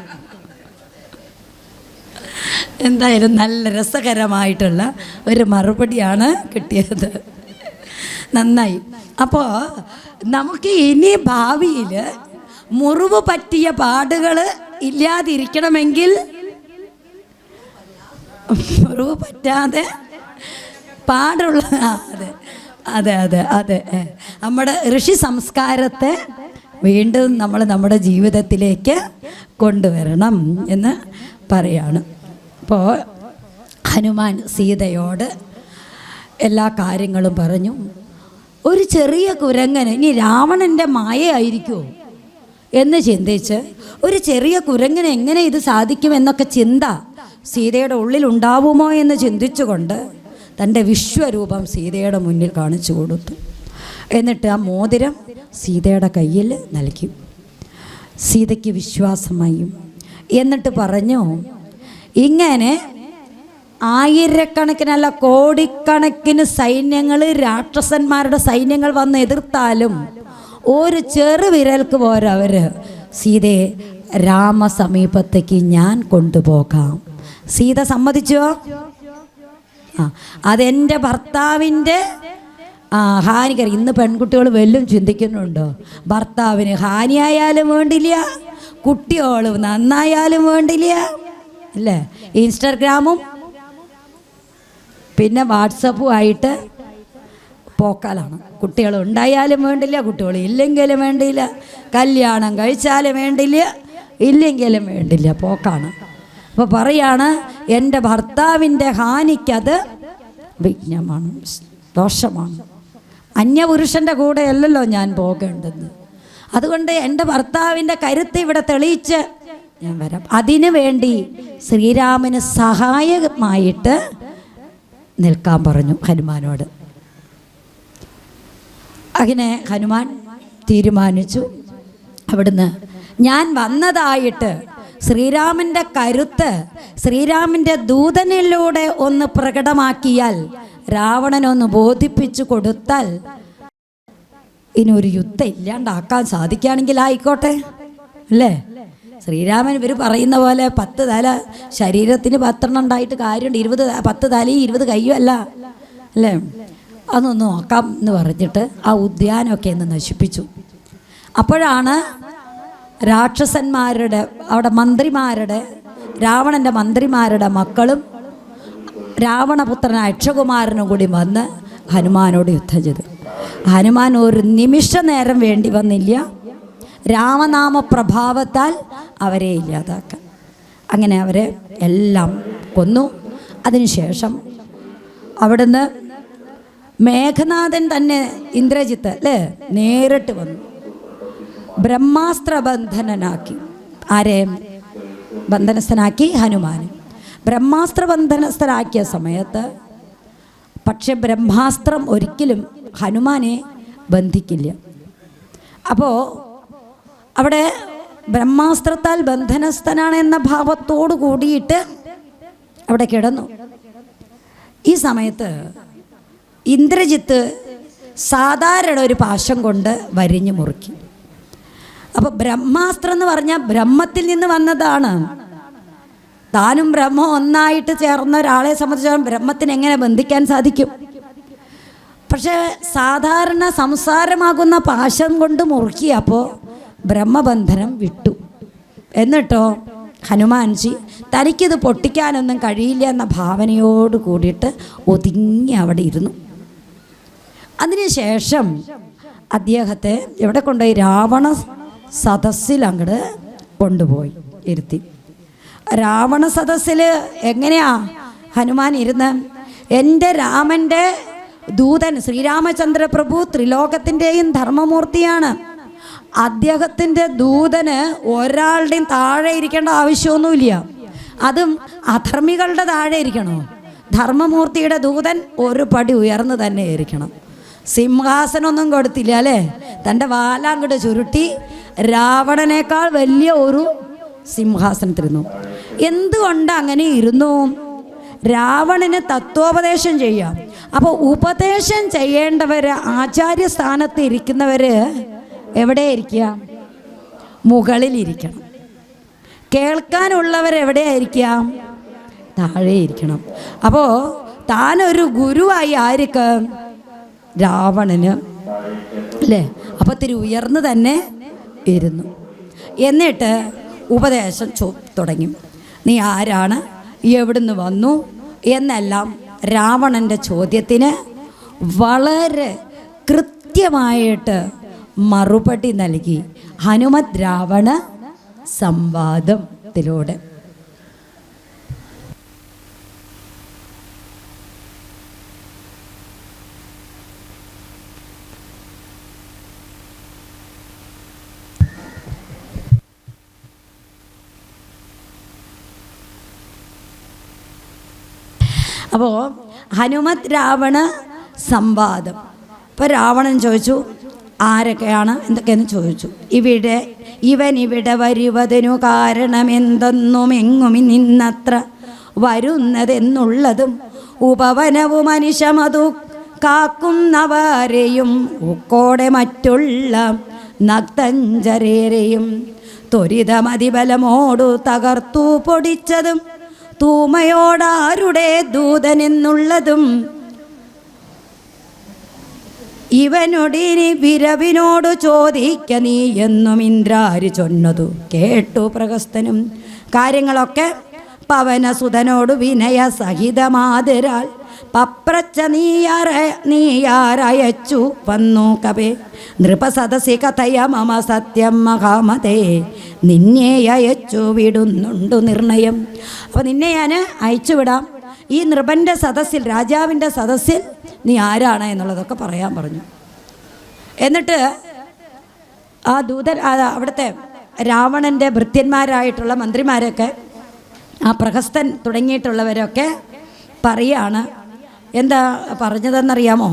എന്തായാലും നല്ല രസകരമായിട്ടുള്ള ഒരു മറുപടിയാണ് കിട്ടിയത്. നന്നായി. അപ്പോൾ നമുക്ക് ഇനി ഭാവിയിൽ മുറിവ് പറ്റിയ പാടുകൾ ഇല്ലാതിരിക്കണമെങ്കിൽ, മുറിവ് പറ്റാതെ പാടുള്ള അതെ അതെ അതെ അതെ നമ്മുടെ ഋഷി സംസ്കാരത്തെ വീണ്ടും നമ്മൾ നമ്മുടെ ജീവിതത്തിലേക്ക് കൊണ്ടുവരണം എന്ന് പറയാണ്. അപ്പോൾ ഹനുമാൻ സീതയോട് എല്ലാ കാര്യങ്ങളും പറഞ്ഞു. ഒരു ചെറിയ കുരങ്ങന്, ഇനി രാവണൻ്റെ മായയായിരിക്കുമോ എന്ന് ചിന്തിച്ച്, ഒരു ചെറിയ കുരങ്ങന് എങ്ങനെ ഇത് സാധിക്കുമെന്നൊക്കെ ചിന്ത സീതയുടെ ഉള്ളിൽ ഉണ്ടാവുമോ എന്ന് ചിന്തിച്ചുകൊണ്ട് തൻ്റെ വിശ്വരൂപം സീതയുടെ മുന്നിൽ കാണിച്ചു കൊടുത്തു. എന്നിട്ട് ആ മോതിരം സീതയുടെ കയ്യിൽ നൽകി. സീതയ്ക്ക് വിശ്വാസമായി. എന്നിട്ട് പറഞ്ഞു, ഇങ്ങനെ ആയിരക്കണക്കിനല്ല കോടിക്കണക്കിന് സൈന്യങ്ങൾ, രാക്ഷസന്മാരുടെ സൈന്യങ്ങൾ വന്ന് എതിർത്താലും ഒരു ചെറുവിരൽക്ക് പോരവർ സീതയെ രാമസമീപത്തേക്ക് ഞാൻ കൊണ്ടുപോകാം. സീത സമ്മതിച്ചോ? അതെൻ്റെ ഭർത്താവിൻ്റെ ഹാനികരം. ഇന്ന് പെൺകുട്ടികൾ വല്ലതും ചിന്തിക്കുന്നുണ്ടോ? ഭർത്താവിന് ഹാനിയായാലും വേണ്ടില്ല, കുട്ടികൾ നന്നായാലും വേണ്ടില്ല അല്ലേ. ഇൻസ്റ്റാഗ്രാമും പിന്നെ വാട്സപ്പും ആയിട്ട് പോക്കാലാണ്. കുട്ടികൾ ഉണ്ടായാലും വേണ്ടില്ല, കുട്ടികൾ ഇല്ലെങ്കിലും വേണ്ടില്ല, കല്യാണം കഴിച്ചാലും വേണ്ടില്ല, ഇല്ലെങ്കിലും വേണ്ടില്ല, പോക്കാണ്. അപ്പോൾ പറയാണ്, എൻ്റെ ഭർത്താവിൻ്റെ ഹാനിക്കത് വിഘ്നമാണ്, ദോഷമാണ്. അന്യപുരുഷൻ്റെ കൂടെ അല്ലല്ലോ ഞാൻ പോകേണ്ടത്. അതുകൊണ്ട് എൻ്റെ ഭർത്താവിൻ്റെ കരുത്ത് ഇവിടെ തെളിയിച്ച് ഞാൻ വരാം. അതിനു വേണ്ടി ശ്രീരാമന് സഹായമായിട്ട് നിൽക്കാൻ പറഞ്ഞു ഹനുമാനോട്. അങ്ങനെ ഹനുമാൻ തീരുമാനിച്ചു, അവിടുന്ന് ഞാൻ വന്നതായിട്ട് ശ്രീരാമൻ്റെ കരുത്ത് ശ്രീരാമൻ്റെ ദൂതനിലൂടെ ഒന്ന് പ്രകടമാക്കിയാൽ, രാവണനൊന്ന് ബോധിപ്പിച്ചു കൊടുത്താൽ, ഇനി ഒരു യുദ്ധം ഇല്ലാണ്ടാക്കാൻ സാധിക്കുകയാണെങ്കിൽ ആയിക്കോട്ടെ അല്ലേ. ശ്രീരാമൻ ഇവർ പറയുന്ന പോലെ 10 തല ശരീരത്തിന് 10 ഉണ്ടായിട്ട് കാര്യമുണ്ട്, 10 തലയും 20 കയ്യും അല്ല അല്ലേ. അതൊന്ന് നോക്കാം എന്ന് പറഞ്ഞിട്ട് ആ ഉദ്യാനമൊക്കെ ഒന്ന് നശിപ്പിച്ചു. അപ്പോഴാണ് രാക്ഷസന്മാരുടെ അവിടെ മന്ത്രിമാരുടെ, രാവണൻ്റെ മന്ത്രിമാരുടെ മക്കളും രാവണപുത്രനായ അക്ഷകുമാരനും കൂടി വന്ന് ഹനുമാനോട് യുദ്ധം ചെയ്തു. ഹനുമാൻ ഒരു നിമിഷ നേരം വേണ്ടി വന്നില്ല രാമനാമ പ്രഭാവത്താൽ അവരെ ഇല്ലാതാക്കാൻ. അങ്ങനെ അവരെ എല്ലാം കൊന്നു. അതിനുശേഷം അവിടുന്ന് മേഘനാഥൻ തന്നെ ഇന്ദ്രജിത്ത് അല്ലേ നേരിട്ട് വന്നു ബ്രഹ്മാസ്ത്രബന്ധനാക്കി. ആരെ ബന്ധനസ്ഥനാക്കി? ഹനുമാൻ. ബ്രഹ്മാസ്ത്രബന്ധനസ്ഥനാക്കിയ സമയത്ത് പക്ഷെ ബ്രഹ്മാസ്ത്രം ഒരിക്കലും ഹനുമാനെ ബന്ധിക്കില്ല. അപ്പോൾ അവിടെ ബ്രഹ്മാസ്ത്രത്താൽ ബന്ധനസ്ഥനാണ് എന്ന ഭാവത്തോടു കൂടിയിട്ട് അവിടെ കിടന്നു. ഈ സമയത്ത് ഇന്ദ്രജിത്ത് സാധാരണ ഒരു പാശം കൊണ്ട് വരിഞ്ഞു മുറുക്കി. അപ്പോൾ ബ്രഹ്മാസ്ത്രം എന്ന് പറഞ്ഞാൽ ബ്രഹ്മത്തിൽ നിന്ന് വന്നതാണ്. താനും ബ്രഹ്മം ഒന്നായിട്ട് ചേർന്ന ഒരാളെ സംബന്ധിച്ചാൽ ബ്രഹ്മത്തിന് എങ്ങനെ ബന്ധിക്കാൻ സാധിക്കും? പക്ഷേ സാധാരണ സംസാരമാകുന്ന പാശം കൊണ്ട് മുറുക്കിയപ്പോൾ ബ്രഹ്മബന്ധനം വിട്ടു. എന്നിട്ടോ ഹനുമാൻജി തനിക്കിത് പൊട്ടിക്കാനൊന്നും കഴിയില്ല എന്ന ഭാവനയോട് കൂടിയിട്ട് ഒതുങ്ങി അവിടെ ഇരുന്നു. അതിനുശേഷം അദ്ദേഹത്തെ എവിടെ കൊണ്ടുപോയി? രാവണ സദസ്സിൽ അങ്ങോട്ട് കൊണ്ടുപോയി ഇരുത്തി. രാവണ സദസ്സിൽ എങ്ങനെയാ ഹനുമാൻ ഇരുന്ന്? എൻ്റെ രാമൻ്റെ ദൂതൻ ശ്രീരാമചന്ദ്ര പ്രഭു ത്രിലോകത്തിൻ്റെയും ധർമ്മമൂർത്തിയാണ്. അദ്ദേഹത്തിൻ്റെ ദൂതന് ഒരാളുടെയും താഴെ ഇരിക്കേണ്ട ആവശ്യമൊന്നുമില്ല. അതും അധർമ്മികളുടെ താഴെ ഇരിക്കണോ? ധർമ്മമൂർത്തിയുടെ ദൂതൻ ഒരു പടി ഉയർന്നു തന്നെ ഇരിക്കണം. സിംഹാസനമൊന്നും കൊടുത്തില്ല അല്ലേ? തൻ്റെ വാലാങ്കട് ചുരുട്ടി രാവണനേക്കാൾ വലിയ ഒരു സിംഹാസനത്തിരുന്നു. എന്തുകൊണ്ട് അങ്ങനെ ഇരുന്നു? രാവണന് തത്വോപദേശം ചെയ്യാം. അപ്പോൾ ഉപദേശം ചെയ്യേണ്ടവർ ആചാര്യസ്ഥാനത്ത് ഇരിക്കുന്നവർ എവിടെ ഇരിക്കുക? മുകളിലിരിക്കണം. കേൾക്കാനുള്ളവർ എവിടെയായിരിക്കുക? താഴെ ഇരിക്കണം. അപ്പോൾ താനൊരു ഗുരുവായി ആർക്ക്? രാവണന് അല്ലേ? അപ്പോൾ ഇത്തിരി ഉയർന്ന് തന്നെ ഇരുന്നു. എന്നിട്ട് ഉപദേശം തുടങ്ങി. നീ ആരാണ്? എവിടുന്ന് വന്നു? എന്നെല്ലാം രാവണൻ്റെ ചോദ്യത്തിന് വളരെ കൃത്യമായിട്ട് മറുപടി നൽകി ഹനുമത് രാവണ സംവാദത്തിലൂടെ. അപ്പോൾ ഹനുമത് രാവണ സംവാദം. അപ്പോൾ രാവണൻ ചോദിച്ചു, ആരൊക്കെയാണ് എന്തൊക്കെയെന്ന് ചോദിച്ചു. ഇവൻ ഇവിടെ വരുവതിനു കാരണമെന്തെന്നും എങ്ങും നിന്നത്ര വരുന്നതെന്നുള്ളതും ഉപവനവും മനുഷ്യമതു കാക്കുന്നവരെയും ഉക്കോടെ മറ്റുള്ള നക്തഞ്ചരേരെയും ത്വരിതമതിബലമോടു തകർത്തു പൊടിച്ചതും തൂമയോടാരുടെ ദൂതനെന്നുള്ളതും ഇവനൊടിനി വിരവിനോട് ചോദിക്ക നീ എന്നും ഇന്ദ്രാരി ചൊന്നതു കേട്ടു പ്രഹസ്തനും. കാര്യങ്ങളൊക്കെ പവനസുതനോട് വിനയ സഹിതമാതിരാൽ പപ്രച്ച നീയാരയച്ചു വന്നു കവേ നൃപസദസി കഥയ മമ സത്യം മഹാമതേ നിന്നെ അയച്ചു വിടുന്നുണ്ടു നിർണയം. അപ്പോൾ നിന്നെ ഞാൻ അയച്ചു വിടാം. ഈ നൃപൻ്റെ സദസ്സിൽ, രാജാവിൻ്റെ സദസ്സിൽ നീ ആരാണ് എന്നുള്ളതൊക്കെ പറയാൻ പറഞ്ഞു. എന്നിട്ട് ആ ദൂതൻ അവിടുത്തെ രാവണൻ്റെ ഭൃത്യന്മാരായിട്ടുള്ള മന്ത്രിമാരൊക്കെ, ആ പ്രഹസ്തൻ തുടങ്ങിയിട്ടുള്ളവരൊക്കെ പറയാണ്. എന്താ പറഞ്ഞതെന്നറിയാമോ?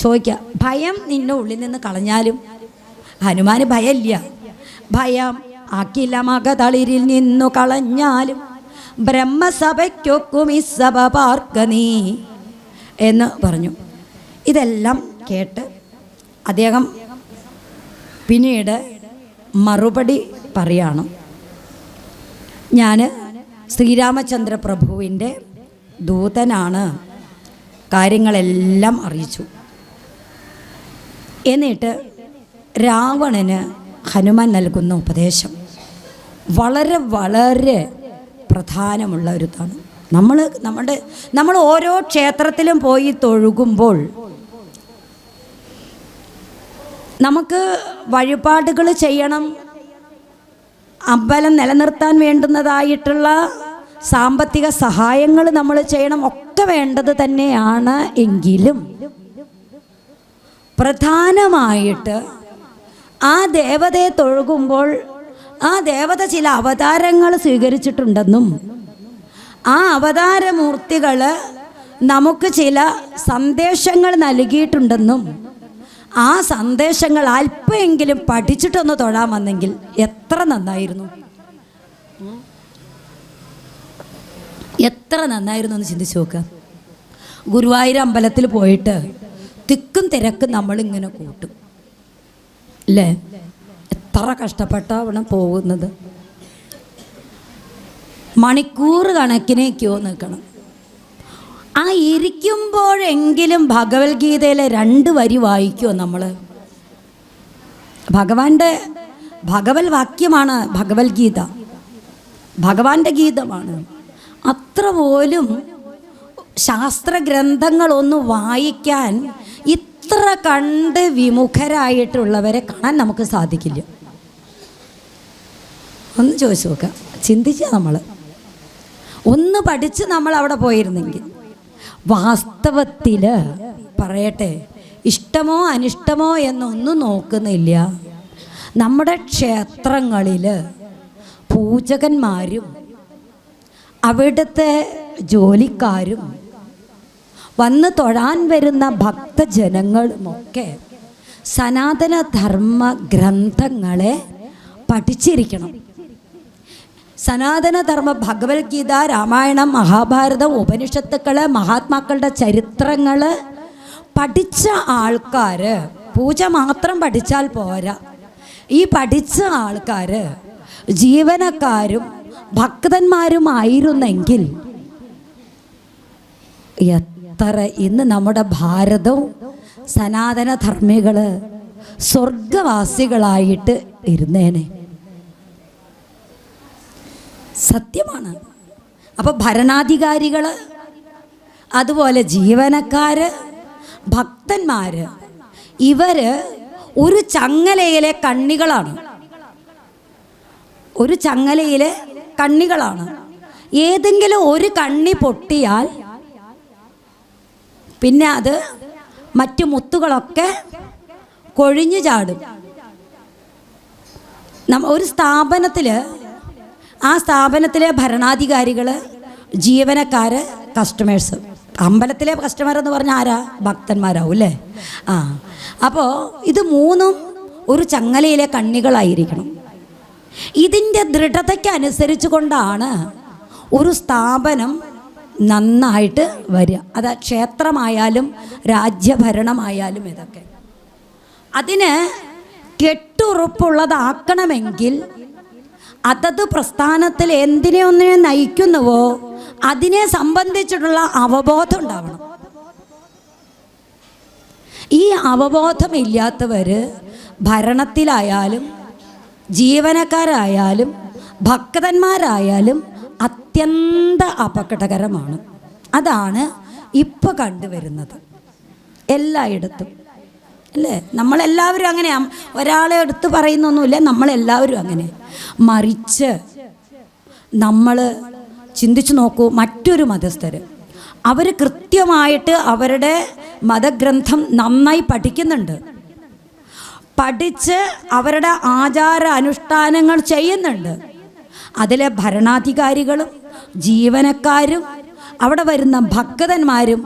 ചോദിക്കുക. ഭയം നിന്റെ ഉള്ളിൽ നിന്ന് കളഞ്ഞാലും, ഹനുമാന് ഭയമില്ല, ഭയം അഖില മകതളിരിൽ നിന്നു കളഞ്ഞാലും ബ്രഹ്മസഭയ്ക്കൊക്കും ഈ സഭ പാർക്ക നീ എന്ന് പറഞ്ഞു. ഇതെല്ലാം കേട്ട് അദ്ദേഹം പിന്നീട് മറുപടി പറയാണ്. ഞാൻ ശ്രീരാമചന്ദ്ര പ്രഭുവിൻ്റെ ദൂതനാണ്, കാര്യങ്ങളെല്ലാം അറിയിച്ചു. എന്നിട്ട് രാവണന് ഹനുമാൻ നൽകുന്ന ഉപദേശം വളരെ വളരെ പ്രധാനമുള്ള ഒരു ഇതാണ്. നമ്മൾ ഓരോ ക്ഷേത്രത്തിലും പോയി തൊഴുകുമ്പോൾ നമുക്ക് വഴിപാടുകൾ ചെയ്യണം, അമ്പലം നിലനിർത്താൻ വേണ്ടുന്നതായിട്ടുള്ള സാമ്പത്തിക സഹായങ്ങൾ നമ്മൾ ചെയ്യണം, ഒക്കെ വേണ്ടത് തന്നെയാണ്. എങ്കിലും പ്രധാനമായിട്ട് ആ ദേവതയെ തൊഴുകുമ്പോൾ ആ ദേവത ചില അവതാരങ്ങൾ സ്വീകരിച്ചിട്ടുണ്ടെന്നും ആ അവതാരമൂർത്തികൾ നമുക്ക് ചില സന്ദേശങ്ങൾ നൽകിയിട്ടുണ്ടെന്നും ആ സന്ദേശങ്ങൾ അല്പമെങ്കിലും പഠിച്ചിട്ടൊന്ന് തൊഴാൻ വന്നെങ്കിൽ എത്ര നന്നായിരുന്നു, എത്ര നന്നായിരുന്നു എന്ന് ചിന്തിച്ച് നോക്കുക. ഗുരുവായൂർ അമ്പലത്തിൽ പോയിട്ട് തിക്കും തിരക്കും നമ്മളിങ്ങനെ കൂട്ടും അല്ലേ? എത്ര കഷ്ടപ്പെട്ടാണ് പോകുന്നത്. മണിക്കൂർ കണക്കിന് ക്യൂ നിൽക്കണം. ആ ഇരിക്കുമ്പോഴെങ്കിലും ഭഗവത്ഗീതയിലെ 2 വരി വായിക്കുമോ നമ്മൾ? ഭഗവാന്റെ ഭഗവത് വാക്യമാണ് ഭഗവത്ഗീത, ഭഗവാന്റെ ഗീതമാണ്. അത്ര പോലും ശാസ്ത്രഗ്രന്ഥങ്ങളൊന്ന് വായിക്കാൻ ഇത്ര കണ്ട് വിമുഖരായിട്ടുള്ളവരെ കാണാൻ നമുക്ക് സാധിക്കില്ല. ഒന്ന് ചോദിച്ചു നോക്കുക, ചിന്തിക്കുക. നമ്മൾ ഒന്ന് പഠിച്ച് നമ്മൾ അവിടെ പോയിരുന്നെങ്കിൽ. വാസ്തവത്തിൽ പറയട്ടെ, ഇഷ്ടമോ അനിഷ്ടമോ എന്നൊന്നും നോക്കുന്നില്ല. നമ്മുടെ ക്ഷേത്രങ്ങളിൽ പൂജകന്മാരും അവിടുത്തെ ജോലിക്കാരും വന്ന് തൊഴാൻ വരുന്ന ഭക്തജനങ്ങളുമൊക്കെ സനാതനധർമ്മ ഗ്രന്ഥങ്ങളെ പഠിച്ചിരിക്കണം. സനാതനധർമ്മ ഭഗവത്ഗീത, രാമായണം, മഹാഭാരതം, ഉപനിഷത്തുക്കൾ, മഹാത്മാക്കളുടെ ചരിത്രങ്ങൾ പഠിച്ച ആൾക്കാർ പൂജ മാത്രം പഠിച്ചാൽ പോരാ. ഈ പഠിച്ച ആൾക്കാർ ജീവനക്കാരും ഭക്തന്മാരുമായിരുന്നെങ്കിൽ എത്ര ഇന്ന് നമ്മുടെ ഭാരതവും സനാതനധർമ്മികൾ സ്വർഗവാസികളായിട്ട് ഇരുന്നേനെ. സത്യമാണ്. അപ്പോൾ ഭരണാധികാരികൾ, അതുപോലെ ജീവനക്കാർ, ഭക്തന്മാർ, ഇവർ ഒരു ചങ്ങലയിലെ കണ്ണികളാണ്. ഒരു ചങ്ങലയിലെ കണ്ണികളാണ്. ഏതെങ്കിലും ഒരു കണ്ണി പൊട്ടിയാൽ പിന്നെ അത് മറ്റു മുത്തുകളൊക്കെ കൊഴിഞ്ഞു ചാടും. ഒരു സ്ഥാപനത്തിൽ ആ സ്ഥാപനത്തിലെ ഭരണാധികാരികൾ, ജീവനക്കാർ, കസ്റ്റമേഴ്സ്. അമ്പലത്തിലെ കസ്റ്റമർ എന്ന് പറഞ്ഞാൽ ആരാ? ഭക്തന്മാരാവും അല്ലേ? അപ്പോൾ ഇത് 3ഉം ഒരു ചങ്ങലയിലെ കണ്ണികളായിരിക്കണം. ഇതിൻ്റെ ദൃഢതയ്ക്കനുസരിച്ച് കൊണ്ടാണ് ഒരു സ്ഥാപനം നന്നായിട്ട് വരിക. അത് ക്ഷേത്രമായാലും രാജ്യഭരണമായാലും ഇതൊക്കെ. അതിന് കെട്ടുറപ്പുള്ളതാക്കണമെങ്കിൽ അതത് പ്രസ്ഥാനത്തിൽ എന്തിനെ ഒന്നിനെ നയിക്കുന്നുവോ അതിനെ സംബന്ധിച്ചിട്ടുള്ള അവബോധം ഉണ്ടാവണം. ഈ അവബോധമില്ലാത്തവർ ഭരണത്തിലായാലും ജീവനക്കാരായാലും ഭക്തന്മാരായാലും അത്യന്ത അപകടകരമാണ്. അതാണ് ഇപ്പോൾ കണ്ടുവരുന്നത് എല്ലായിടത്തും അല്ലേ? നമ്മളെല്ലാവരും അങ്ങനെയാണ്. ഒരാളെ എടുത്ത് പറയുന്നൊന്നുമില്ല, നമ്മളെല്ലാവരും അങ്ങനെ. മറിച്ച് നമ്മൾ ചിന്തിച്ചു നോക്കൂ, മറ്റൊരു മതസ്ഥർ അവർ കൃത്യമായിട്ട് അവരുടെ മതഗ്രന്ഥം നന്നായി പഠിക്കുന്നുണ്ട്, പഠിച്ച് അവരുടെ ആചാര അനുഷ്ഠാനങ്ങൾ ചെയ്യുന്നുണ്ട്. അതിലെ ഭരണാധികാരികളും ജീവനക്കാരും അവിടെ വരുന്ന ഭക്തന്മാരും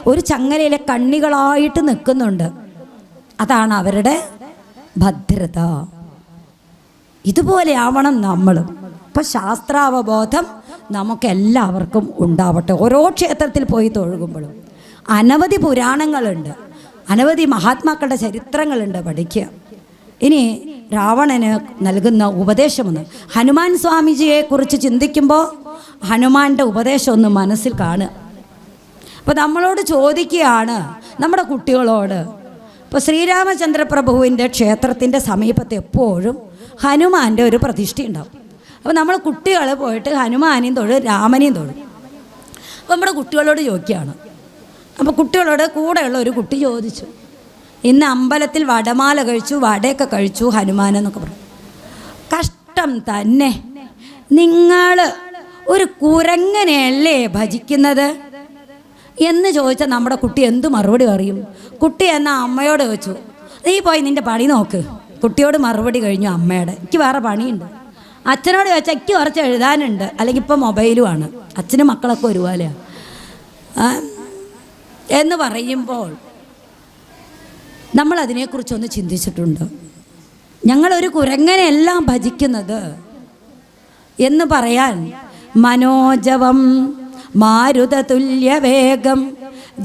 ഒരു ചങ്ങലയിലെ കണ്ണികളായിട്ട് നിൽക്കുന്നുണ്ട്. അതാണ് അവരുടെ ഭദ്രത. ഇതുപോലെ ആവണം നമ്മളും. ഇപ്പം ശാസ്ത്രാവബോധം നമുക്കെല്ലാവർക്കും ഉണ്ടാവട്ടെ. ഓരോ ക്ഷേത്രത്തിൽ പോയി തൊഴുകുമ്പോഴും അനവധി പുരാണങ്ങളുണ്ട്, അനവധി മഹാത്മാക്കളുടെ ചരിത്രങ്ങളുണ്ട് പഠിക്കുക. ഇനി രാവണന് നൽകുന്ന ഉപദേശമൊന്ന്, ഹനുമാൻ സ്വാമിജിയെക്കുറിച്ച് ചിന്തിക്കുമ്പോൾ ഹനുമാൻ്റെ ഉപദേശം ഒന്ന് മനസ്സിൽ കാണുക. അപ്പോൾ നമ്മളോട് ചോദിക്കുകയാണ്, നമ്മുടെ കുട്ടികളോട്, ഇപ്പോൾ ശ്രീരാമചന്ദ്ര പ്രഭുവിൻ്റെ ക്ഷേത്രത്തിൻ്റെ സമീപത്ത് എപ്പോഴും ഹനുമാൻ്റെ ഒരു പ്രതിഷ്ഠ ഉണ്ടാവും. അപ്പോൾ നമ്മൾ കുട്ടികൾ പോയിട്ട് ഹനുമാനെയും തൊഴും രാമനെയും തൊഴും. അപ്പോൾ നമ്മുടെ കുട്ടികളോട് ചോദിക്കുകയാണ്. അപ്പോൾ കുട്ടികളോട് കൂടെയുള്ള ഒരു കുട്ടി ചോദിച്ചു, ഇന്ന് അമ്പലത്തിൽ വടമാല കഴിച്ചു, വടയൊക്കെ കഴിച്ചു ഹനുമാനെന്നൊക്കെ പറഞ്ഞു. കഷ്ടം തന്നെ. നിങ്ങൾ ഒരു കുരങ്ങനെയല്ലേ ഭജിക്കുന്നത് എന്ന് ചോദിച്ചാൽ നമ്മുടെ കുട്ടി എന്ത് മറുപടി പറയും? കുട്ടി എന്നാൽ അമ്മയോട് ചോദിച്ചു, നീ പോയി നിൻ്റെ പണി നോക്ക്. കുട്ടിയോട് മറുപടി കഴിഞ്ഞു അമ്മയുടെ. എനിക്ക് വേറെ പണിയുണ്ട്. അച്ഛനോട് ചോദിച്ചാൽ എനിക്ക് കുറച്ച് എഴുതാനുണ്ട്, അല്ലെങ്കിൽ ഇപ്പോൾ മൊബൈലുമാണ്. അച്ഛനും മക്കളൊക്കെ ഒരുപോലെയാണ് എന്ന് പറയുമ്പോൾ നമ്മൾ അതിനെക്കുറിച്ചൊന്ന് ചിന്തിച്ചിട്ടുണ്ട്. ഞങ്ങളൊരു കുരങ്ങനെയെല്ലാം ഭജിക്കുന്നത് എന്ന് പറയാൻ മനോജവം മാരുതതുല്യവേഗം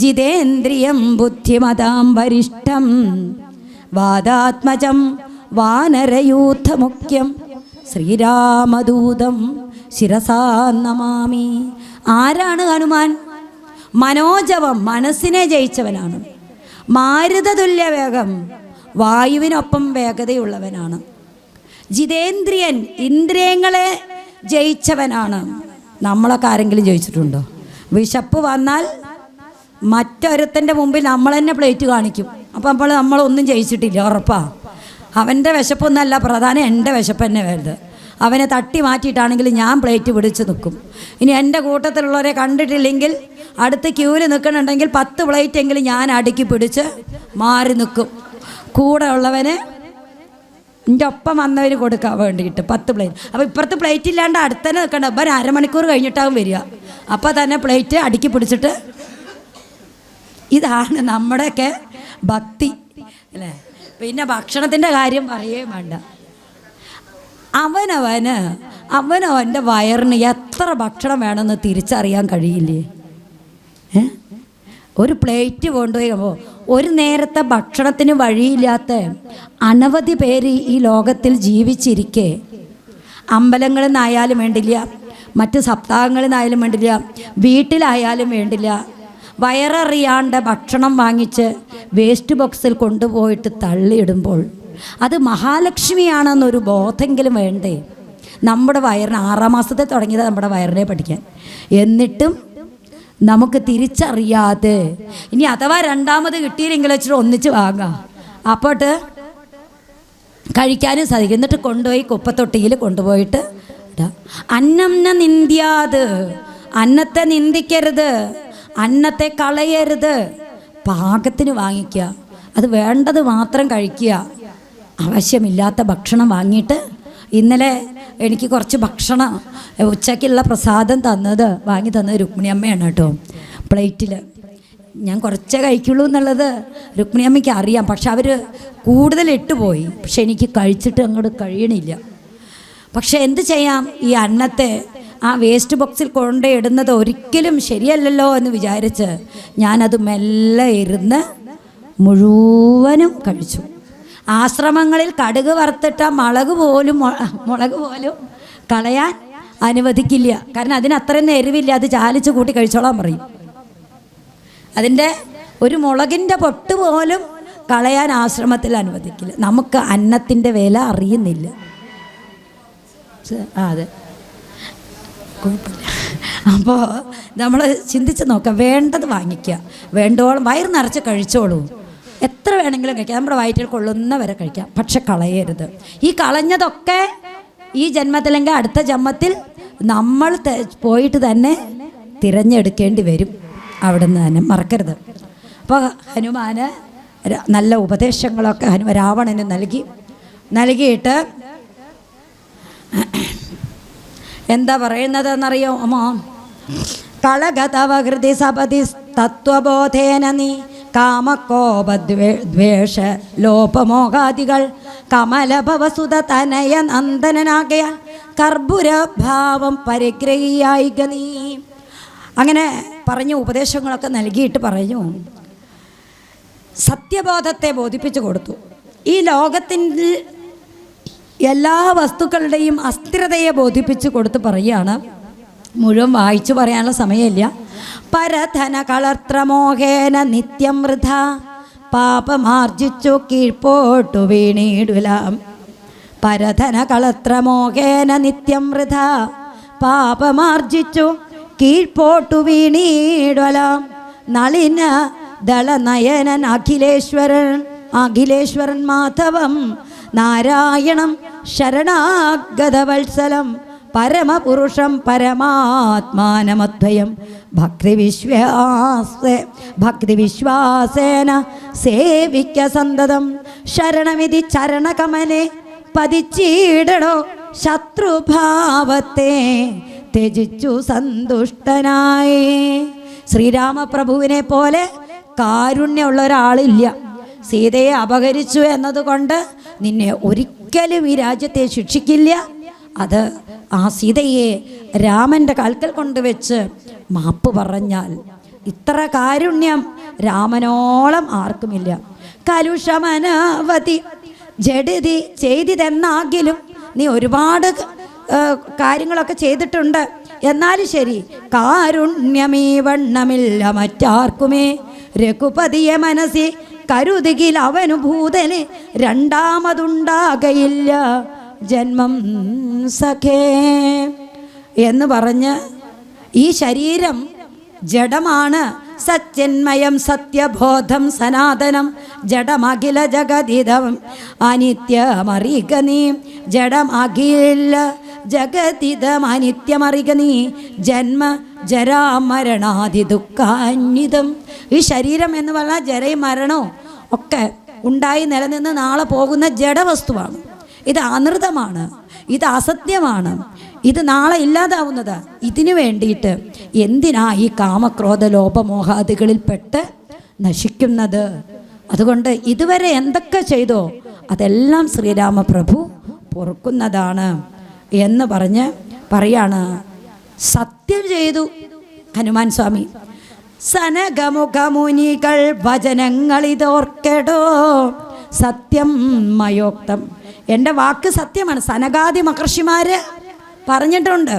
ജിതേന്ദ്രിയം ബുദ്ധിമതാം വരിഷ്ഠം വാദാത്മജം വാനരയൂഥമുഖ്യം ശ്രീരാമദൂതം ശിരസാ നമാമി. ആരാണ് ഹനുമാൻ? മനോജവം, മനസ്സിനെ ജയിച്ചവനാണ്. മാരുതതുല്യവേഗം, വായുവിനൊപ്പം വേഗതയുള്ളവനാണ്. ജിതേന്ദ്രിയൻ, ഇന്ദ്രിയങ്ങളെ ജയിച്ചവനാണ്. നമ്മളൊക്കെ ആരെങ്കിലും ജയിച്ചിട്ടുണ്ടോ? വിശപ്പ് വന്നാൽ മറ്റൊരുത്തൻ്റെ മുമ്പിൽ നമ്മൾ തന്നെ പ്ലേറ്റ് കാണിക്കും. അപ്പം നമ്മളൊന്നും ജയിച്ചിട്ടില്ല, ഉറപ്പാ. അവൻ്റെ വിശപ്പൊന്നല്ല പ്രധാനം, എൻ്റെ വിശപ്പ് തന്നെ വരുത്. അവനെ തട്ടി മാറ്റിയിട്ടാണെങ്കിൽ ഞാൻ പ്ലേറ്റ് പിടിച്ച് നിൽക്കും. ഇനി എൻ്റെ കൂട്ടത്തിലുള്ളവരെ കണ്ടിട്ടില്ലെങ്കിൽ അടുത്ത് ക്യൂവിൽ നിൽക്കണമെങ്കിൽ 10 പ്ലേറ്റെങ്കിലും ഞാൻ അടുക്കി പിടിച്ച് മാറി നിൽക്കും. കൂടെ ഉള്ളവന് എൻ്റെ ഒപ്പം വന്നവർ കൊടുക്കാൻ വേണ്ടിയിട്ട് 10 പ്ലേറ്റ്. അപ്പോൾ ഇപ്പുറത്ത് പ്ലേറ്റ് ഇല്ലാണ്ട് അടുത്തന്നെ നിൽക്കണ്ട. അപ്പം അരമണിക്കൂർ കഴിഞ്ഞിട്ടാകും വരിക. അപ്പോൾ തന്നെ പ്ലേറ്റ് അടുക്കി പിടിച്ചിട്ട്. ഇതാണ് നമ്മുടെയൊക്കെ ഭക്തി അല്ലേ? പിന്നെ ഭക്ഷണത്തിൻ്റെ കാര്യം പറയുകയും വേണ്ട. അവനവൻ്റെ വയറിന് എത്ര ഭക്ഷണം വേണമെന്ന് തിരിച്ചറിയാൻ കഴിയില്ലേ? ഒരു പ്ലേറ്റ് കൊണ്ടുപോയി ഒരു നേരത്തെ ഭക്ഷണത്തിന് വഴിയില്ലാത്ത അനവധി പേര് ഈ ലോകത്തിൽ ജീവിച്ചിരിക്കെ അമ്പലങ്ങളിൽ നിന്നായാലും വേണ്ടില്ല, മറ്റ് സപ്താഹങ്ങളിൽ നിന്നായാലും വേണ്ടില്ല, വീട്ടിലായാലും വേണ്ടില്ല, വയററിയാണ്ട് ഭക്ഷണം വാങ്ങിച്ച് വേസ്റ്റ് ബോക്സിൽ കൊണ്ടുപോയിട്ട് തള്ളിയിടുമ്പോൾ അത് മഹാലക്ഷ്മിയാണെന്നൊരു ബോധമെങ്കിലും വേണ്ടേ? നമ്മുടെ വയറിന് 6-ാം മാസത്തെ തുടങ്ങിയത് നമ്മുടെ വയറിനെ പഠിക്കാൻ. എന്നിട്ടും നമുക്ക് തിരിച്ചറിയാതെ ഇനി അഥവാ രണ്ടാമത് കിട്ടിയില്ലെങ്കിൽ വെച്ചിട്ട് ഒന്നിച്ച് വാങ്ങാം. അപ്പോട്ട് കഴിക്കാനും സാധിക്കും. എന്നിട്ട് കൊണ്ടുപോയി കുപ്പത്തൊട്ടിയിൽ കൊണ്ടുപോയിട്ട് അന്നം നിന്ദ്യാത്, അന്നത്തെ നിന്ദിക്കരുത്, അന്നത്തെ കളയരുത്, പാകത്തിന് വാങ്ങിക്കുക. അത് വേണ്ടത് മാത്രം കഴിക്കുക. ആവശ്യമില്ലാത്ത ഭക്ഷണം വാങ്ങിയിട്ട്, ഇന്നലെ എനിക്ക് കുറച്ച് ഭക്ഷണം ഉച്ചയ്ക്കുള്ള പ്രസാദം വാങ്ങി തന്നത് രുക്മിണി അമ്മയാണ് കേട്ടോ. പ്ലേറ്റിൽ ഞാൻ കുറച്ചേ കഴിക്കുള്ളൂ എന്നുള്ളത് രുക്മിണി അമ്മയ്ക്ക് അറിയാം. പക്ഷെ അവർ കൂടുതൽ ഇട്ടുപോയി. പക്ഷെ എനിക്ക് കഴിച്ചിട്ട് അങ്ങോട്ട് കഴിയണില്ല. പക്ഷെ എന്ത് ചെയ്യാം? ഈ അന്നത്തെ ആ വേസ്റ്റ് ബോക്സിൽ കൊണ്ടിടുന്നത് ഒരിക്കലും ശരിയല്ലല്ലോ എന്ന് വിചാരിച്ച് ഞാനത് മെല്ലെ ഇരുന്ന് മുഴുവനും കഴിച്ചു. ആശ്രമങ്ങളിൽ കടുക് വറുത്തിട്ട മുളക് പോലും കളയാൻ അനുവദിക്കില്ല. കാരണം അതിന് അത്രയൊന്നും എരിവില്ല, അത് ചാലിച്ച് കൂട്ടി കഴിച്ചോളാൻ പറയും. അതിൻ്റെ ഒരു മുളകിൻ്റെ പൊട്ട് പോലും കളയാൻ ആശ്രമത്തിൽ അനുവദിക്കില്ല. നമുക്ക് അന്നത്തിൻ്റെ വില അറിയുന്നില്ല. അതെ, കുഴപ്പമില്ല. അപ്പോൾ നമ്മൾ ചിന്തിച്ച് നോക്കാം. വേണ്ടത് വാങ്ങിക്കുക, വേണ്ടോളം വയറ് നിറച്ച് കഴിച്ചോളൂ. എത്ര വേണമെങ്കിലും കഴിക്കാം, നമ്മുടെ വയറ്റിൽ കൊള്ളുന്ന വരെ കഴിക്കാം. പക്ഷെ കളയരുത്. ഈ കളഞ്ഞതൊക്കെ ഈ ജന്മത്തിലെങ്കിൽ അടുത്ത ജന്മത്തിൽ നമ്മൾ പോയിട്ട് തന്നെ തിരഞ്ഞെടുക്കേണ്ടി വരും. അവിടെ നിന്ന് തന്നെ മറക്കരുത്. അപ്പോൾ ഹനുമാന് നല്ല ഉപദേശങ്ങളൊക്കെ രാവണന് നൽകിയിട്ട് എന്താ പറയുന്നതെന്നറിയോ? അമ്മോ, കളഗതവ ഹൃദി സപതി തത്വബോധേന നീ കാമകോപദ്വേഷ ലോപമോഹാദികൾ കമലഭവസുത തനയ നന്ദനാകയാൽ കർപ്പുരഭാവം പരിഗ്രഹിയായിക നീ. അങ്ങനെ പറഞ്ഞു, ഉപദേശങ്ങളൊക്കെ നൽകിയിട്ട് പറഞ്ഞു, സത്യബോധത്തെ ബോധിപ്പിച്ചു കൊടുത്തു. ഈ ലോകത്തിൻ്റെ എല്ലാ വസ്തുക്കളുടെയും അസ്ഥിരതയെ ബോധിപ്പിച്ചു കൊടുത്ത് പറയുകയാണ്. മുഴുവൻ വായിച്ചു പറയാനുള്ള സമയമില്ല. പരധന കളർത്രമോഹേന നിത്യം വൃഥ പാപമാർജിച്ചു കീഴ്പോട്ടു വീണിടുലാം. പരധന കളത്രമോഹേന നിത്യം വൃഥ പാപമാർജിച്ചു കീഴ്പോട്ടു വീണിടുലാം. നളിന ദളനയനൻ അഖിലേശ്വരൻ അഖിലേശ്വരൻ മാധവം നാരായണം ശരണാഗതവത്സലം പരമപുരുഷം പരമാത്മാനമദ്വയം ഭക്തിവിശ്വാസേന സേവിക്ക സന്തതം ശരണമിതി ചരണകമലെ പതിച്ചീടണോ ശത്രുഭാവത്തെ ത്യജിച്ചു സന്തുഷ്ടനായി. ശ്രീരാമപ്രഭുവിനെ പോലെ കാരുണ്യമുള്ള ഒരാളില്ല. സീതയെ അപഹരിച്ചു എന്നതുകൊണ്ട് നിന്നെ ഒരിക്കലും ഈ രാജ്യത്തെ ശിക്ഷിക്കില്ല. അത് ആ സീതയെ രാമൻ്റെ കാൽക്കൽ കൊണ്ടുവച്ച് മാപ്പ് പറഞ്ഞാൽ ഇത്ര കാരുണ്യം രാമനോളം ആർക്കുമില്ല. കലുഷമനവധി ജഡിതി ചെയ്തിതെന്നാകിലും നീ ഒരുപാട് കാര്യങ്ങളൊക്കെ ചെയ്തിട്ടുണ്ട്. എന്നാലും ശരി, കാരുണ്യമീ വണ്ണമില്ല മറ്റാർക്കുമേ. രഘുപതിയെ മനസ്സി കരുതുകിൽ അവനു ഭൂതന് രണ്ടാമതുണ്ടാകയില്ല ജന്മം സഖേ എന്ന് പറഞ്ഞ് ഈ ശരീരം ജഡമാണ്. സച്ചിന്മയം സത്യബോധം സനാതനം ജഡമഖില ജഗതിദം അനിത്യമറിക നീ. ജഡം അഖില ജഗതിദം അനിത്യമറിക നീ. ജന്മ ജരാമരണാദി ദുഃഖാന്വിതം. ഈ ശരീരം എന്ന് പറഞ്ഞാൽ ജരയും മരണവും ഒക്കെ ഉണ്ടായി നിലനിന്ന് നാളെ പോകുന്ന ജഡവസ്തുവാണ്. ഇത് അനൃതമാണ്, ഇത് അസത്യമാണ്, ഇത് നാളെ ഇല്ലാതാവുന്നത്. ഇതിനു വേണ്ടിയിട്ട് എന്തിനാ ഈ കാമക്രോധ ലോപമോഹാദികളിൽപ്പെട്ട് നശിക്കുന്നത്? അതുകൊണ്ട് ഇതുവരെ എന്തൊക്കെ ചെയ്തോ അതെല്ലാം ശ്രീരാമപ്രഭു പൊറുക്കുന്നതാണ് എന്ന് പറഞ്ഞ് പറയാണ്. സത്യം ചെയ്തു ഹനുമാൻ സ്വാമി. സനകമുഖമുനികൾ വചനങ്ങളിതോർക്കെടോ സത്യം മയോക്തം. എൻ്റെ വാക്ക് സത്യമാണ്. സനകാദി മഹർഷിമാര് പറഞ്ഞിട്ടുണ്ട്.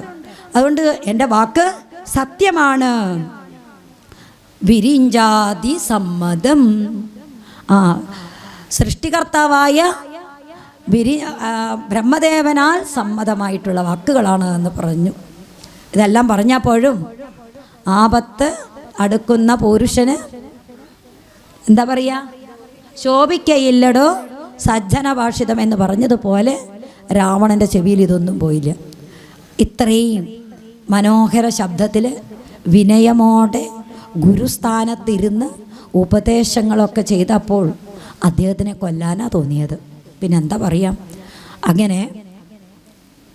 അതുകൊണ്ട് എൻ്റെ വാക്ക് സത്യമാണ്. വിരിഞ്ചാതി സമ്മതം. സൃഷ്ടികർത്താവായ ബ്രഹ്മദേവനാൽ സമ്മതമായിട്ടുള്ള വാക്കുകളാണ് എന്ന് പറഞ്ഞു. ഇതെല്ലാം പറഞ്ഞപ്പോഴും ആപത്ത് അടുക്കുന്ന പുരുഷന് എന്താ പറയുക, ശോഭിക്കയില്ലടോ സജ്ജന ഭാഷിതം എന്ന് പറഞ്ഞതുപോലെ രാവണൻ്റെ ചെവിയിൽ ഇതൊന്നും പോയില്ല. ഇത്രയും മനോഹര ശബ്ദത്തിൽ വിനയമോടെ ഗുരുസ്ഥാനത്തിരുന്ന് ഉപദേശങ്ങളൊക്കെ ചെയ്തപ്പോൾ അദ്ദേഹത്തിനെ കൊല്ലാനാണ് തോന്നിയത്. പിന്നെ എന്താ പറയാം. അങ്ങനെ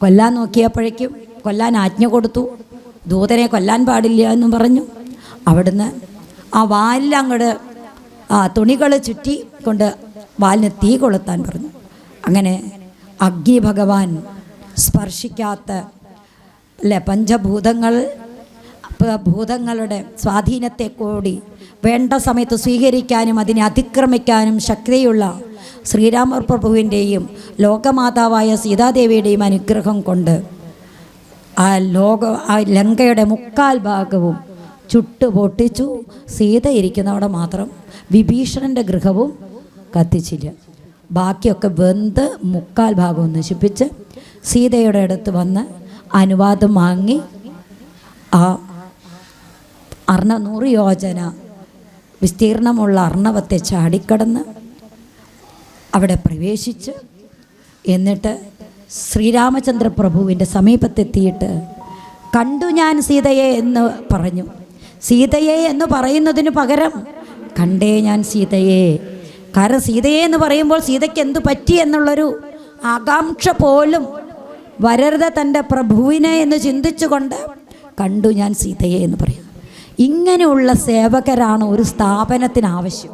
കൊല്ലാൻ നോക്കിയപ്പോഴേക്കും കൊല്ലാൻ ആജ്ഞ കൊടുത്തു. ദൂതനെ കൊല്ലാൻ പാടില്ല എന്നും പറഞ്ഞു. അവിടുന്ന് ആ വാലിലങ്ങോട്ട് തുണികൾ ചുറ്റി കൊണ്ട് വാലിന് തീ കൊളുത്താൻ പറഞ്ഞു. അങ്ങനെ അഗ്നി ഭഗവാൻ സ്പർശിക്കാത്ത ഭൂതങ്ങളുടെ സ്വാധീനത്തെ കൂടി വേണ്ട സമയത്ത് സ്വീകരിക്കാനും അതിനെ അതിക്രമിക്കാനും ശക്തിയുള്ള ശ്രീരാമപ്രഭുവിൻ്റെയും ലോകമാതാവായ സീതാദേവിയുടെയും അനുഗ്രഹം കൊണ്ട് ആ ലങ്കയുടെ 3/4 ഭാഗവും ചുട്ടുപൊട്ടിച്ചു. സീത ഇരിക്കുന്നവിടെ മാത്രം വിഭീഷണൻ്റെ ഗൃഹവും കത്തിച്ചില്ല. ബാക്കിയൊക്കെ വെന്ത് 3/4 ഭാഗവും നശിപ്പിച്ച് സീതയുടെ അടുത്ത് വന്ന് അനുവാദം വാങ്ങി ആ 100 യോജന വിസ്തീർണമുള്ള അർണവത്തെ ചാടിക്കടന്ന് അവിടെ പ്രവേശിച്ച് എന്നിട്ട് ശ്രീരാമചന്ദ്ര പ്രഭുവിൻ്റെ സമീപത്തെത്തിയിട്ട് കണ്ടു ഞാൻ സീതയെ എന്ന് പറഞ്ഞു. സീതയെ എന്ന് പറയുന്നതിന് പകരം കണ്ടേ ഞാൻ സീതയെ. കാരണം സീതയെ എന്ന് പറയുമ്പോൾ സീതയ്ക്ക് എന്തു പറ്റി എന്നുള്ളൊരു ആകാംക്ഷ പോലും വരരുത് തൻ്റെ പ്രഭുവിനെ എന്ന് ചിന്തിച്ചുകൊണ്ട് കണ്ടു ഞാൻ സീതയെ എന്ന് പറയും. ഇങ്ങനെയുള്ള സേവകരാണ് ഒരു സ്ഥാപനത്തിന് ആവശ്യം.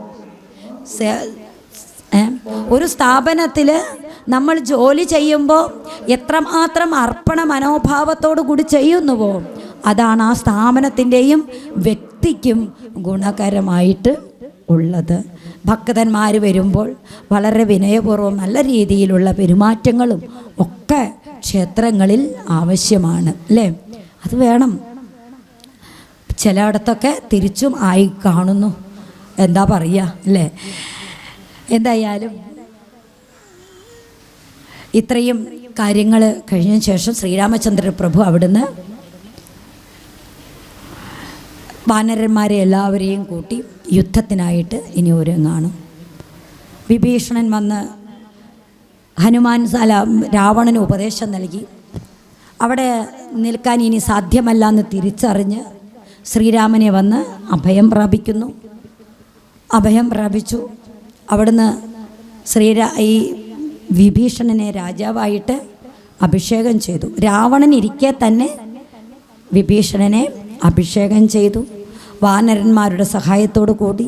ഒരു സ്ഥാപനത്തിൽ നമ്മൾ ജോലി ചെയ്യുമ്പോൾ എത്രമാത്രം അർപ്പണ മനോഭാവത്തോടു കൂടി ചെയ്യുന്നുവോ അതാണ് ആ സ്ഥാപനത്തിൻ്റെയും വ്യക്തിക്കും ഗുണകരമായിട്ട് ഉള്ളത്. ഭക്തന്മാർ വരുമ്പോൾ വളരെ വിനയപൂർവ്വം നല്ല രീതിയിലുള്ള പെരുമാറ്റങ്ങളും ഒക്കെ ക്ഷേത്രങ്ങളിൽ ആവശ്യമാണ്, അല്ലേ? അത് വേണം. ചിലയിടത്തൊക്കെ തിരിച്ചും ആയി കാണുന്നു. എന്താ പറയുക, അല്ലേ? എന്തായാലും ഇത്രയും കാര്യങ്ങൾ കഴിഞ്ഞ ശേഷം ശ്രീരാമചന്ദ്ര പ്രഭു അവിടുന്ന് വാനരന്മാരെ എല്ലാവരെയും കൂട്ടി യുദ്ധത്തിനായിട്ട് ഇനി ഒരുങ്ങാണ്. വിഭീഷണൻ വന്ന് രാവണന് ഉപദേശം നൽകി. അവിടെ നിൽക്കാൻ ഇനി സാധ്യമല്ല എന്ന് തിരിച്ചറിഞ്ഞ് ശ്രീരാമനെ വന്ന് അഭയം പ്രാപിച്ചു. അവിടുന്ന് ഈ വിഭീഷണനെ രാജാവായിട്ട് അഭിഷേകം ചെയ്തു. രാവണൻ ഇരിക്കെ തന്നെ വിഭീഷണനെ അഭിഷേകം ചെയ്തു. വാനരന്മാരുടെ സഹായത്തോടു കൂടി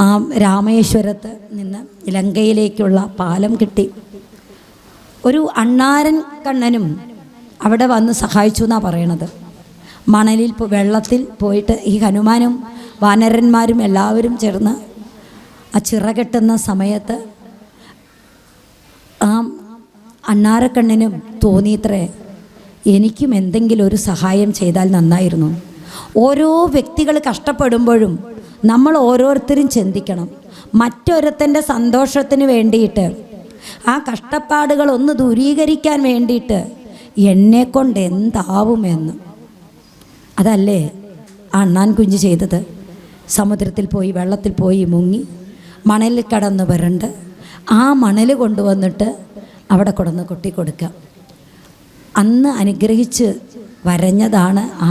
ആ രാമേശ്വരത്ത് നിന്ന് ലങ്കയിലേക്കുള്ള പാലം കിട്ടി. ഒരു അണ്ണാരൻ കണ്ണനും അവിടെ വന്ന് സഹായിച്ചു എന്നാണ് പറയണത്. മണലിൽ വെള്ളത്തിൽ പോയിട്ട് ഈ ഹനുമാനും വാനരന്മാരും എല്ലാവരും ചേർന്ന് ആ ചിറകെട്ടുന്ന സമയത്ത് ആ അണ്ണാരക്കണ്ണനും തോന്നിയിത്രേ, എനിക്കും എന്തെങ്കിലും ഒരു സഹായം ചെയ്താൽ നന്നായിരുന്നു. ഓരോ വ്യക്തികൾ കഷ്ടപ്പെടുമ്പോഴും നമ്മൾ ഓരോരുത്തരും ചിന്തിക്കണം, മറ്റൊരുത്തൻ്റെ സന്തോഷത്തിന് വേണ്ടിയിട്ട്, ആ കഷ്ടപ്പാടുകളൊന്ന് ദൂരീകരിക്കാൻ വേണ്ടിയിട്ട് എന്നെക്കൊണ്ട് എന്താവുമെന്ന്. അതല്ലേ അണ്ണാൻ കുഞ്ഞ് ചെയ്തത്. സമുദ്രത്തിൽ പോയി വെള്ളത്തിൽ പോയി മുങ്ങി മണലിൽ കടന്ന് വരണ്ട് ആ മണൽ കൊണ്ടുവന്നിട്ട് അവിടെ കൊടന്ന് കൊട്ടിക്കൊടുക്കുക. അന്ന് അനുഗ്രഹിച്ച് വരഞ്ഞതാണ് ആ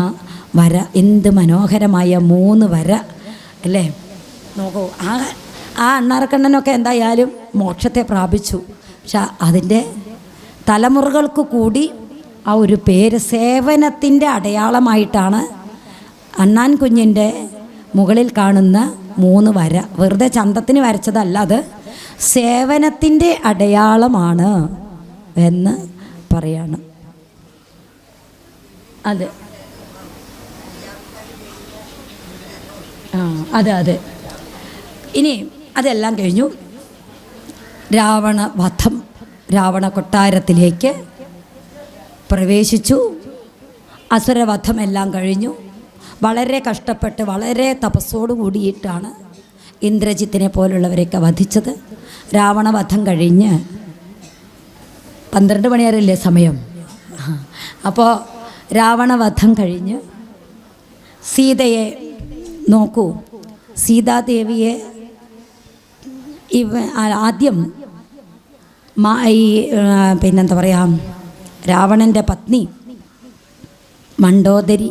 വര. എന്ത് മനോഹരമായ 3 വര അല്ലേ. നോക്കൂ, ആ അണ്ണാറക്കണ്ണനൊക്കെ എന്തായാലും മോക്ഷത്തെ പ്രാപിച്ചു. പക്ഷെ അതിൻ്റെ തലമുറകൾക്ക് കൂടി ആ ഒരു പേര് സേവനത്തിൻ്റെ അടയാളമായിട്ടാണ് അണ്ണാൻ കുഞ്ഞിൻ്റെ മുകളിൽ കാണുന്ന 3 വര. വെറുതെ ചന്തത്തിന് വരച്ചതല്ല, അത് സേവനത്തിൻ്റെ അടയാളമാണ് എന്ന് പറയാണ്. അതെ അതെ. ഇനി അതെല്ലാം കഴിഞ്ഞു. രാവണ കൊട്ടാരത്തിലേക്ക് പ്രവേശിച്ചു. അസുരവധമെല്ലാം കഴിഞ്ഞു. വളരെ കഷ്ടപ്പെട്ട് വളരെ തപസ്സോടു കൂടിയിട്ടാണ് ഇന്ദ്രജിത്തിനെ പോലുള്ളവരെയൊക്കെ വധിച്ചത്. രാവണവധം കഴിഞ്ഞ് 12 മണി വരെയല്ലേ സമയം. അപ്പോൾ രാവണവധം കഴിഞ്ഞ് സീതയെ നോക്കൂ, സീതാദേവിയെ ആദ്യം പിന്നെന്താ പറയുക, രാവണൻ്റെ പത്നി മണ്ഡോദരി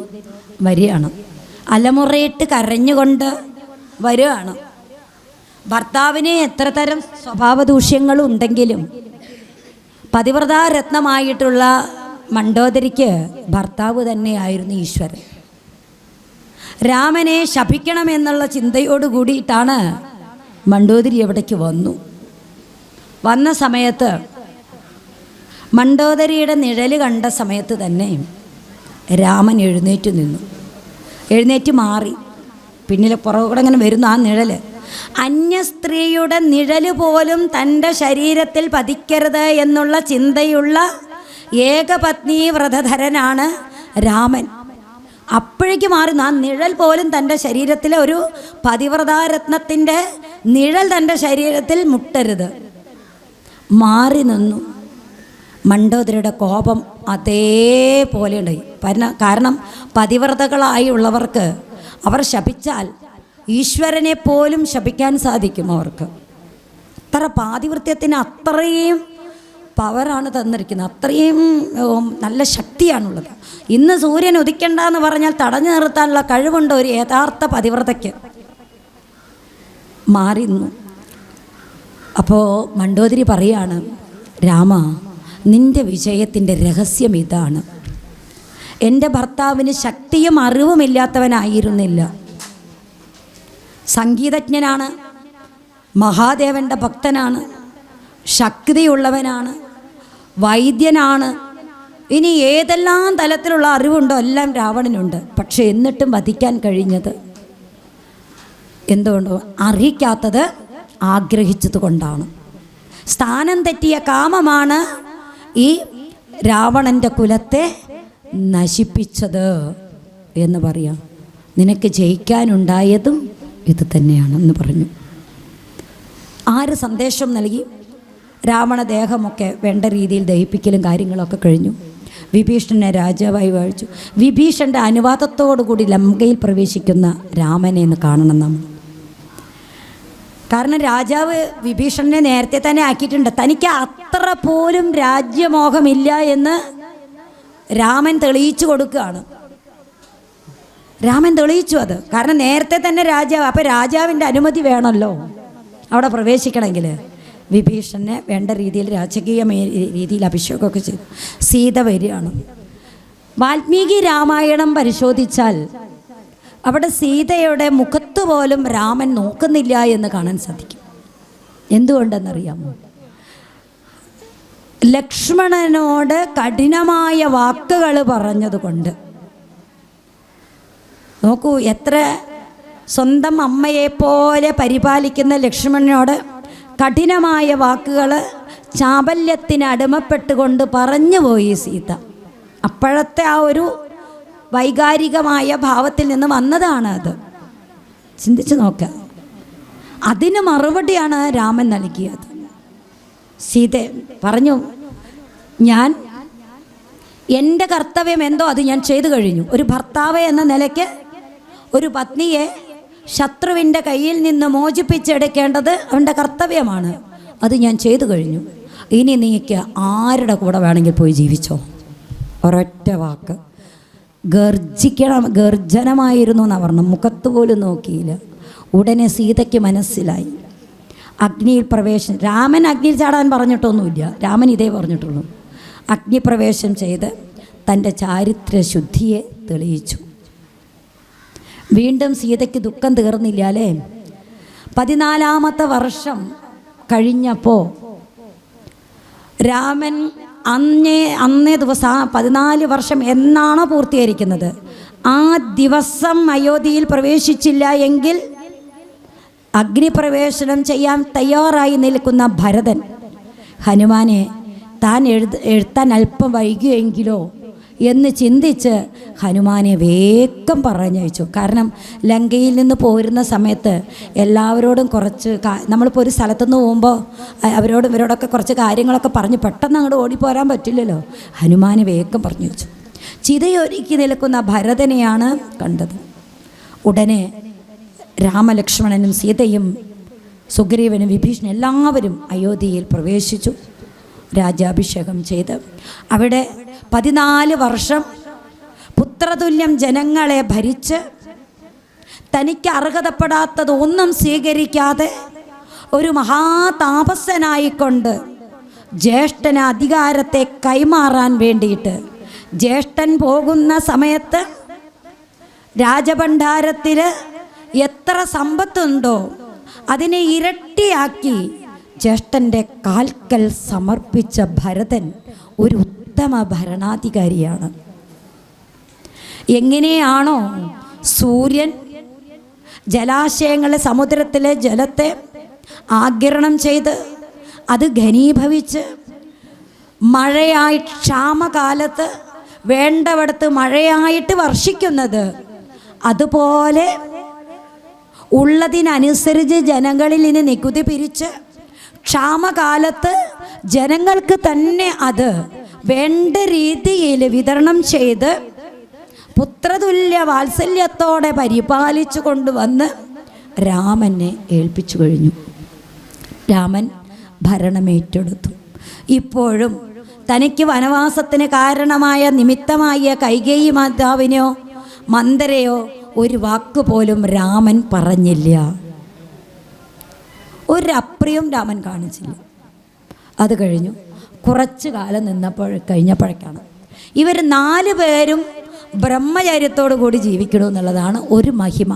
വരികയാണ്. അലമുറയിട്ട് കരഞ്ഞുകൊണ്ട് വരികയാണ്. ഭർത്താവിന് എത്ര തരം സ്വഭാവദൂഷ്യങ്ങളും ഉണ്ടെങ്കിലും പതിവ്രതാരത്നമായിട്ടുള്ള മണ്ഡോദരിക്ക് ഭർത്താവ് തന്നെയായിരുന്നു ഈശ്വരൻ. രാമനെ ശപിക്കണമെന്നുള്ള ചിന്തയോട് കൂടിയിട്ടാണ് മണ്ഡോദരി എവിടേക്ക് വന്ന സമയത്ത് മണ്ഡോദരിയുടെ നിഴൽ കണ്ട സമയത്ത് തന്നെ രാമൻ എഴുന്നേറ്റ് മാറി. പിന്നിലെ പുറകൂടെ ഇങ്ങനെ വരുന്നു ആ നിഴൽ. അന്യ സ്ത്രീയുടെ നിഴൽ പോലും തൻ്റെ ശരീരത്തിൽ പതിക്കരുത് എന്നുള്ള ചിന്തയുള്ള ഏകപത്നി വ്രതധരനാണ് രാമൻ. അപ്പോഴേക്ക് മാറി. ആ നിഴൽ പോലും തൻ്റെ ശരീരത്തിലെ ഒരു പതിവ്രതാരത്നത്തിൻ്റെ നിഴൽ തൻ്റെ ശരീരത്തിൽ മുട്ടരുത്. മാറി നിന്നു. മണ്ഡോദരിയുടെ കോപം അതേപോലെ ഉണ്ടായി. കാരണം പതിവ്രതകളായി ഉള്ളവർക്ക് അവർ ശപിച്ചാൽ ഈശ്വരനെ പോലും ശപിക്കാൻ സാധിക്കും അവർക്ക്. അത്ര പാതിവൃത്യത്തിന് അത്രയും പവറാണ് തന്നിരിക്കുന്നത്, അത്രയും നല്ല ശക്തിയാണുള്ളത്. ഇന്ന് സൂര്യൻ ഉദിക്കണ്ട എന്ന് പറഞ്ഞാൽ തടഞ്ഞു നിർത്താനുള്ള കഴിവുണ്ട് ഒരു യഥാർത്ഥ പതിവ്രതയ്ക്ക്. മാറിന്നു. അപ്പോൾ മണ്ഡോദരി പറയാണ്, രാമ, നിൻ്റെ വിജയത്തിൻ്റെ രഹസ്യം ഇതാണ്. എൻ്റെ ഭർത്താവിന് ശക്തിയും അറിവുമില്ലാത്തവനായിരുന്നില്ല. സംഗീതജ്ഞനാണ്, മഹാദേവൻ്റെ ഭക്തനാണ്, ശക്തിയുള്ളവനാണ്, വൈദ്യനാണ്. ഇനി ഏതെല്ലാം തലത്തിലുള്ള അറിവുണ്ടോ എല്ലാം രാവണനുണ്ട്. പക്ഷെ എന്നിട്ടും വധിക്കാൻ കഴിഞ്ഞത് എന്തുകൊണ്ടോ? അറിയിക്കാത്തത് ആഗ്രഹിച്ചത് കൊണ്ടാണ്. സ്ഥാനം തെറ്റിയ കാമമാണ് ഈ രാവണൻ്റെ കുലത്തെ നശിപ്പിച്ചത് എന്ന് പറയാം. നിനക്ക് ജയിക്കാനുണ്ടായതും ഇത് തന്നെയാണെന്ന് പറഞ്ഞു. ആര് സന്ദേശം നൽകി? രാവണദേഹമൊക്കെ വേണ്ട രീതിയിൽ ദഹിപ്പിക്കലും കാര്യങ്ങളൊക്കെ കഴിഞ്ഞു. വിഭീഷണനെ രാജാവായി വാഴിച്ചു. വിഭീഷണൻ്റെ അനുവാദത്തോടു കൂടി ലങ്കയിൽ പ്രവേശിക്കുന്ന രാമനെ എന്ന് കാണണം നമ്മൾ. കാരണം രാജാവ് വിഭീഷണനെ നേരത്തെ തന്നെ ആക്കിയിട്ടുണ്ട്. തനിക്ക് അത്ര പോലും രാജ്യമോഹമില്ല എന്ന് രാമൻ തെളിയിച്ചു കൊടുക്കുകയാണ്. രാമൻ തെളിയിച്ചു അത്. കാരണം നേരത്തെ തന്നെ രാജാവ്, അപ്പം രാജാവിൻ്റെ അനുമതി വേണമല്ലോ അവിടെ പ്രവേശിക്കണമെങ്കിൽ. വിഭീഷണനെ വേണ്ട രീതിയിൽ രാജകീയ രീതിയിൽ അഭിഷേകമൊക്കെ ചെയ്തു. സീത വരികയാണ്. വാൽമീകി രാമായണം പരിശോധിച്ചാൽ അവിടെ സീതയുടെ മുഖത്ത് പോലും രാമൻ നോക്കുന്നില്ല എന്ന് കാണാൻ സാധിക്കും. എന്തുകൊണ്ടെന്നറിയാമോ? ലക്ഷ്മണനോട് കഠിനമായ വാക്കുകൾ പറഞ്ഞതുകൊണ്ട്. നോക്കൂ, എത്ര സ്വന്തം അമ്മയെപ്പോലെ പരിപാലിക്കുന്ന ലക്ഷ്മണനോട് കഠിനമായ വാക്കുകൾ ചാബല്യത്തിന് അടിമപ്പെട്ടുകൊണ്ട് പറഞ്ഞുപോയി സീത. അപ്പോഴത്തെ ആ ഒരു വൈകാരികമായ ഭാവത്തിൽ നിന്ന് വന്നതാണ് അത്. ചിന്തിച്ച് നോക്കുക. അതിന് മറുപടിയാണ് രാമൻ നൽകിയത്. സീത പറഞ്ഞു, ഞാൻ എൻ്റെ കർത്തവ്യം എന്തോ അത് ഞാൻ ചെയ്തു കഴിഞ്ഞു. ഒരു ഭർത്താവ് എന്ന നിലയ്ക്ക് ഒരു പത്നിയെ ശത്രുവിൻ്റെ കയ്യിൽ നിന്ന് മോചിപ്പിച്ചെടുക്കേണ്ടത് അവൻ്റെ കർത്തവ്യമാണ്. അത് ഞാൻ ചെയ്തു കഴിഞ്ഞു. ഇനി നീക്ക് ആരുടെ കൂടെ വേണമെങ്കിൽ പോയി ജീവിച്ചോ. ഒരൊറ്റ വാക്ക്. ഗർജനമായിരുന്നു എന്നാണ് പറഞ്ഞു. മുഖത്ത് പോലും നോക്കിയില്ല. ഉടനെ സീതയ്ക്ക് മനസ്സിലായി. അഗ്നിയിൽ പ്രവേശം. രാമൻ അഗ്നിയിൽ ചാടാൻ പറഞ്ഞിട്ടൊന്നുമില്ല. രാമൻ ഇതേ പറഞ്ഞിട്ടുള്ളൂ. അഗ്നിപ്രവേശം ചെയ്ത് തൻ്റെ ചാരിത്രശുദ്ധിയെ തെളിയിച്ചു. വീണ്ടും സീതയ്ക്ക് ദുഃഖം തീർന്നില്ല അല്ലേ? 14ാമത്തെ വർഷം കഴിഞ്ഞപ്പോൾ രാമൻ അന്നേ ദിവസം 14 വർഷം എന്നാണോ പൂർത്തീകരിക്കുന്നത്, ആ ദിവസം അയോധ്യയിൽ പ്രവേശിച്ചില്ല എങ്കിൽ അഗ്നിപ്രവേശനം ചെയ്യാൻ തയ്യാറായി നിൽക്കുന്ന ഭരതൻ ഹനുമാനെ താൻ എഴുത്താൻ അല്പം വൈകിയെങ്കിലോ എന്ന് ചിന്തിച്ച് ഹനുമാനെ വേഗം പറഞ്ഞയച്ചു. കാരണം ലങ്കയിൽ നിന്ന് പോരുന്ന സമയത്ത് എല്ലാവരോടും കുറച്ച് നമ്മളിപ്പോൾ ഒരു സ്ഥലത്തുനിന്ന് പോകുമ്പോൾ അവരോടും ഇവരോടൊക്കെ കുറച്ച് കാര്യങ്ങളൊക്കെ പറഞ്ഞ് പെട്ടെന്ന് അങ്ങോട്ട് ഓടിപ്പോരാൻ പറ്റില്ലല്ലോ. ഹനുമാനെ വേഗം പറഞ്ഞു വെച്ചു. ചിതയൊരുക്കി നിൽക്കുന്ന ഭരതനെയാണ് കണ്ടത്. ഉടനെ രാമലക്ഷ്മണനും സീതയും സുഗ്രീവനും വിഭീഷണനും എല്ലാവരും അയോധ്യയിൽ പ്രവേശിച്ചു. രാജ്യാഭിഷേകം ചെയ്ത് അവിടെ 14 വർഷം പുത്രതുല്യം ജനങ്ങളെ ഭരിച്ച് തനിക്ക് അർഹതപ്പെടാത്തത് ഒന്നും സ്വീകരിക്കാതെ ഒരു മഹാതാപസ്സനായിക്കൊണ്ട് ജ്യേഷ്ഠന് അധികാരത്തെ കൈമാറാൻ വേണ്ടിയിട്ട് ജ്യേഷ്ഠൻ പോകുന്ന സമയത്ത് രാജഭണ്ഡാരത്തിൽ എത്ര സമ്പത്തുണ്ടോ അതിനെ ഇരട്ടിയാക്കി ജ്യേഷ്ഠൻ്റെ കാൽക്കൽ സമർപ്പിച്ച ഭരതൻ ഒരു ഉത്തമ ഭരണാധികാരിയാണ്. എങ്ങനെയാണോ സൂര്യൻ ജലാശയങ്ങളെ സമുദ്രത്തിലെ ജലത്തെ ആഗിരണം ചെയ്ത് അത് ഘനീഭവിച്ച് മഴയായി ക്ഷാമകാലത്ത് വേണ്ടവിടത്ത് മഴയായിട്ട് വർഷിക്കുന്നത്, അതുപോലെ ഉള്ളതിനനുസരിച്ച് ജനങ്ങളിൽ നിന്ന് നികുതി പിരിച്ച് ക്ഷാമകാലത്ത് ജനങ്ങൾക്ക് തന്നെ അത് വേണ്ട രീതിയിൽ വിതരണം ചെയ്ത് പുത്രതുല്യ വാത്സല്യത്തോടെ പരിപാലിച്ചു കൊണ്ടുവന്ന് രാമനെ ഏൽപ്പിച്ചു കഴിഞ്ഞു. രാമൻ ഭരണമേറ്റെടുത്തു. ഇപ്പോഴും തനിക്ക് വനവാസത്തിന് കാരണമായ നിമിത്തമായ കൈകേയി മാതാവിനെയോ മന്ദരയോ ഒരു വാക്കുപോലും രാമൻ പറഞ്ഞില്ല. ഒരപ്രിയം രാമൻ കാണിച്ചില്ല. അത് കഴിഞ്ഞു. കുറച്ചു കാലം കഴിഞ്ഞപ്പോഴേക്കാണ് ഇവർ 4 പേരും ബ്രഹ്മചര്യത്തോടു കൂടി ജീവിക്കണമെന്നുള്ളതാണ് ഒരു മഹിമ.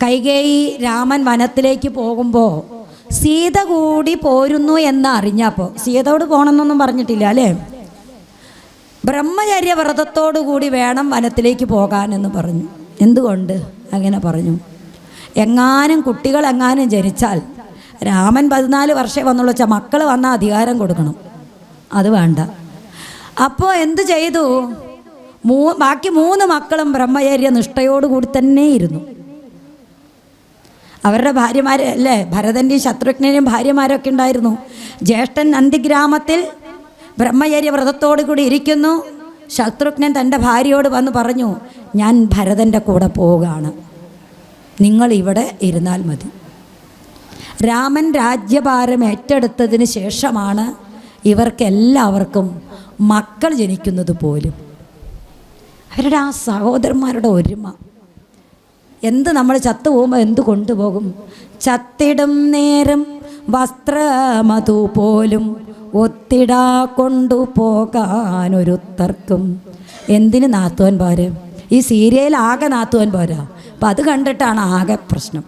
കൈകേയി രാമൻ വനത്തിലേക്ക് പോകുമ്പോൾ സീത കൂടി പോരുന്നു എന്ന് അറിഞ്ഞപ്പോൾ, സീതയോട് പോകണമെന്നൊന്നും പറഞ്ഞിട്ടില്ല അല്ലേ, ബ്രഹ്മചര്യ വ്രതത്തോടു കൂടി വേണം വനത്തിലേക്ക് പോകാനെന്ന് പറഞ്ഞു. എന്തുകൊണ്ട് അങ്ങനെ പറഞ്ഞു? എങ്ങാനും കുട്ടികൾ എങ്ങാനും ജനിച്ചാൽ രാമൻ 14 വർഷമേ വന്നുള്ളൂ വെച്ചാൽ മക്കൾ വന്നാൽ അധികാരം കൊടുക്കണം. അത് വേണ്ട. അപ്പോൾ എന്തു ചെയ്തു? ബാക്കി 3 മക്കളും ബ്രഹ്മചര്യ നിഷ്ഠയോടുകൂടി തന്നെ ഇരുന്നു. അവരുടെ ഭാര്യമാർ അല്ലേ, ഭരതൻ്റെയും ശത്രുഘ്നൻ്റെയും ഭാര്യമാരൊക്കെ ഉണ്ടായിരുന്നു. ജ്യേഷ്ഠൻ നന്ദിഗ്രാമത്തിൽ ബ്രഹ്മചര്യ വ്രതത്തോടു കൂടി ഇരിക്കുന്നു. ശത്രുഘ്നൻ തൻ്റെ ഭാര്യയോട് വന്ന് പറഞ്ഞു, ഞാൻ ഭരതൻ്റെ കൂടെ പോവുകയാണ്, നിങ്ങൾ ഇവിടെ ഇരുന്നാൽ മതി. രാമൻ രാജ്യഭാരം ഏറ്റെടുത്തതിന് ശേഷമാണ് ഇവർക്കെല്ലാവർക്കും മക്കൾ ജനിക്കുന്നത് പോലും. അവരുടെ ആ സഹോദരന്മാരുടെ ഒരുമ. എന്ത് നമ്മൾ ചത്തുപോകുമ്പോൾ എന്ത് കൊണ്ടുപോകും? ചത്തിടും നേരം വസ്ത്രമതു പോലും ഒത്തിടാ കൊണ്ടുപോകാനൊരുത്തർക്കും. എന്തിന് നാത്തുവാൻ പോരെ? ഈ സീരിയൽ ആകെ നാത്തുവാൻ പോരാ. അപ്പം അത് കണ്ടിട്ടാണ് ആകെ പ്രശ്നം.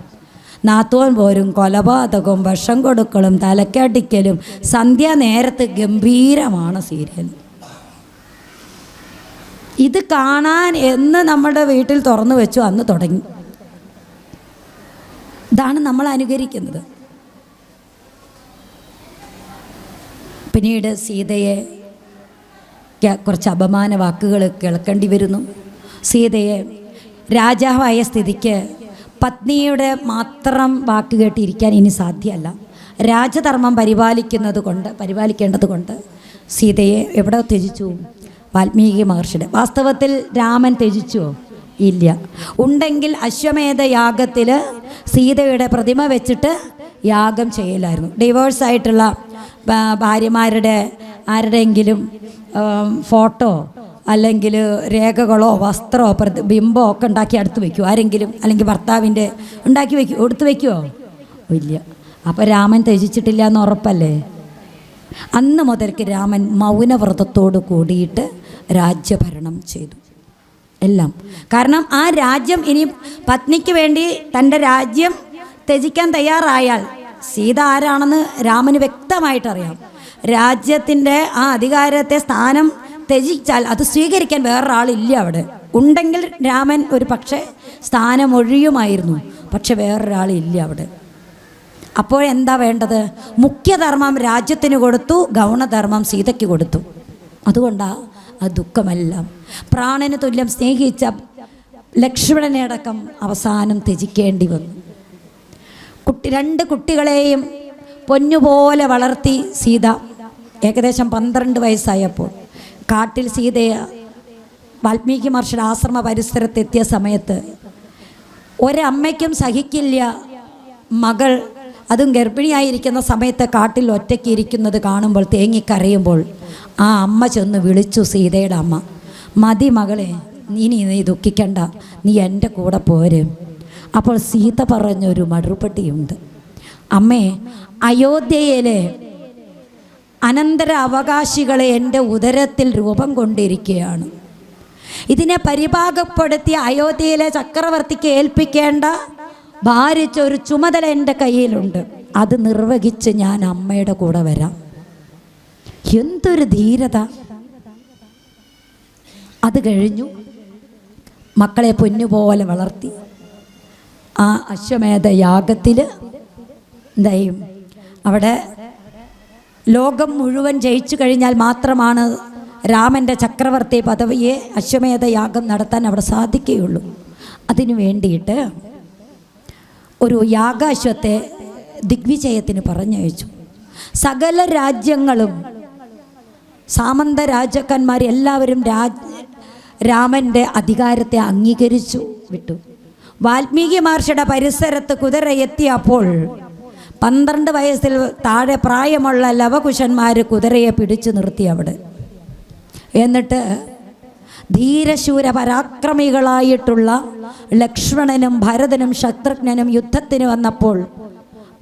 നാത്തുവാൻ പോരും, കൊലപാതകവും വിഷം കൊടുക്കലും തലക്കടിക്കലും. സന്ധ്യാനേരത്ത് ഗംഭീരമാണ് സീരിയൽ. ഇത് കാണാൻ എന്ന് നമ്മുടെ വീട്ടിൽ തുറന്നു വെച്ചു അന്ന് തുടങ്ങി. ഇതാണ് നമ്മൾ അനുകരിക്കുന്നത്. പിന്നീട് സീതയെ കുറച്ച് അപമാന വാക്കുകൾ കേൾക്കേണ്ടി വരുന്നു. സീതയെ രാജാവായ സ്ഥിതിക്ക് പത്നിയുടെ മാത്രം വാക്ക് കേട്ടിരിക്കാൻ ഇനി സാധ്യമല്ല. രാജധർമ്മം പരിപാലിക്കേണ്ടത് കൊണ്ട് സീതയെ എവിടെ ത്യജിച്ചു? വാൽമീകി മഹർഷിയുടെ. വാസ്തവത്തിൽ രാമൻ ത്യജിച്ചുവോ? ഇല്ല. ഉണ്ടെങ്കിൽ അശ്വമേധ യാഗത്തിൽ സീതയുടെ പ്രതിമ വെച്ചിട്ട് യാഗം ചെയ്യലായിരുന്നു. ഡിവോഴ്സായിട്ടുള്ള ഭാര്യമാരുടെ ആരുടെയെങ്കിലും ഫോട്ടോ അല്ലെങ്കിൽ രേഖകളോ വസ്ത്രമോ ബിംബമോ ഒക്കെ ഉണ്ടാക്കി അടുത്ത് വയ്ക്കുമോ ആരെങ്കിലും? അല്ലെങ്കിൽ ഭർത്താവിൻ്റെ ഉണ്ടാക്കി വയ്ക്കുമോ? എടുത്ത് വയ്ക്കുമോ? ഇല്ല. അപ്പോൾ രാമൻ ത്യജിച്ചിട്ടില്ല എന്ന് ഉറപ്പല്ലേ? അന്ന് മുതൽക്ക് രാമൻ മൗനവ്രതത്തോട് കൂടിയിട്ട് രാജ്യഭരണം ചെയ്തു എല്ലാം. കാരണം ആ രാജ്യം ഇനി പത്നിക്ക് വേണ്ടി തൻ്റെ രാജ്യം ത്യജിക്കാൻ തയ്യാറായാൽ സീത ആരാണെന്ന് രാമന് വ്യക്തമായിട്ടറിയാം. രാജ്യത്തിൻ്റെ ആ അധികാരത്തെ സ്ഥാനം ത്യജിച്ചാൽ അത് സ്വീകരിക്കാൻ വേറൊരാളില്ല അവിടെ. ഉണ്ടെങ്കിൽ രാമൻ ഒരു പക്ഷേ സ്ഥാനം ഒഴിയുമായിരുന്നു. പക്ഷെ വേറൊരാളില്ല അവിടെ. അപ്പോഴെന്താ വേണ്ടത്? മുഖ്യധർമ്മം രാജ്യത്തിന് കൊടുത്തു, ഗൗണധർമ്മം സീതയ്ക്ക് കൊടുത്തു. അതുകൊണ്ടാണ് ആ ദുഃഖമെല്ലാം. പ്രാണന് തുല്യം സ്നേഹിച്ച ലക്ഷ്മണനെ അടക്കം അവസാനം ത്യജിക്കേണ്ടി വന്നു. രണ്ട് കുട്ടികളെയും പൊന്നുപോലെ വളർത്തി സീത. ഏകദേശം 12 വയസ്സായപ്പോൾ കാട്ടിൽ സീതയെ വാൽമീകി മഹർഷിയുടെ ആശ്രമ പരിസരത്തെത്തിയ സമയത്ത് ഒരമ്മയ്ക്കും സഹിക്കില്ല മകൾ, അതും ഗർഭിണിയായിരിക്കുന്ന സമയത്ത് കാട്ടിൽ ഒറ്റയ്ക്ക് ഇരിക്കുന്നത് കാണുമ്പോൾ, തേങ്ങിക്കരയുമ്പോൾ ആ അമ്മ ചെന്ന് വിളിച്ചു, സീതയുടെ അമ്മ, മതി മകളെ, നീ ദുഃഖിക്കണ്ട, നീ എൻ്റെ കൂടെ പോര്. അപ്പോൾ സീത പറഞ്ഞൊരു മറുപടിയുണ്ട്. അമ്മേ, അയോധ്യയിലെ അനന്തര അവകാശികളെ എൻ്റെ ഉദരത്തിൽ രൂപം കൊണ്ടിരിക്കുകയാണ്. ഇതിനെ പരിഭാഗപ്പെടുത്തി അയോധ്യയിലെ ചക്രവർത്തിക്ക് ഏൽപ്പിക്കേണ്ട ഭാരിച്ചൊരു ചുമതല എൻ്റെ കയ്യിലുണ്ട്. അത് നിർവഹിച്ച് ഞാൻ അമ്മയുടെ കൂടെ വരാം. എന്തൊരു ധീരത! അത് കഴിഞ്ഞു. മക്കളെ പൊന്നുപോലെ വളർത്തി. ആ അശ്വമേധ യാഗത്തിൽ എന്തായും അവിടെ ലോകം മുഴുവൻ ജയിച്ചു കഴിഞ്ഞാൽ മാത്രമാണ് രാമൻ്റെ ചക്രവർത്തി പദവിയെ അശ്വമേധ യാഗം നടത്താൻ അവിടെ സാധിക്കുകയുള്ളൂ. അതിനു വേണ്ടിയിട്ട് ഒരു യാഗാശ്വത്തെ ദിഗ്വിജയത്തിന് പറഞ്ഞയച്ചു. സകല രാജ്യങ്ങളും സാമന്ത രാജാക്കന്മാർ എല്ലാവരും രാമൻ്റെ അധികാരത്തെ അംഗീകരിച്ചു വിട്ടു. വാൽമീകി മഹർഷിയുടെ പരിസരത്ത് കുതിര എത്തിയപ്പോൾ 12 വയസ്സിൽ താഴെ പ്രായമുള്ള ലവകുശന്മാർ കുതിരയെ പിടിച്ചു നിർത്തി അവിടെ. എന്നിട്ട് ധീരശൂര പരാക്രമികളായിട്ടുള്ള ലക്ഷ്മണനും ഭരതനും ശത്രുഘ്നനും യുദ്ധത്തിന് വന്നപ്പോൾ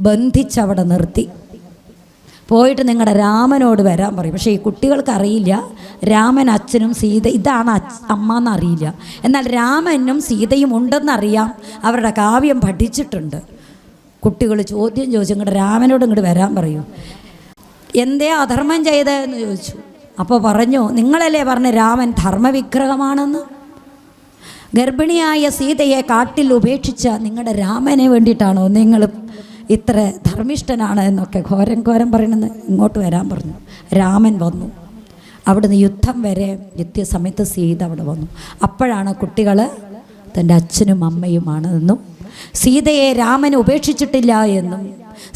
ബന്ധിച്ചവിടെ നിർത്തി. പോയിട്ട് നിങ്ങളുടെ രാമനോട് വരാൻ പറയും. പക്ഷേ ഈ കുട്ടികൾക്ക് അറിയില്ല രാമൻ അച്ഛനും സീത ഇതാണ് അമ്മ എന്നറിയില്ല. എന്നാൽ രാമനും സീതയും ഉണ്ടെന്നറിയാം. അവരുടെ കാവ്യം പഠിച്ചിട്ടുണ്ട്. കുട്ടികൾ ചോദ്യം ചോദിച്ചു, നിങ്ങളുടെ രാമനോട് ഇങ്ങോട്ട് വരാൻ പറയൂ. എന്തേ അധർമ്മം ചെയ്തതെന്ന് ചോദിച്ചു. അപ്പോൾ പറഞ്ഞു, നിങ്ങളല്ലേ പറഞ്ഞ രാമൻ ധർമ്മവിഗ്രഹമാണെന്ന്. ഗർഭിണിയായ സീതയെ കാട്ടിൽ ഉപേക്ഷിച്ച നിങ്ങളുടെ രാമനെ വേണ്ടിയിട്ടാണോ നിങ്ങൾ ഇത്ര ധർമ്മിഷ്ഠനാണ് എന്നൊക്കെ ഘോരം പറയണമെന്ന്. ഇങ്ങോട്ട് വരാൻ പറഞ്ഞു. രാമൻ വന്നു. അവിടുന്ന് യുദ്ധം വരെ എത്തിയ സമയത്ത് സീത അവിടെ വന്നു. അപ്പോഴാണ് കുട്ടികൾ തൻ്റെ അച്ഛനും അമ്മയുമാണെന്നും സീതയെ രാമൻ ഉപേക്ഷിച്ചിട്ടില്ല എന്നും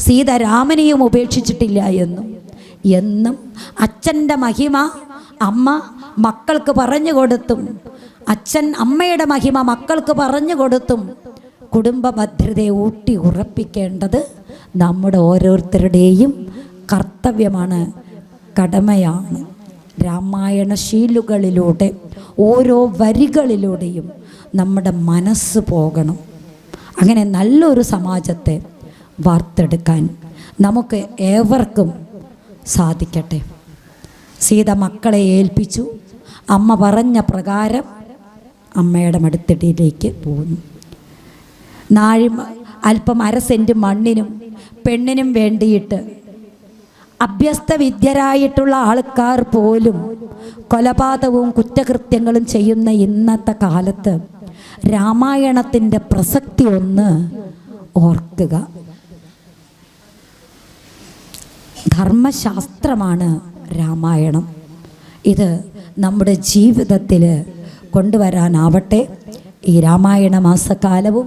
സീത രാമനെയും ഉപേക്ഷിച്ചിട്ടില്ല എന്നും അച്ഛൻ്റെ മഹിമ അമ്മ മക്കൾക്ക് പറഞ്ഞു കൊടുത്തും അച്ഛൻ അമ്മയുടെ മഹിമ മക്കൾക്ക് പറഞ്ഞു കൊടുത്തും കുടുംബ ഭദ്രതയെ ഊട്ടി ഉറപ്പിക്കേണ്ടത് നമ്മുടെ ഓരോരുത്തരുടെയും കർത്തവ്യമാണ്, കടമയാണ്. രാമായണ ശീലുകളിലൂടെ ഓരോ വരികളിലൂടെയും നമ്മുടെ മനസ്സ് പോകണം. അങ്ങനെ നല്ലൊരു സമാജത്തെ വാർത്തെടുക്കാൻ നമുക്ക് ഏവർക്കും സാധിക്കട്ടെ. സീത മക്കളെ ഏൽപ്പിച്ചു. അമ്മ പറഞ്ഞ പ്രകാരം അമ്മയുടെ മടിത്തടിയിലേക്ക് പോകുന്നു. അല്പം 1/2 സെൻറ്റ് മണ്ണിനും പെണ്ണിനും വേണ്ടിയിട്ട് അഭ്യസ്ത വിദ്യരായിട്ടുള്ള ആൾക്കാർ പോലും കൊലപാതകവും കുറ്റകൃത്യങ്ങളും ചെയ്യുന്ന ഇന്നത്തെ കാലത്ത് രാമായണത്തിൻ്റെ പ്രസക്തി ഒന്ന് ഓർക്കുക. ധർമ്മശാസ്ത്രമാണ് രാമായണം. ഇത് നമ്മുടെ ജീവിതത്തിൽ കൊണ്ടുവരാനാവട്ടെ. ഈ രാമായണ മാസക്കാലവും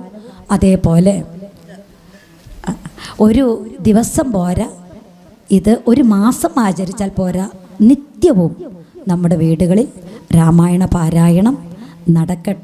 അതേപോലെ ഒരു ദിവസം പോരാ, ഇത് ഒരു മാസം ആചരിച്ചാൽ പോരാ, നിത്യവും നമ്മുടെ വീടുകളിൽ രാമായണ പാരായണം നടക്കട്ടെ.